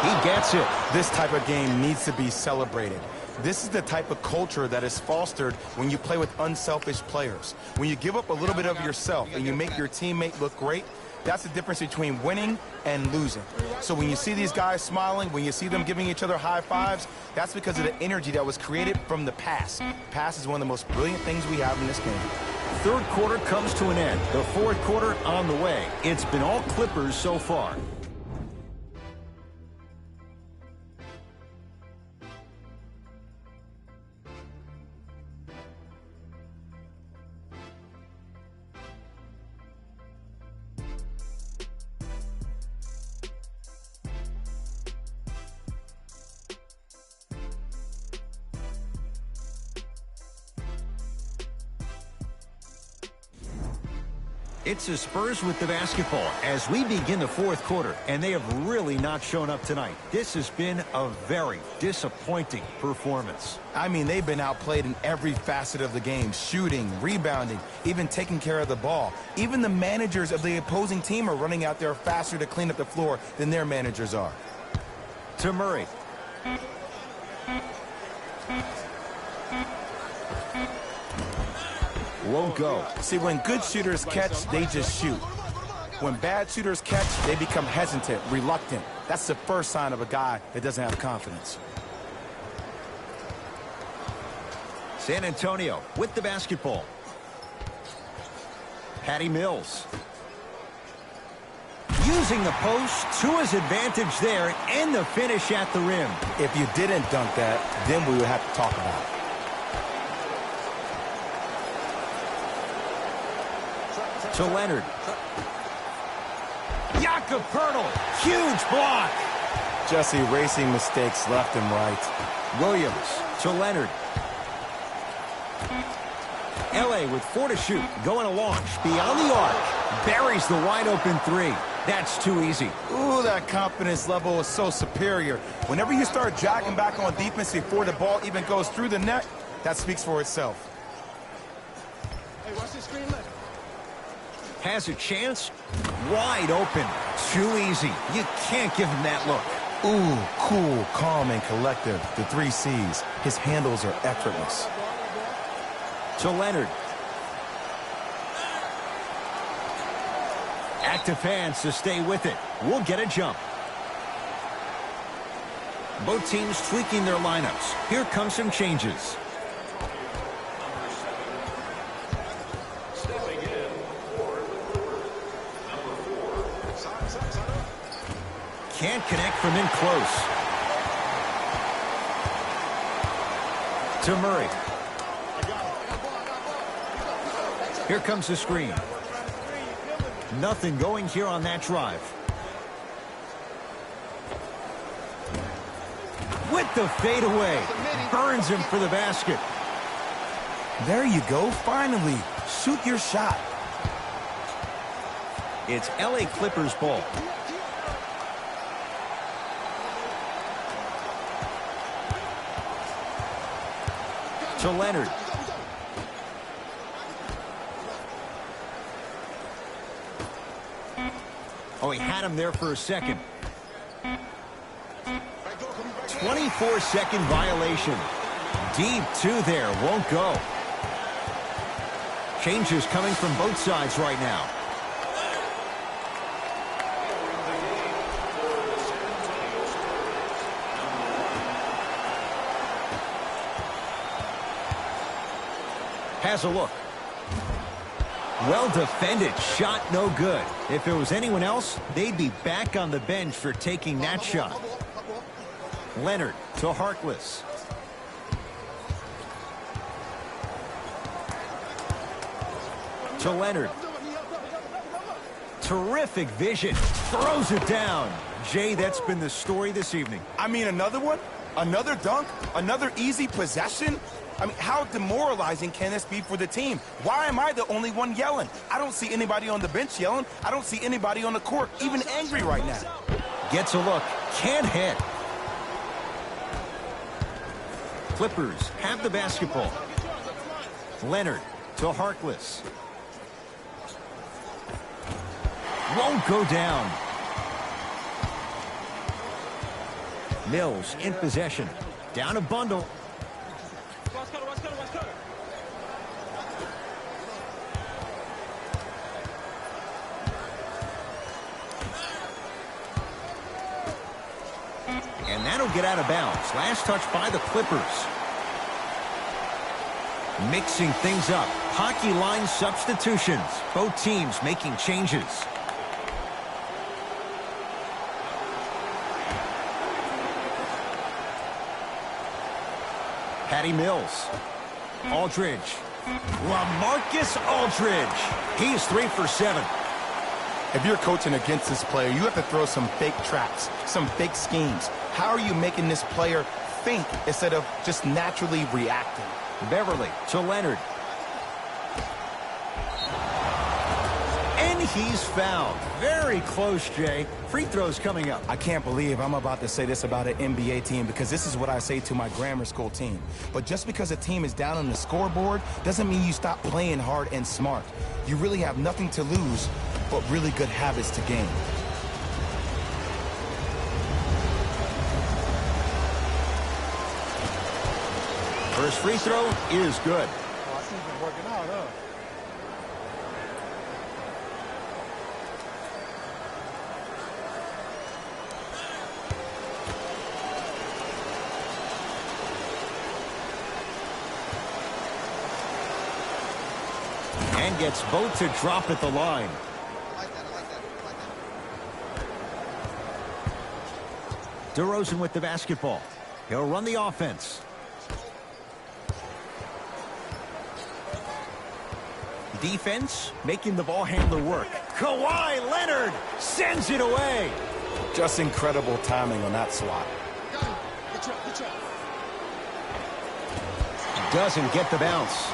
He gets it. This type of game needs to be celebrated. This is the type of culture that is fostered when you play with unselfish players. When you give up a little bit of yourself and you make your teammate look great, that's the difference between winning and losing. So when you see these guys smiling, when you see them giving each other high fives, that's because of the energy that was created from the pass. Pass is one of the most brilliant things we have in this game. Third quarter comes to an end. The fourth quarter on the way. It's been all Clippers so far. It's the Spurs with the basketball as we begin the fourth quarter, and they have really not shown up tonight. This has been a very disappointing performance. I mean, they've been outplayed in every facet of the game, shooting, rebounding, even taking care of the ball. Even the managers of the opposing team are running out there faster to clean up the floor than their managers are. To Murray. Won't go. See, when good shooters catch, they just shoot. When bad shooters catch, they become hesitant, reluctant. That's the first sign of a guy that doesn't have confidence. San Antonio with the basketball. Patty Mills. Using the post to his advantage there and the finish at the rim. If you didn't dunk that, then we would have to talk about it. To Leonard. Jakob Poeltl. Huge block. Just erasing mistakes left and right. Williams to Leonard. LA with 4 to shoot. Going to launch. Beyond the arc. Buries the wide open 3. That's too easy. Ooh, that confidence level is so superior. Whenever you start jogging back on defense before the ball even goes through the net, that speaks for itself. Hey, watch this screen left. Has a chance. Wide open. Too easy. You can't give him that look. Ooh, cool, calm, and collective. The 3 C's. His handles are effortless. To Leonard. Active fans to stay with it. We'll get a jump. Both teams tweaking their lineups. Here come some changes. Can't connect from in close. To Murray. Here comes the screen. Nothing going here on that drive. With the fadeaway. Burns him for the basket. There you go, finally. Shoot your shot. It's LA Clippers ball. To Leonard. Oh, he had him there for a second. 24-second violation. Deep two there, won't go. Changes coming from both sides right now. Has a look. Well defended. Shot no good. If it was anyone else, they'd be back on the bench for taking that shot. Leonard to Harkless. To Leonard. Terrific vision. Throws it down. Jay, that's been the story this evening. I mean, another one? Another dunk? Another easy possession? I mean, how demoralizing can this be for the team? Why am I the only one yelling? I don't see anybody on the bench yelling. I don't see anybody on the court even angry right now. Gets a look. Can't hit. Clippers have the basketball. Leonard to Harkless. Won't go down. Mills in possession. Down a bundle. And that'll get out of bounds. Last touch by the Clippers. Mixing things up. Hockey line substitutions. Both teams making changes. Patty Mills. Aldridge. LaMarcus Aldridge. He is 3 for 7. If you're coaching against this player, you have to throw some fake traps, some fake schemes. How are you making this player think instead of just naturally reacting? Beverly to Leonard. And he's fouled. Very close, Jay. Free throws coming up. I can't believe I'm about to say this about an NBA team because this is what I say to my grammar school team. But just because a team is down on the scoreboard doesn't mean you stop playing hard and smart. You really have nothing to lose but really good habits to gain. First free throw is good. Oh, I see him working out, huh? And gets both to drop at the line. DeRozan with the basketball. He'll run the offense. Defense making the ball handler work. Kawhi Leonard sends it away. Just incredible timing on that swat. Doesn't get the bounce.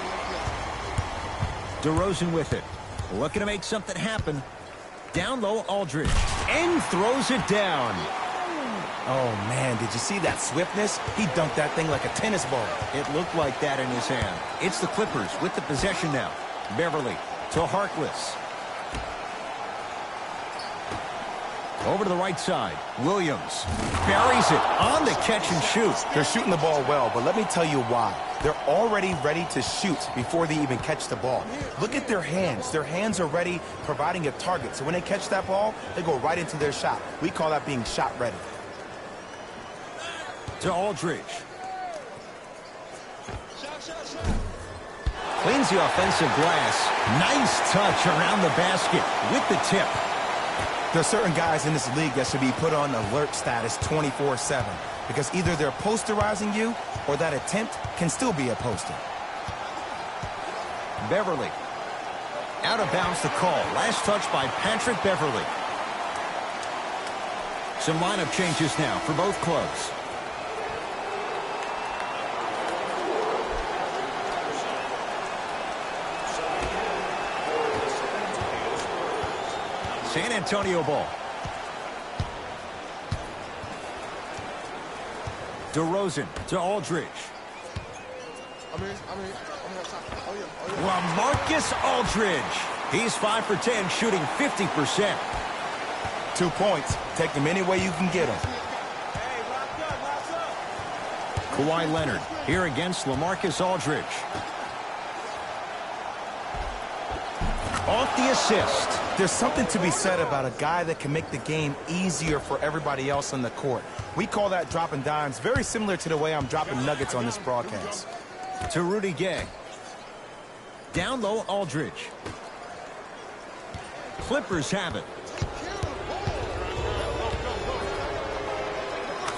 DeRozan with it. Looking to make something happen. Down low, Aldridge. And throws it down. Oh, man, did you see that swiftness? He dunked that thing like a tennis ball. It looked like that in his hand. It's the Clippers with the possession now. Beverly to Harkless. Over to the right side. Williams buries it on the catch and shoot. They're shooting the ball well, but let me tell you why. They're already ready to shoot before they even catch the ball. Look at their hands. Their hands are ready, providing a target. So when they catch that ball, they go right into their shot. We call that being shot ready. To Aldridge. Cleans the offensive glass. Nice touch around the basket with the tip. There are certain guys in this league that should be put on alert status 24/7 because either they're posterizing you or that attempt can still be a poster. Beverly. Out of bounds the call. Last touch by Patrick Beverly. Some lineup changes now for both clubs. San Antonio ball. DeRozan to Aldridge. LaMarcus Aldridge. He's 5 for 10, shooting 50%. 2 points. Take them any way you can get them. Kawhi Leonard here against LaMarcus Aldridge. Off the assist. There's something to be said about a guy that can make the game easier for everybody else on the court. We call that dropping dimes, very similar to the way I'm dropping nuggets on this broadcast. To Rudy Gay. Down low, Aldridge. Clippers have it.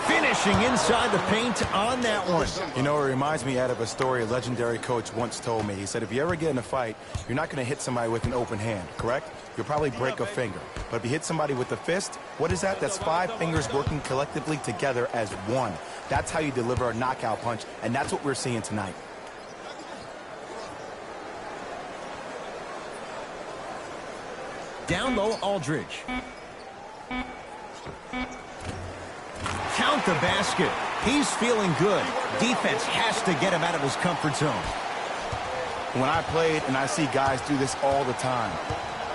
Finishing inside the paint on that one. You know, it reminds me of a story a legendary coach once told me. He said, if you ever get in a fight, you're not going to hit somebody with an open hand, correct? You'll probably break a finger. But if you hit somebody with a fist, what is that? That's 5 fingers working collectively together as one. That's how you deliver a knockout punch, and that's what we're seeing tonight. Down low, Aldridge. Count the basket. He's feeling good. Defense has to get him out of his comfort zone. When I played, and I see guys do this all the time,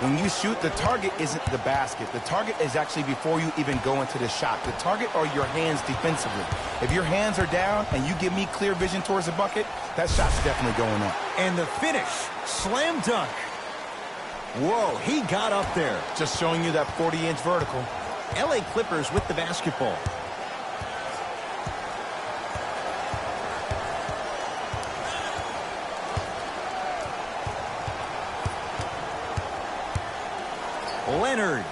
when you shoot, the target isn't the basket. The target is actually before you even go into the shot. The target are your hands defensively. If your hands are down and you give me clear vision towards the bucket, that shot's definitely going up. And the finish, slam dunk. Whoa, he got up there. Just showing you that 40-inch vertical. LA Clippers with the basketball. Leonard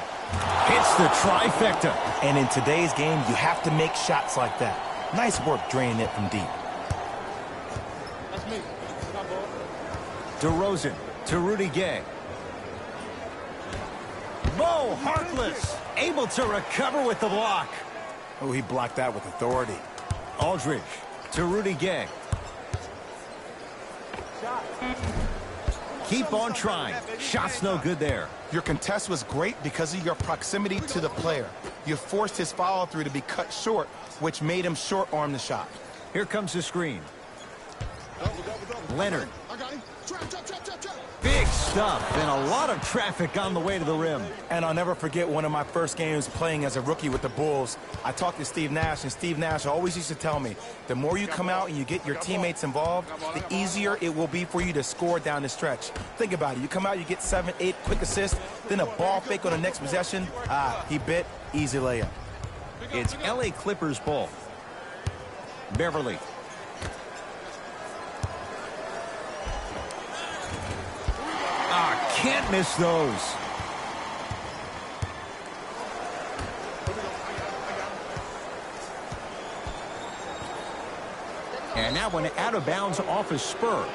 hits the trifecta. And in today's game, you have to make shots like that. Nice work draining it from deep. That's me. DeRozan to Rudy Gay. Mo Harkless able to recover with the block. Oh, he blocked that with authority. Aldridge to Rudy Gay. Keep on trying. Shot's no good there. Your contest was great because of your proximity to the player. You forced his follow-through to be cut short, which made him short-arm the shot. Here comes the screen. Leonard. Big stuff and a lot of traffic on the way to the rim. And I'll never forget one of my first games playing as a rookie with the Bulls. I talked to Steve Nash, and Steve Nash always used to tell me, the more you come out and you get your teammates involved, the easier it will be for you to score down the stretch. Think about it. You come out, you get 7, 8 quick assists, then a ball fake on the next possession. He bit, easy layup. It's LA Clippers ball. Beverly. Can't miss those. And that one out of bounds off a spur.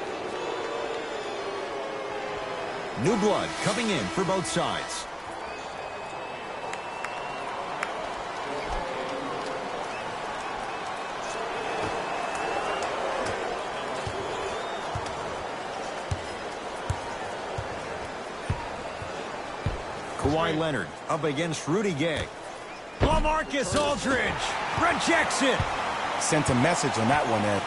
New blood coming in for both sides. Kawhi Leonard up against Rudy Gay. LaMarcus Aldridge rejects it. Sent a message on that one, Ed.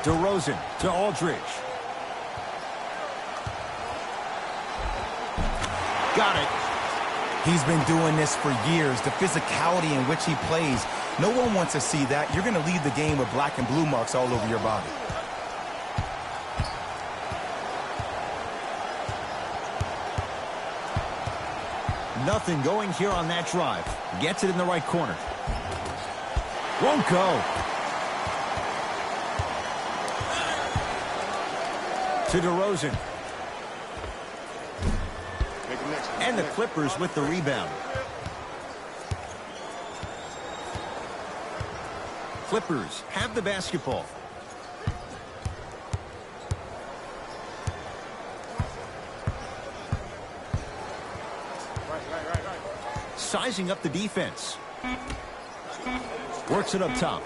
DeRozan to Aldridge. Got it. He's been doing this for years. The physicality in which he plays. No one wants to see that. You're going to leave the game with black and blue marks all over your body. Nothing going here on that drive. Gets it in the right corner. Won't go. To DeRozan. And the Clippers with the rebound. Clippers have the basketball. Sizing up the defense. Works it up top.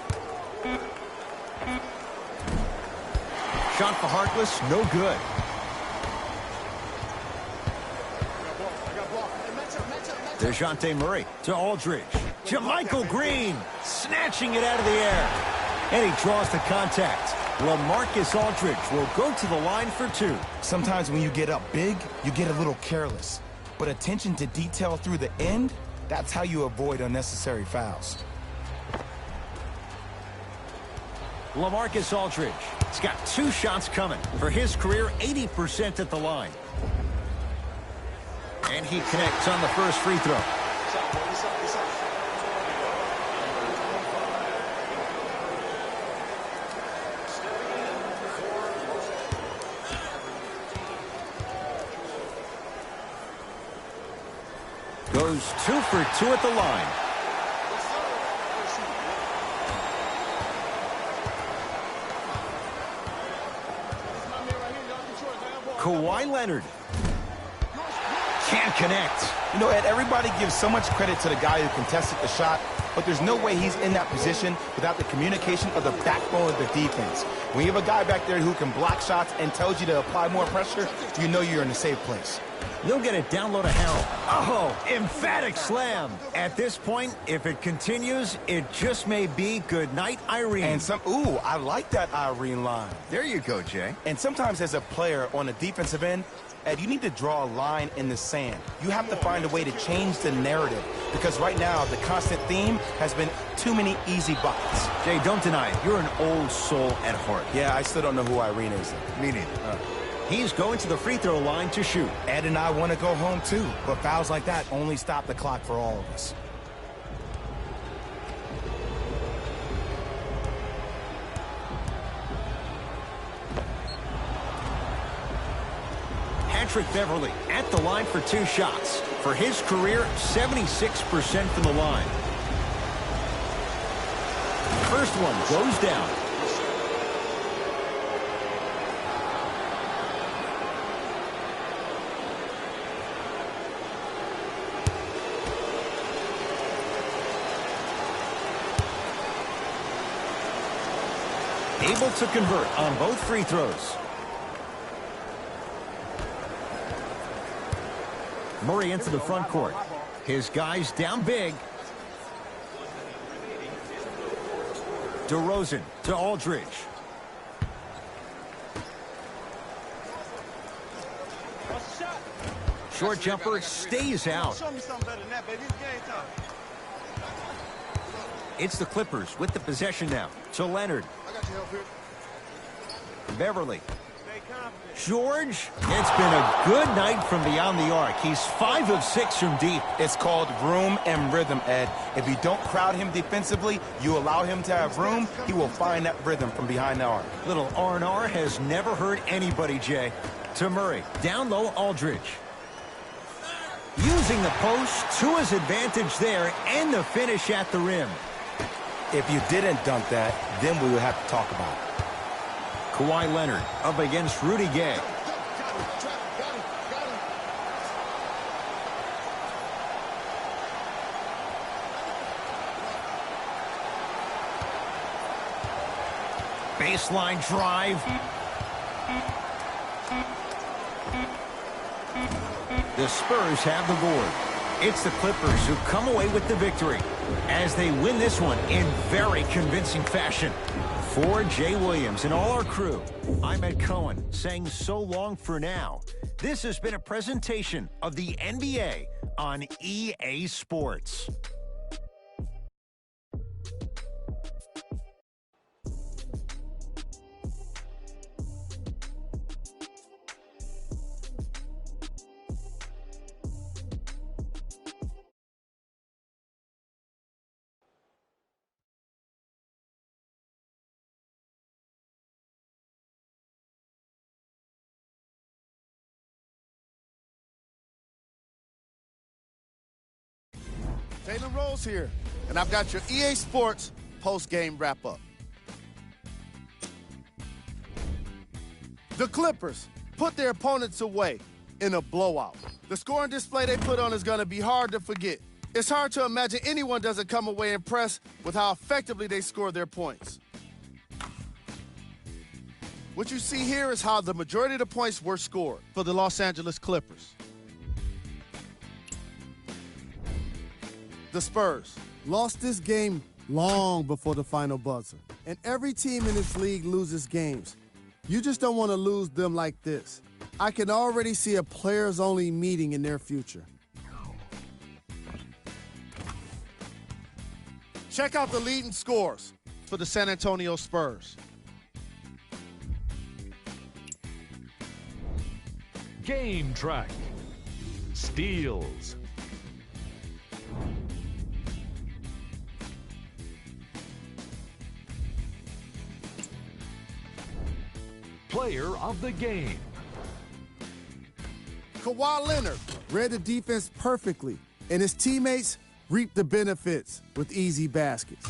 Shot for Harkless, no good. DeJounte Murray to Aldridge. JaMychal Green snatching it out of the air. And he draws the contact. LaMarcus Aldridge will go to the line for 2. Sometimes when you get up big, you get a little careless. But attention to detail through the end, that's how you avoid unnecessary fouls. LaMarcus Aldridge. He's got 2 shots coming. For his career, 80% at the line. And he connects on the first free throw. Goes 2 for 2 at the line. Kawhi Leonard. Can't connect. You know, Ed, everybody gives so much credit to the guy who contested the shot, but there's no way he's in that position without the communication of the backbone of the defense. When you have a guy back there who can block shots and tells you to apply more pressure, you know you're in a safe place. They'll get it down low to Harrell. Oh, emphatic slam. At this point, if it continues, it just may be good night, Irene. And ooh, I like that Irene line. There you go, Jay. And sometimes as a player on the defensive end, Ed, you need to draw a line in the sand. You have to find a way to change the narrative because right now the constant theme has been too many easy buckets. Jay, don't deny it. You're an old soul at heart. Yeah, I still don't know who Irene is. Me neither. He's going to the free throw line to shoot. Ed and I want to go home too, but fouls like that only stop the clock for all of us. Patrick Beverly at the line for 2 shots. For his career, 76% from the line. First one goes down. Able to convert on both free throws. Murray into the front court. His guys down big. DeRozan to Aldridge. Short jumper stays out. It's the Clippers with the possession now. To Leonard. Beverly. George, it's been a good night from beyond the arc. He's 5 of 6 from deep. It's called room and rhythm, Ed. If you don't crowd him defensively, you allow him to have room, he will find that rhythm from behind the arc. Little R&R has never hurt anybody, Jay. To Murray. Down low, Aldridge. Using the post to his advantage there and the finish at the rim. If you didn't dunk that, then we would have to talk about it. Kawhi Leonard up against Rudy Gay. Baseline drive. The Spurs have the board. It's the Clippers who come away with the victory as they win this one in very convincing fashion. For Jay Williams and all our crew, I'm Ed Cohen saying so long for now. This has been a presentation of the NBA on EA Sports. Taylor Rose here, and I've got your EA Sports post-game wrap-up. The Clippers put their opponents away in a blowout. The scoring display they put on is going to be hard to forget. It's hard to imagine anyone doesn't come away impressed with how effectively they score their points. What you see here is how the majority of the points were scored for the Los Angeles Clippers. The Spurs lost this game long before the final buzzer. And every team in this league loses games. You just don't want to lose them like this. I can already see a players-only meeting in their future. Check out the leading scores for the San Antonio Spurs. Game track. Steals. Player of the game. Kawhi Leonard read the defense perfectly, and his teammates reaped the benefits with easy baskets.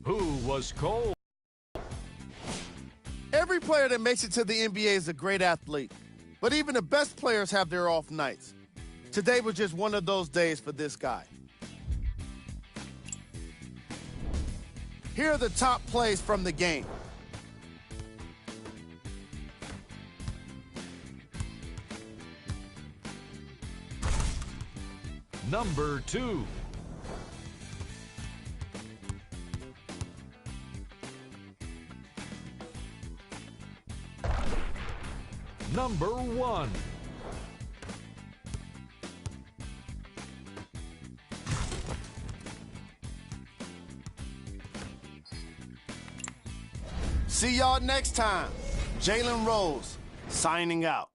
Who was cold? Every player that makes it to the NBA is a great athlete, but even the best players have their off nights. Today was just one of those days for this guy. Here are the top plays from the game. Number 2. Number 1. See y'all next time. Jalen Rose, signing out.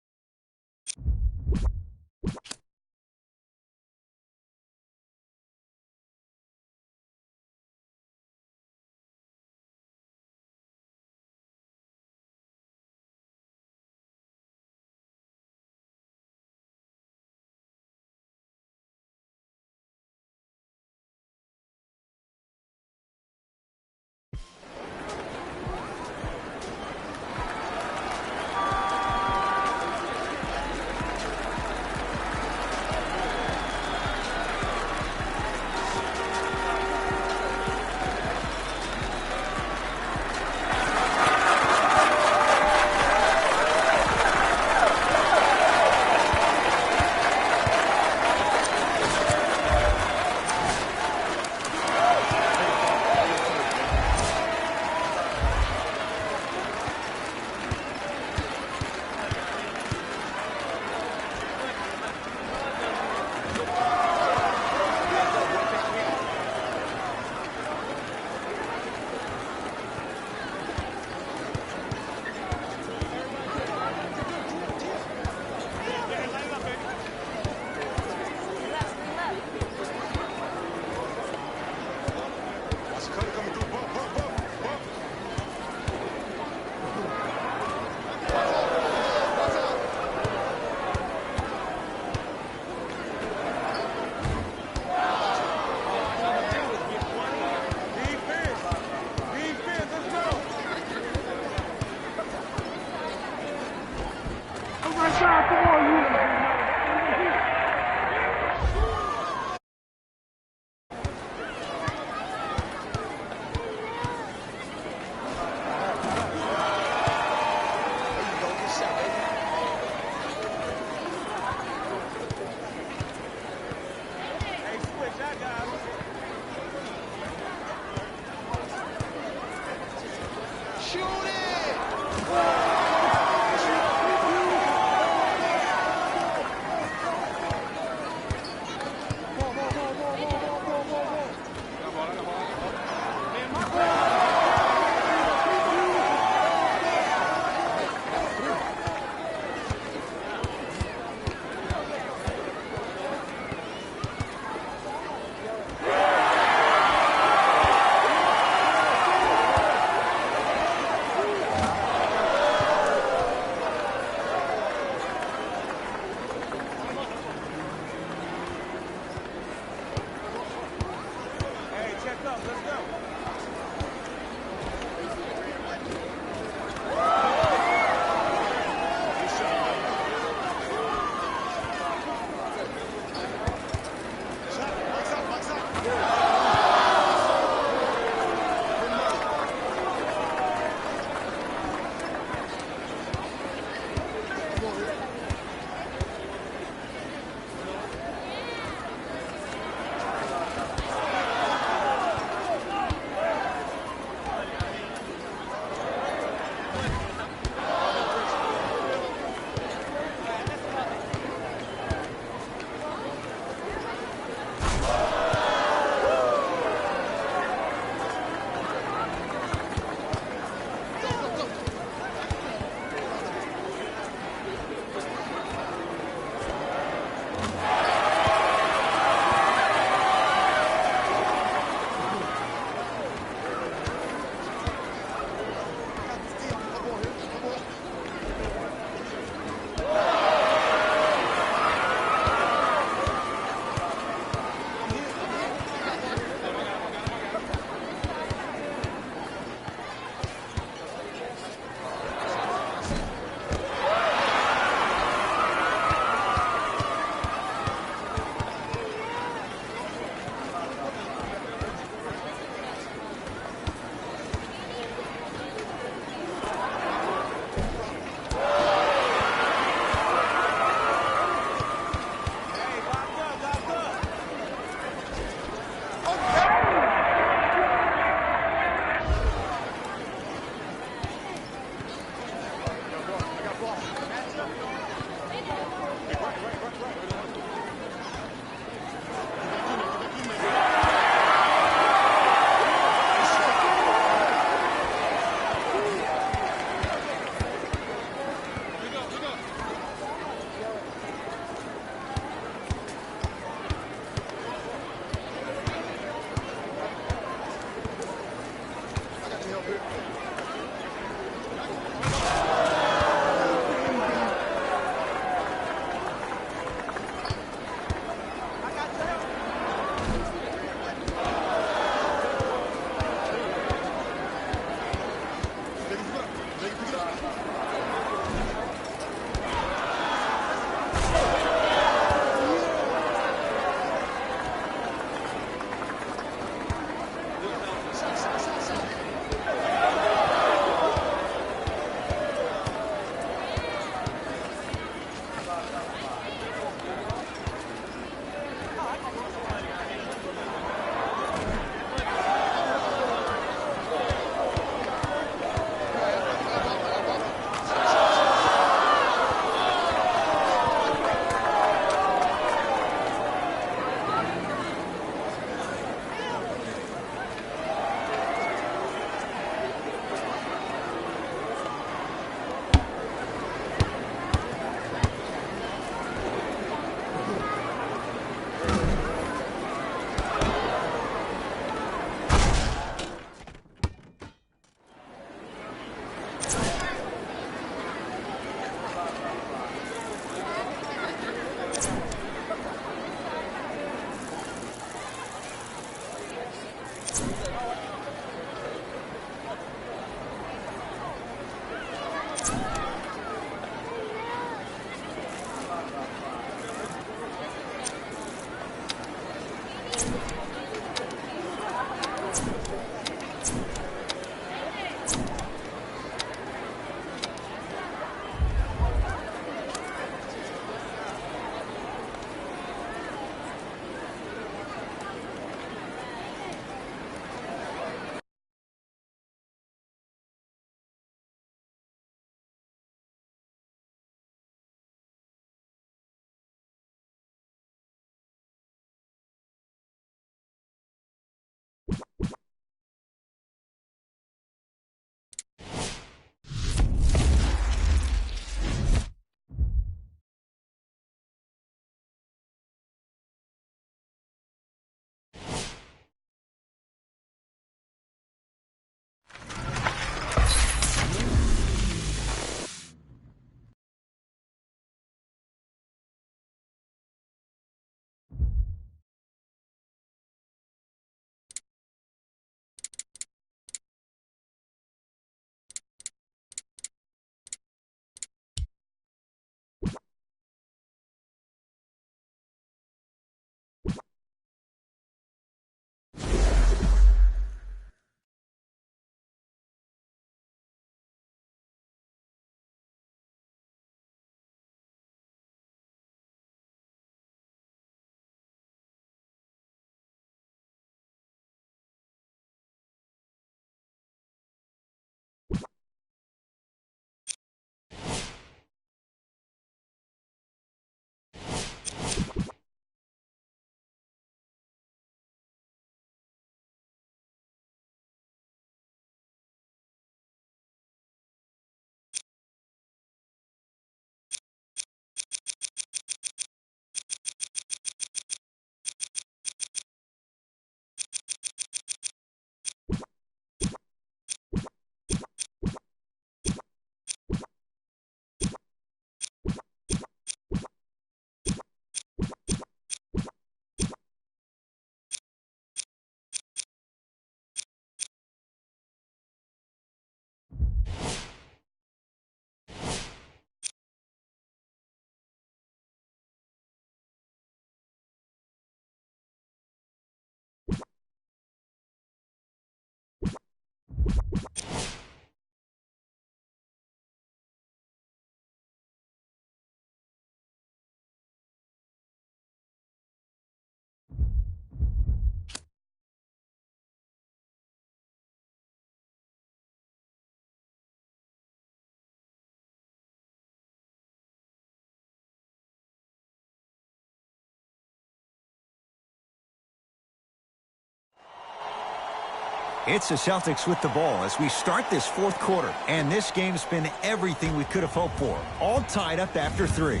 It's the Celtics with the ball as we start this fourth quarter. And this game's been everything we could have hoped for. All tied up after 3.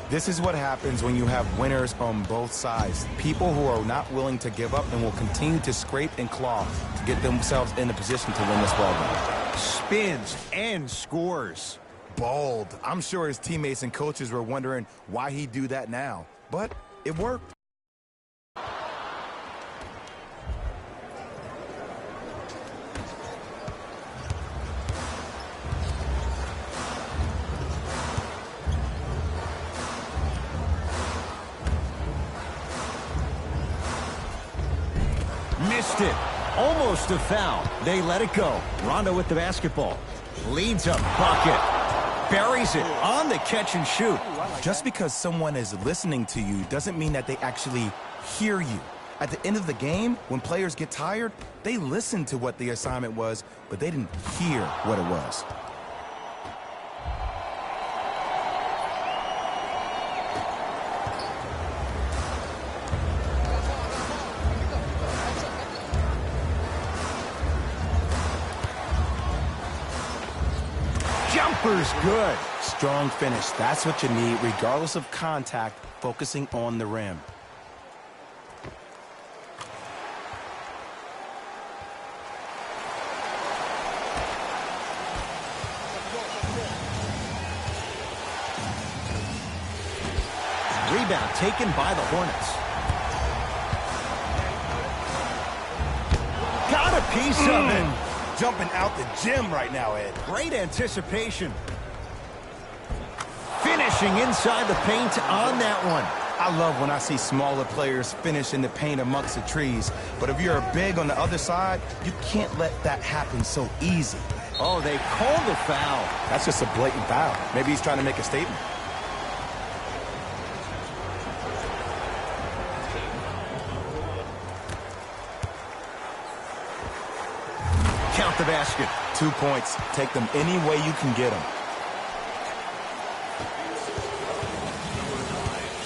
This is what happens when you have winners on both sides. People who are not willing to give up and will continue to scrape and claw to get themselves in a position to win this ball game. Spins and scores. Bold. I'm sure his teammates and coaches were wondering why he'd do that now. But it worked. Missed it. Almost a foul. They let it go. Rondo with the basketball. Leads a bucket. Buries it on the catch and shoot. Just because someone is listening to you doesn't mean that they actually hear you. At the end of the game, when players get tired, they listen to what the assignment was, but they didn't hear what it was. Jumper's good. Strong finish. That's what you need, regardless of contact, focusing on the rim. Rebound taken by the Hornets. Got a piece of it. Jumping out the gym right now, Ed. Great anticipation. Finishing inside the paint on that one. I love when I see smaller players finish in the paint amongst the trees. But if you're big on the other side, you can't let that happen so easy. Oh, they called the foul. That's just a blatant foul. Maybe he's trying to make a statement. Count the basket. 2 points. Take them any way you can get them.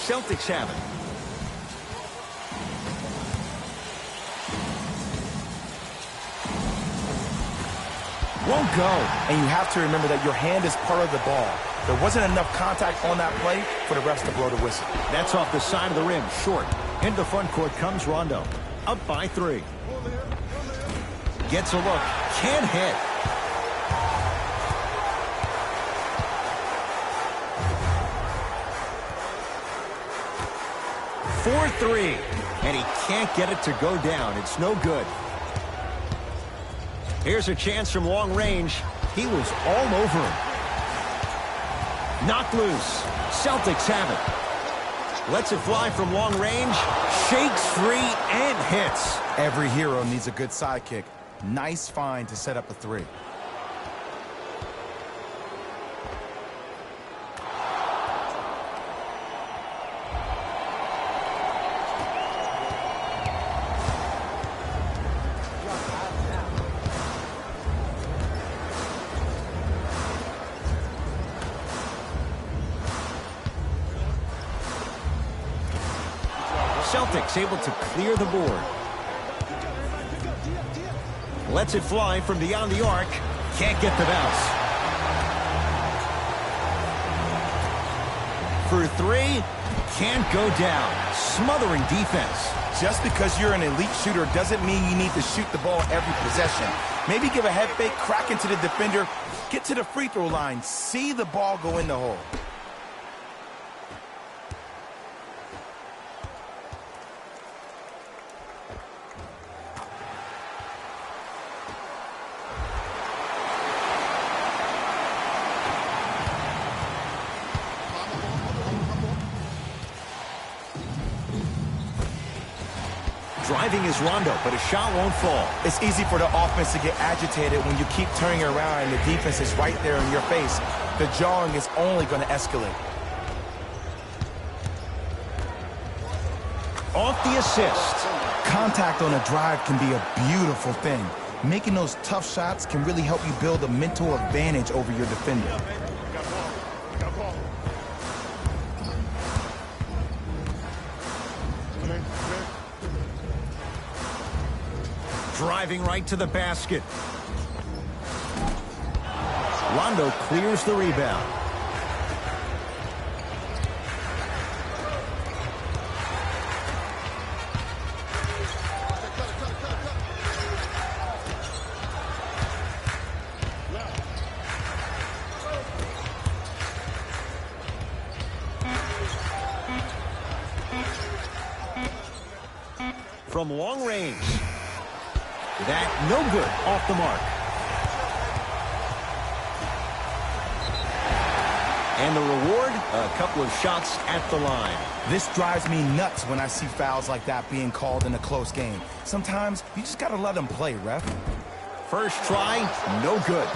Celtics have it. Won't go. And you have to remember that your hand is part of the ball. There wasn't enough contact on that play for the refs to blow the whistle. That's off the side of the rim, short. Into the front court comes Rondo. Up by 3. Gets a look. Can't hit. For 3. And he can't get it to go down. It's no good. Here's a chance from long range. He was all over him. Knocked loose. Celtics have it. Lets it fly from long range. Shakes free and hits. Every hero needs a good sidekick. Nice find to set up a 3. Celtics able to clear the board. Lets it fly from beyond the arc. Can't get the bounce. For 3. Can't go down. Smothering defense. Just because you're an elite shooter doesn't mean you need to shoot the ball every possession. Maybe give a head fake, crack into the defender, get to the free throw line, see the ball go in the hole. Driving is Rondo, but a shot won't fall. It's easy for the offense to get agitated when you keep turning around and the defense is right there in your face. The jawing is only going to escalate. Off the assist. Contact on a drive can be a beautiful thing. Making those tough shots can really help you build a mental advantage over your defender. Driving right to the basket. Rondo clears the rebound. From long range. That no good, off the mark. And the reward, a couple of shots at the line. This drives me nuts when I see fouls like that being called in a close game. Sometimes you just got to let them play, ref. First try, no good.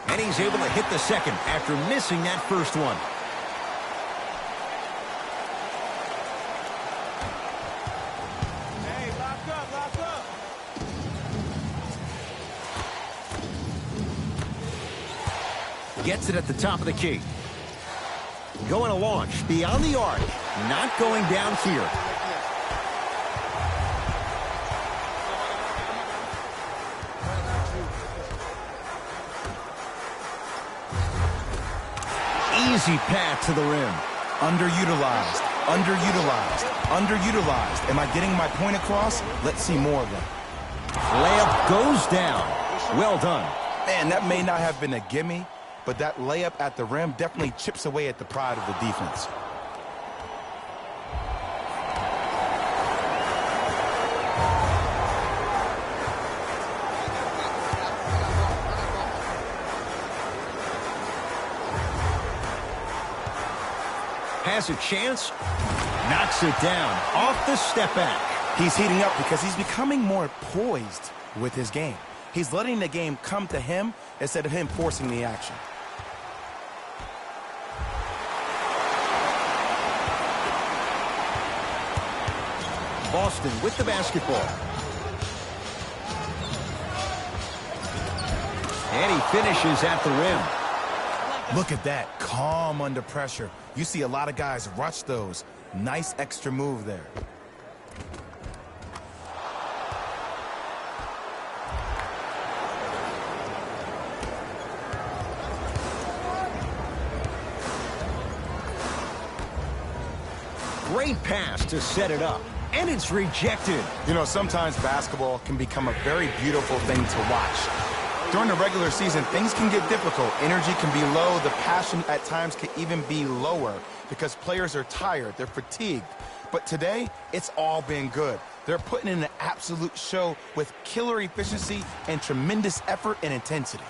And he's able to hit the second after missing that first one. Hey, lock up, lock up. Gets it at the top of the key. Going to launch beyond the arc. Not going down here. Easy path to the rim. Underutilized, underutilized, underutilized. Am I getting my point across? Let's see more of them. Layup goes down. Well done. Man, that may not have been a gimme, but that layup at the rim definitely chips away at the pride of the defense. Has a chance, knocks it down, off the step back. He's heating up because he's becoming more poised with his game. He's letting the game come to him instead of him forcing the action. Boston with the basketball. And he finishes at the rim. Look at that, calm under pressure. You see a lot of guys rush those. Nice extra move there. Great pass to set it up, and it's rejected. You know, sometimes basketball can become a very beautiful thing to watch. During the regular season, things can get difficult. Energy can be low. The passion at times can even be lower because players are tired. They're fatigued. But today, it's all been good. They're putting in an absolute show with killer efficiency and tremendous effort and intensity.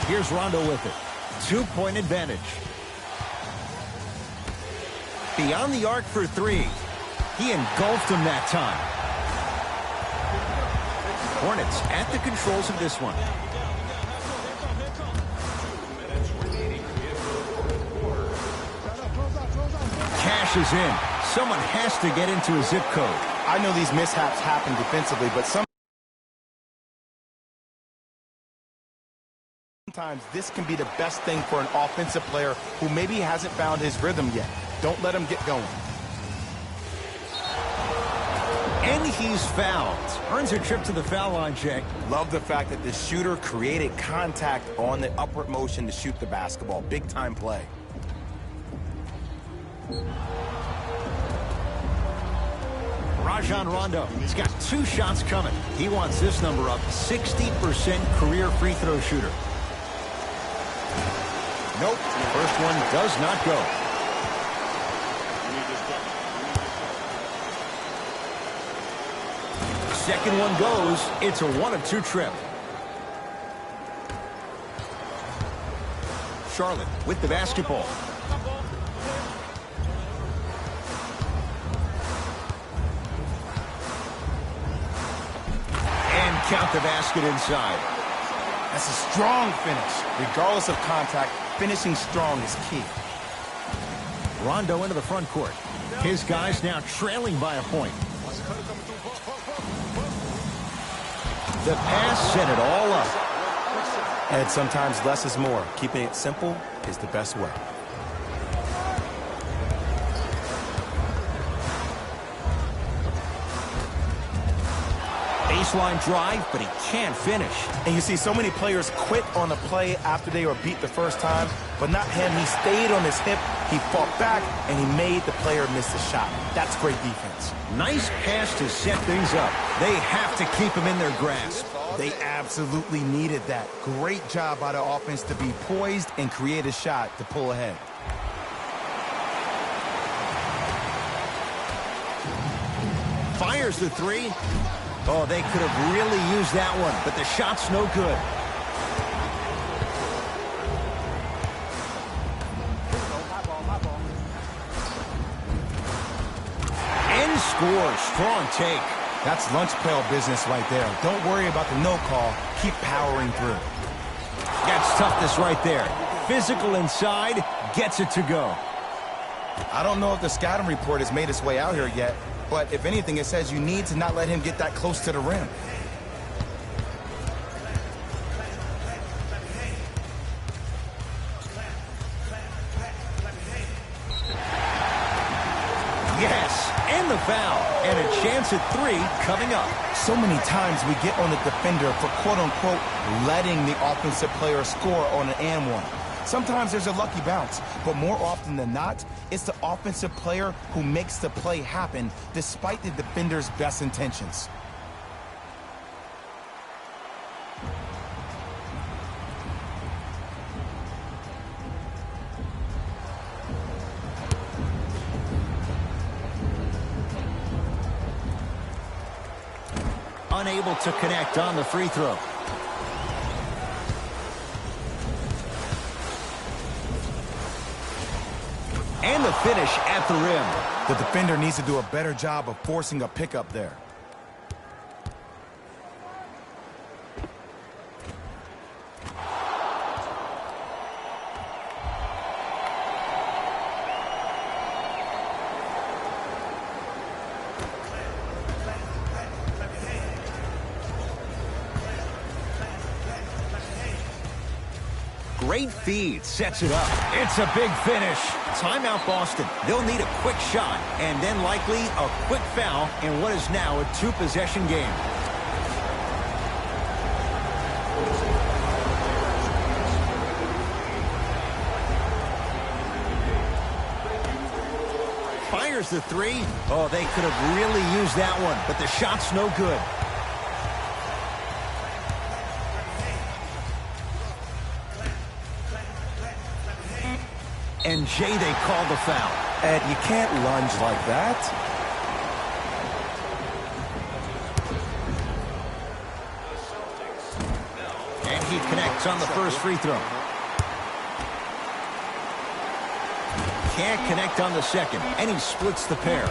Here's Rondo with it. 2-point advantage. Beyond the arc for three. He engulfed him that time. Hornets at the controls of this one. Cash is in. Someone has to get into a zip code. I know these mishaps happen defensively, but sometimes this can be the best thing for an offensive player who maybe hasn't found his rhythm yet. Don't let him get going. And he's fouled. Earns a trip to the foul line, Jay. Love the fact that the shooter created contact on the upward motion to shoot the basketball. Big time play. Rajon Rondo. He's got 2 shots coming. He wants this number up. 60% career free throw shooter. Nope. First one does not go. Second one goes. It's a 1 of 2 trip. Charlotte with the basketball. And count the basket inside. That's a strong finish. Regardless of contact, finishing strong is key. Rondo into the front court. His guys now trailing by a point. The pass set it all up. And sometimes less is more. Keeping it simple is the best way. Baseline drive, but he can't finish. And you see so many players quit on a play after they were beat the first time, but not him. He stayed on his hip, he fought back, and he made the player miss the shot. That's great defense. Nice pass to set things up. They have to keep him in their grasp. They absolutely needed that. Great job by the offense to be poised and create a shot to pull ahead. Fires the three. Oh, they could have really used that one, but the shot's no good. And scores. Strong take. That's lunch pail business right there. Don't worry about the no call. Keep powering through. That's toughness right there. Physical inside, gets it to go. I don't know if the scouting report has made its way out here yet, but if anything, it says you need to not let him get that close to the rim. Yes, and the foul. And a chance at 3 coming up. So many times we get on the defender for quote-unquote letting the offensive player score on an and one. Sometimes there's a lucky bounce, but more often than not, it's the offensive player who makes the play happen despite the defender's best intentions. Unable to connect on the free throw. And the finish at the rim. The defender needs to do a better job of forcing a pickup there. Great feed sets it up. It's a big finish. Timeout Boston. They'll need a quick shot and then likely a quick foul in what is now a two-possession game. Fires the three. Oh, they could have really used that one, but the shot's no good. And Jay, they call the foul. Ed, you can't lunge like that. And he connects on the first free throw. Can't connect on the second, and he splits the pair.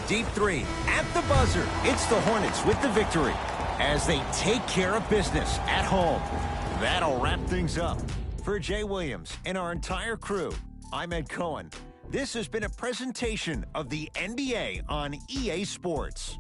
Deep three at the buzzer. It's the Hornets with the victory as they take care of business at home. That'll wrap things up. For Jay Williams and our entire crew, I'm Ed Cohen. This has been a presentation of the NBA on EA Sports.